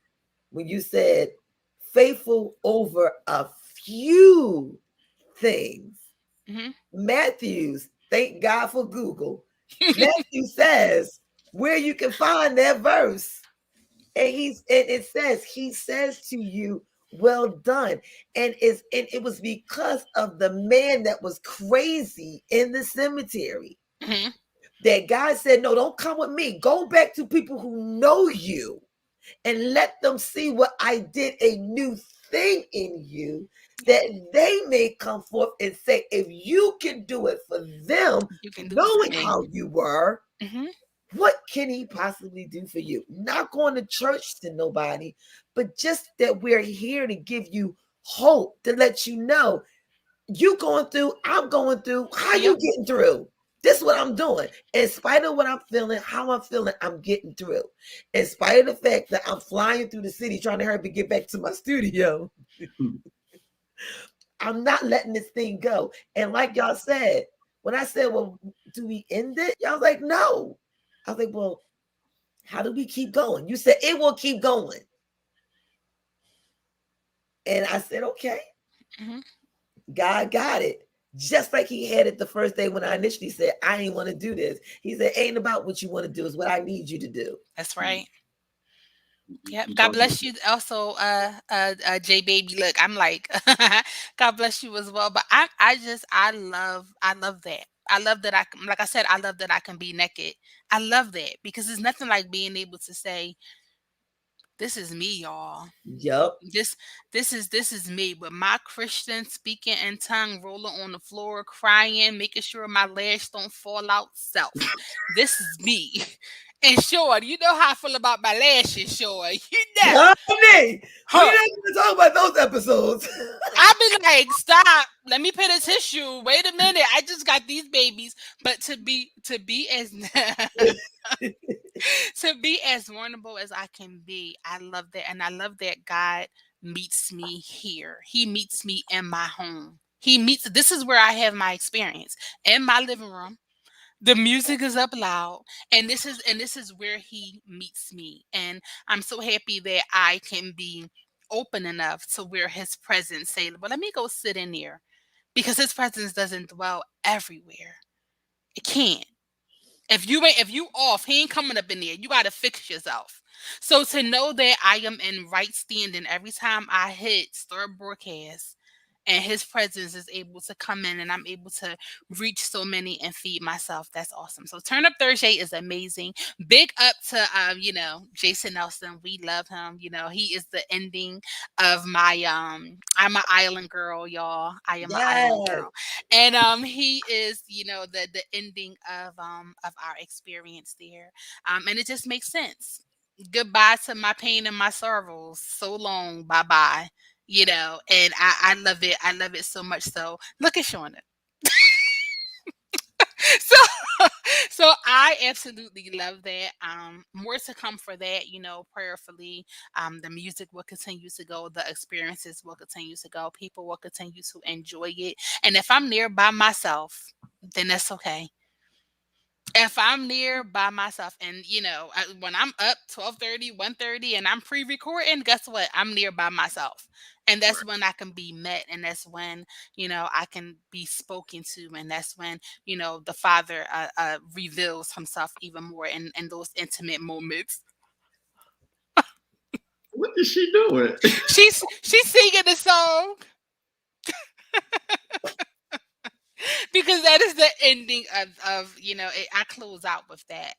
when you said, faithful over a few things. Mm-hmm. Matthews, thank God for Google. Matthew says where you can find that verse. And it says, he says to you, well done. And it was because of the man that was crazy in the cemetery Mm-hmm. that God said, no, don't come with me. Go back to people who know you and let them see what I did, a new thing in you, that they may come forth and say, if you can do it for them, You can do it for knowing me. how you were, Mm-hmm. what can he possibly do for you? Not going to church to nobody, but just that we're here to give you hope, to let you know you going through, I'm going through, how you Yep. getting through? This is what I'm doing. In spite of what I'm feeling, how I'm feeling, I'm getting through. In spite of the fact that I'm flying through the city trying to hurry up and get back to my studio, I'm not letting this thing go. And like y'all said, when I said, well, do we end it? Y'all was like, no. I was like, well, how do we keep going? You said it will keep going. And I said, okay, Mm-hmm. God got it. Just like he had it the first day when I initially said, I ain't want to do this. He said, ain't about what you want to do, it's what I need you to do. That's right. Yep. You God talking about bless you also, J baby. Look, I'm like, God bless you as well. But I love that. I love that like I said, I love that I can be naked. I love that because there's nothing like being able to say, this is me, y'all. Yup. This this is me with my Christian speaking in tongue, rolling on the floor, crying, making sure my legs don't fall out. Self, this is me. And sure, you know how I feel about my lashes. Sure, you know, Honey, we're huh? not going to talk about those episodes. I be like, stop. Let me put a tissue. Wait a minute. I just got these babies. But to be as to be as vulnerable as I can be, I love that. And I love that God meets me here. He meets me in my home. This is where I have my experience in my living room. The music is up loud, and this is where he meets me. And I'm so happy that I can be open enough to where his presence say, well, let me go sit in there, because his presence doesn't dwell everywhere. It can't. If you off, he ain't coming up in there. You gotta fix yourself. So to know that I am in right standing every time I hit start broadcast, and his presence is able to come in and I'm able to reach so many and feed myself. That's awesome. So Turn Up Thursday is amazing. Big up to Jason Nelson. We love him. He is the ending of my I'm an island girl, y'all. I am an island Yes. girl. And he is, the ending of our experience there. And it just makes sense. Goodbye to my pain and my sorrows. So long. Bye bye. And I love it. I love it so much. So look at Shauna. So so I absolutely love that. More to come for that, prayerfully. The music will continue to go, the experiences will continue to go, people will continue to enjoy it. And if I'm there by myself, then that's okay. If I'm near by myself, and when I'm up 12:30, 1:30, and I'm pre-recording, guess what? I'm near by myself. And that's when I can be met, and that's when I can be spoken to, and that's when the Father reveals himself even more in those intimate moments. what is she doing? She's singing the song because that is the ending of I close out with that.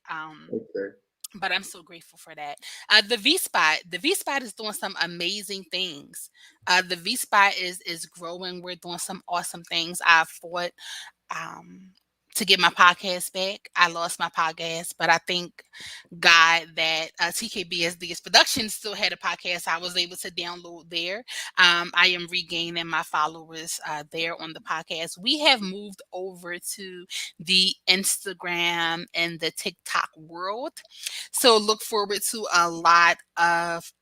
Okay. But I'm so grateful for that. The V Spot is doing some amazing things. The V Spot is growing. We're doing some awesome things. I fought um, to get my podcast back. I lost my podcast, but I thank God that TKBSD's production still had a podcast I was able to download there. I am regaining my followers there on the podcast. We have moved over to the Instagram and the TikTok world. So look forward to a lot of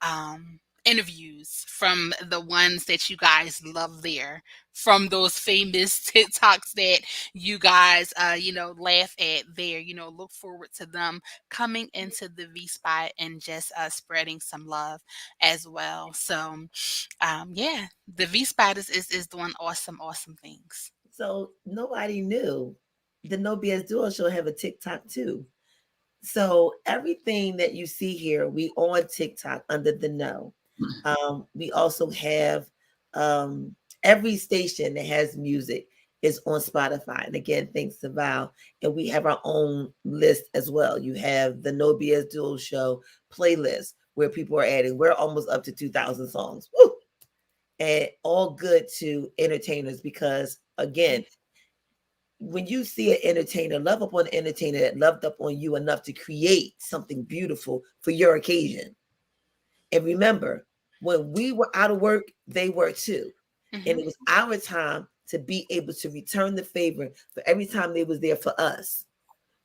interviews from the ones that you guys love there, from those famous TikToks that you guys laugh at there. Look forward to them coming into the V Spot and just spreading some love as well. So yeah, the V Spot is doing awesome things. So nobody knew the No BS Duo Show have a TikTok too. So everything that you see here, we on TikTok under the No. We also have every station that has music is on Spotify. And again, thanks to Val. And we have our own list as well. You have the No BS Duo Show playlist where people are adding. We're almost up to 2,000 songs. Woo! And all good to entertainers because, again, when you see an entertainer, love up on an entertainer that loved up on you enough to create something beautiful for your occasion. And remember, when we were out of work, they were too. And it was our time to be able to return the favor for every time they was there for us.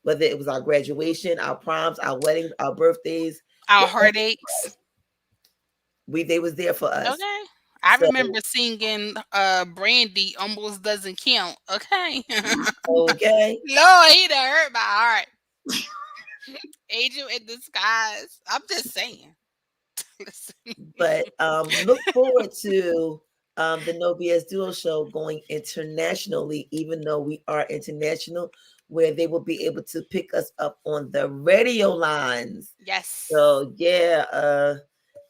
Whether it was our graduation, our proms, our weddings, our birthdays, our heartaches. They was there for us. Okay. I remember singing Brandy Almost Doesn't Count. Okay. Okay. Lord, he done hurt my heart. Angel in disguise. I'm just saying. But look forward to the No BS Duo Show going internationally, even though we are international, where they will be able to pick us up on the radio lines. Yes. So yeah,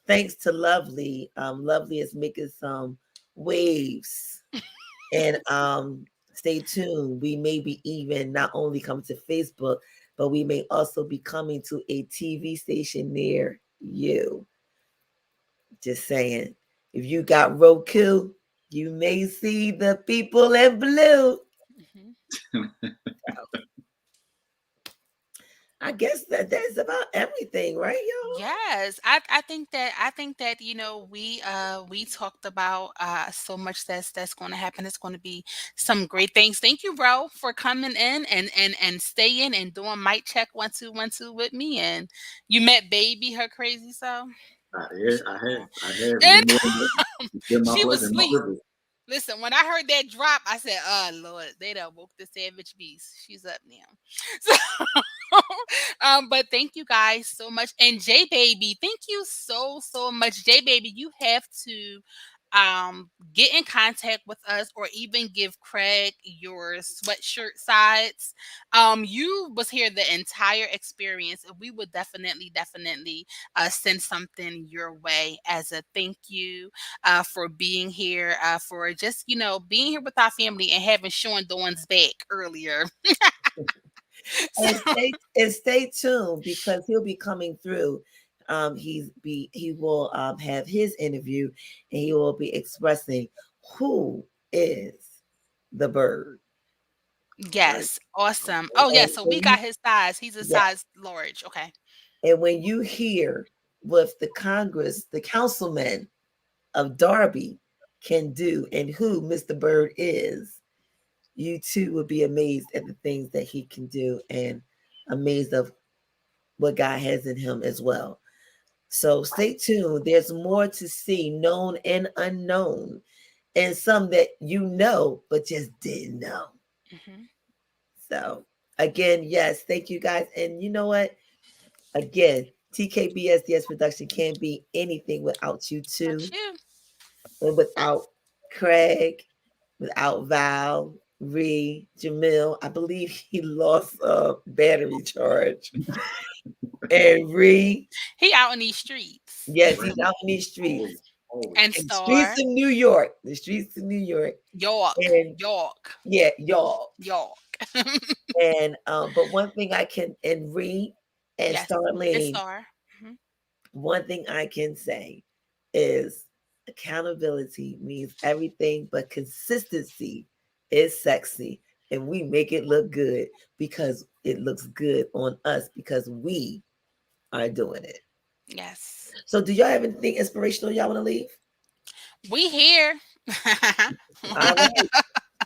thanks to Lovely. Lovely is making some waves. And stay tuned. We may be even not only come to Facebook, but we may also be coming to a TV station near you. Just saying. If you got Roku, you may see the people in blue. I guess that's about everything, right, y'all? Yes, I think that we talked about so much that's going to happen. It's going to be some great things. Thank you, bro, for coming in and staying and doing mic check 1 2 1 2 with me. And you met baby, her crazy self. Yeah, I have. And My she was pleasure, my asleep. privilege. Listen, when I heard that drop, I said, "Oh Lord, they done woke the savage beast. She's up now." So, but thank you guys so much, and J Baby, thank you so much, J Baby. You have to get in contact with us or even give Craig your sweatshirt sides. You was here the entire experience, and we would definitely send something your way as a thank you for being here, for just being here with our family and having Sean Dawn's back earlier. And stay tuned because he'll be coming through. He will have his interview and he will be expressing who is the bird. Yes, awesome. Oh yeah, so we got his size. He's a size large. Okay. And when you hear what the councilman of Darby can do and who Mr. Bird is, you too will be amazed at the things that he can do and amazed of what God has in him as well. So stay tuned. There's more to see, known and unknown, and some that you know but just didn't know. So again, yes, thank you guys. And you know what? Again, TKBSDS production can't be anything without you too. And without Craig, without Val, Ree, Jamil. I believe he lost a battery charge. And Ree. He out in these streets. Yes, he's out in these streets. And streets of New York. The streets of New York. York. Yeah, York. York. And but one thing I can, and Ree, and Yes. start And laying. Star. Mhm. One thing I can say is accountability means everything, but consistency is sexy. And we make it look good because it looks good on us because we are doing it. Yes. So, do y'all have anything inspirational y'all want to leave? We here. All right.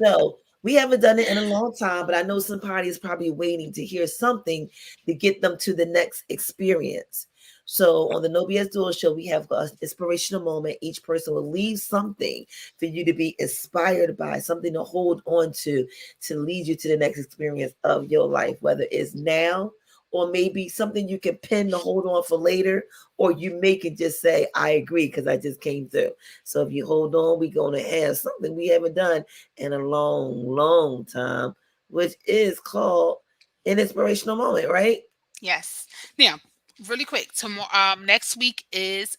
So we haven't done it in a long time, but I know some parties probably waiting to hear something to get them to the next experience. So on the No BS Duo Show, we have an inspirational moment. Each person will leave something for you to be inspired by, something to hold on to lead you to the next experience of your life, whether it's now or maybe something you can pin to hold on for later, or you may can just say, I agree, because I just came through. So if you hold on, we're going to have something we haven't done in a long, long time, which is called an inspirational moment, right? Yes. Now, really quick, tomorrow next week is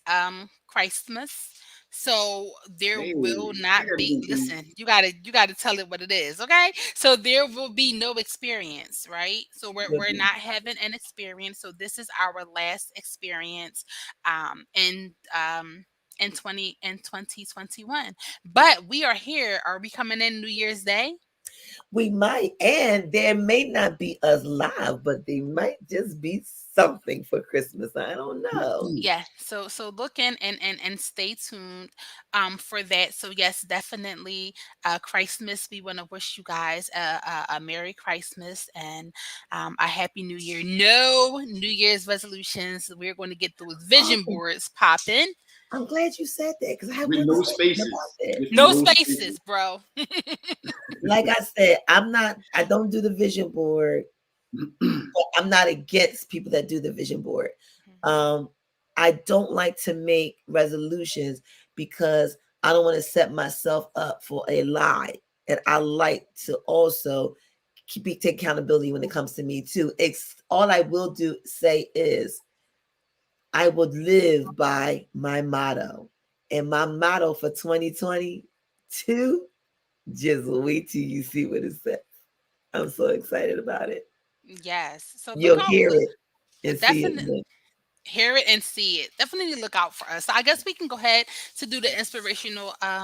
Christmas. So there Hey, will I not gotta be, go too. listen, you gotta tell it what it is, okay? So there will be no experience, right? So we're not having an experience. So this is our last experience in 2021. But we are here. Are we coming in New Year's Day? We might, and there may not be us live, but they might just be something for Christmas. I don't know. Yeah, so look in and stay tuned for that. So yes, definitely Christmas. We want to wish you guys a Merry Christmas and a Happy New Year. No New Year's resolutions. We're going to get those vision Oh, boards popping. I'm glad you said that because I With want to no say something about spaces. that. With No no spaces. spaces, bro. Like I said, I don't do the vision board. I'm not against people that do the vision board. Um, I don't like to make resolutions because I don't want to set myself up for a lie. And I like to also take accountability when it comes to me too. It's all I will do say is I would live by my motto. And my motto for 2022, just wait till you see what it says. I'm so excited about it. Yes. So look You'll out. hear it and see it. Definitely hear it and see it. Definitely look out for us. So I guess we can go ahead to do the inspirational Yeah,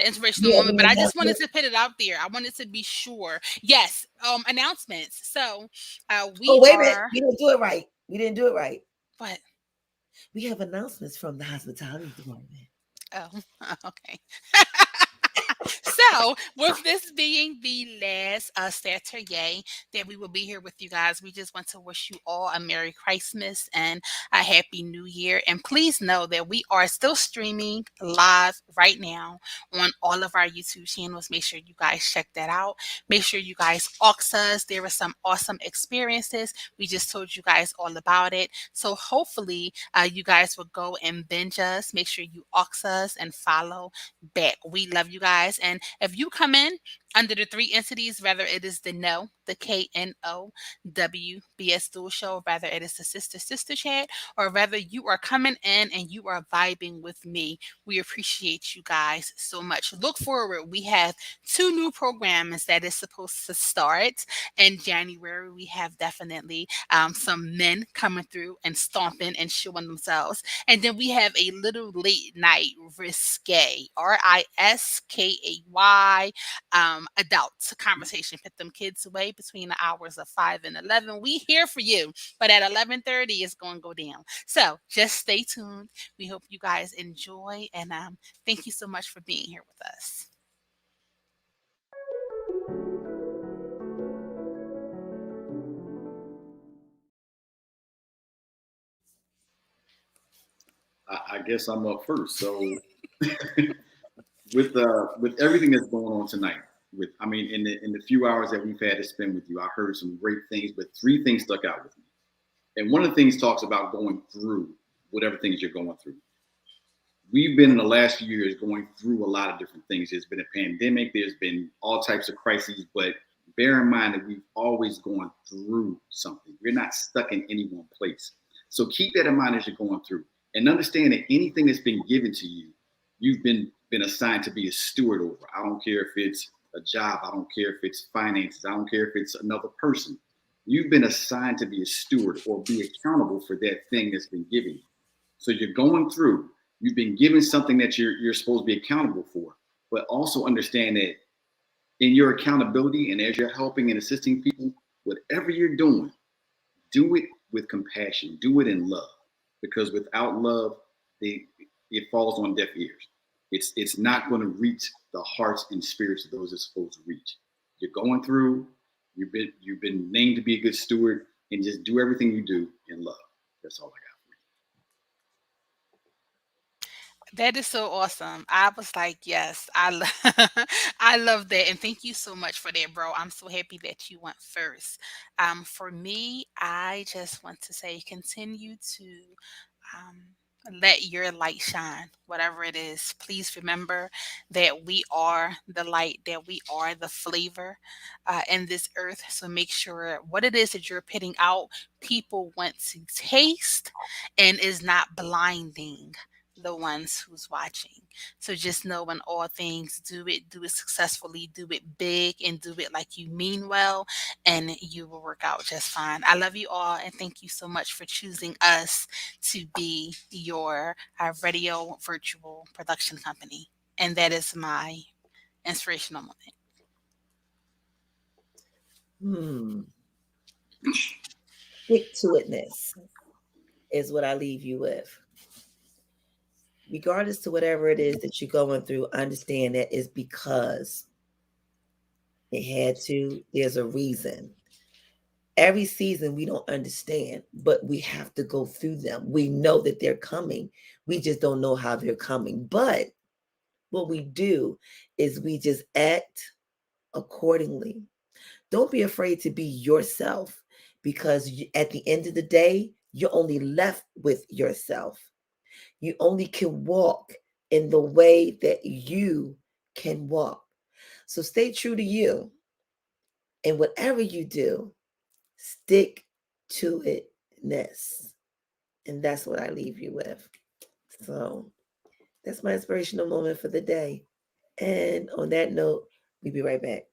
moment, but the I just wanted announcement. to put it out there. I wanted to be sure. Yes, announcements. So Oh, we wait a minute. are We didn't do it right. We didn't do it right. what? We have announcements from the hospitality department. Oh, okay. So, with this being the last Saturday that we will be here with you guys, we just want to wish you all a Merry Christmas and a Happy New Year. And please know that we are still streaming live right now on all of our YouTube channels. Make sure you guys check that out. Make sure you guys ox us. There were some awesome experiences. We just told you guys all about it. So, hopefully, you guys will go and binge us. Make sure you ox us and follow back. We love you guys. And if you come in under the three entities, whether it is the No, the KNOW Show, whether it is the Sister Chat, or whether you are coming in and you are vibing with me, we appreciate you guys so much. Look forward. We have two new programs that is supposed to start in January. We have definitely some men coming through and stomping and showing themselves. And then we have a little late night risque, RISKAY, adult conversation. Put them kids away between the hours of 5 and 11. We here for you, but at 11:30 it's going to go down. So just stay tuned. We hope you guys enjoy, and thank you so much for being here with us. I guess I'm up first. So with everything that's going on tonight, in the few hours that we've had to spend with you, I heard some great things, but three things stuck out with me. And one of the things talks about going through whatever things you're going through. We've been in the last few years going through a lot of different things. There's been a pandemic, there's been all types of crises, but bear in mind that we've always gone through something. We're not stuck in any one place. So keep that in mind as you're going through. And understand that anything that's been given to you, you've been assigned to be a steward over. I don't care if it's a job, I don't care if it's finances, I don't care if it's another person. You've been assigned to be a steward or be accountable for that thing that's been given you. So you're going through, you've been given something that you're supposed to be accountable for, but also understand that in your accountability and as you're helping and assisting people, whatever you're doing, do it with compassion, do it in love, because without love, it falls on deaf ears. It's not going to reach the hearts and spirits of those it's supposed to reach. You're going through, you've been named to be a good steward, and just do everything you do in love. That's all I got. That is so awesome. I was like, yes, I love that, and thank you so much for that, bro. I'm so happy that you went first. For me, I just want to say, continue to um, let your light shine, whatever it is. Please remember that we are the light, that we are the flavor in this earth. So make sure what it is that you're putting out, people want to taste and is not blinding the ones who's watching. So just know in all things, do it successfully, do it big, and do it like you mean well, and you will work out just fine. I love you all, and thank you so much for choosing us to be your radio virtual production company. And that is my inspirational moment. Stick to itness is what I leave you with. Regardless to whatever it is that you're going through, understand that it's because it had to. There's a reason. Every season we don't understand, but we have to go through them. We know that they're coming. We just don't know how they're coming. But what we do is we just act accordingly. Don't be afraid to be yourself, because at the end of the day, you're only left with yourself. You only can walk in the way that you can walk. So stay true to you. And whatever you do, stick to itness. And that's what I leave you with. So that's my inspirational moment for the day. And on that note, we'll be right back.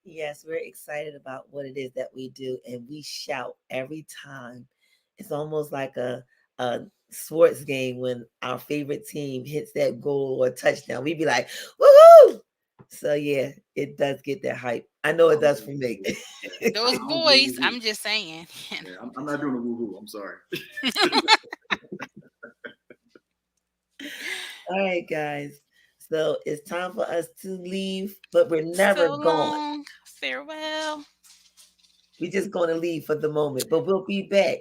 Yes, we're excited about what it is that we do, and we shout every time. It's almost like a sports game when our favorite team hits that goal or touchdown. We'd be like, woohoo! So yeah, it does get that hype. I know it does for me. Those I don't do boys, woo-hoo. I'm just saying. Yeah, I'm not doing a woo-hoo. I'm sorry. All right, guys. So it's time for us to leave, but we're never So gone. long. Farewell. We're just going to leave for the moment, but we'll be back.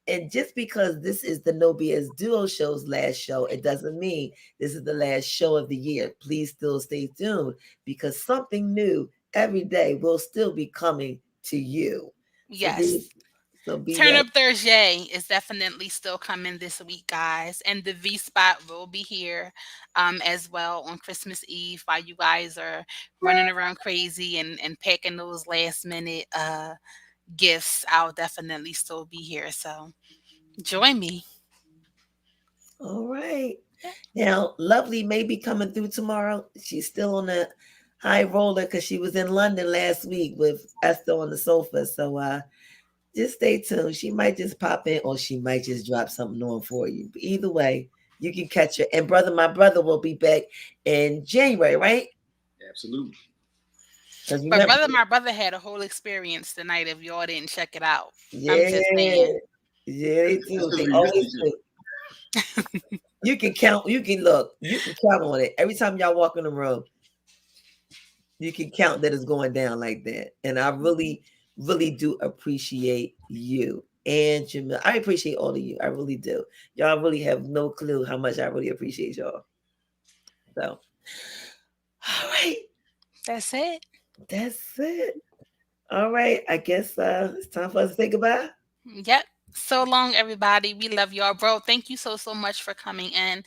And just because this is the No BS Duo Show's last show, it doesn't mean this is the last show of the year. Please still stay tuned, because something new every day will still be coming to you. So be, Yes. so be Turn ready. Up Thursday is definitely still coming this week, guys. And the V Spot will be here as well on Christmas Eve while you guys are running around crazy and packing those last minute gifts. I'll definitely still be here. So join me. All right. Yeah. Now, Lovely may be coming through tomorrow. She's still on high roller because she was in London last week with Esther on the sofa. So just stay tuned. She might just pop in or she might just drop something on for you. But either way, you can catch her. And my brother will be back in January, right? Absolutely. But my brother had a whole experience tonight. If y'all didn't check it out, Yeah, I'm just saying. yeah, they do. They we always missed do. You can count. You can count on it every time y'all walk in the room. You can count that it's going down like that, and I really, really do appreciate you and Jamil. I appreciate all of you. I really do. Y'all really have no clue how much I really appreciate y'all. So, all right. That's it. That's it. All right. I guess it's time for us to say goodbye. Yep. So long, everybody. We love y'all, bro. Thank you so much for coming in.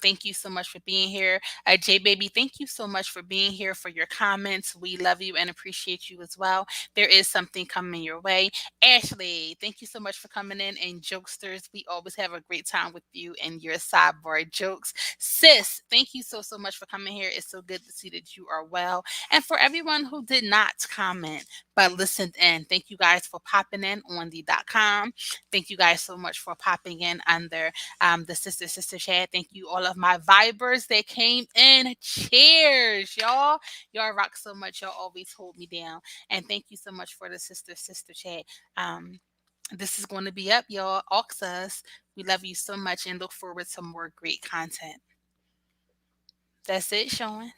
Thank you so much for being here. J Baby, thank you so much for being here, for your comments. We love you and appreciate you as well. There is something coming your way. Ashley, thank you so much for coming in. And Jokesters, we always have a great time with you and your sidebar jokes. Sis, thank you so much for coming here. It's so good to see that you are well. And for everyone who did not comment but listened in, thank you guys for popping in on the .com. Thank you guys so much for popping in under the sister chat. Thank you all of my vibers that came in. Cheers, y'all. Y'all rock so much. Y'all always hold me down. And thank you so much for the sister chat. This is going to be up, y'all. Ox us. We love you so much and look forward to more great content. That's it, Sean.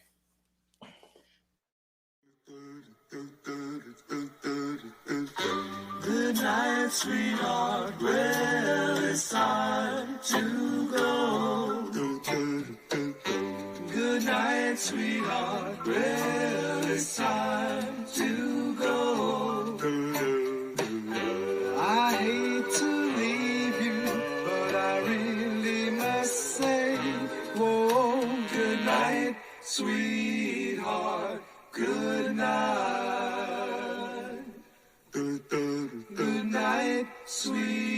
Good night, sweetheart. Well, it's time to go. Good night, sweetheart. Well, it's time to go. I hate to leave you, but I really must say, whoa, good night, sweetheart. Good night. Good night, sweet.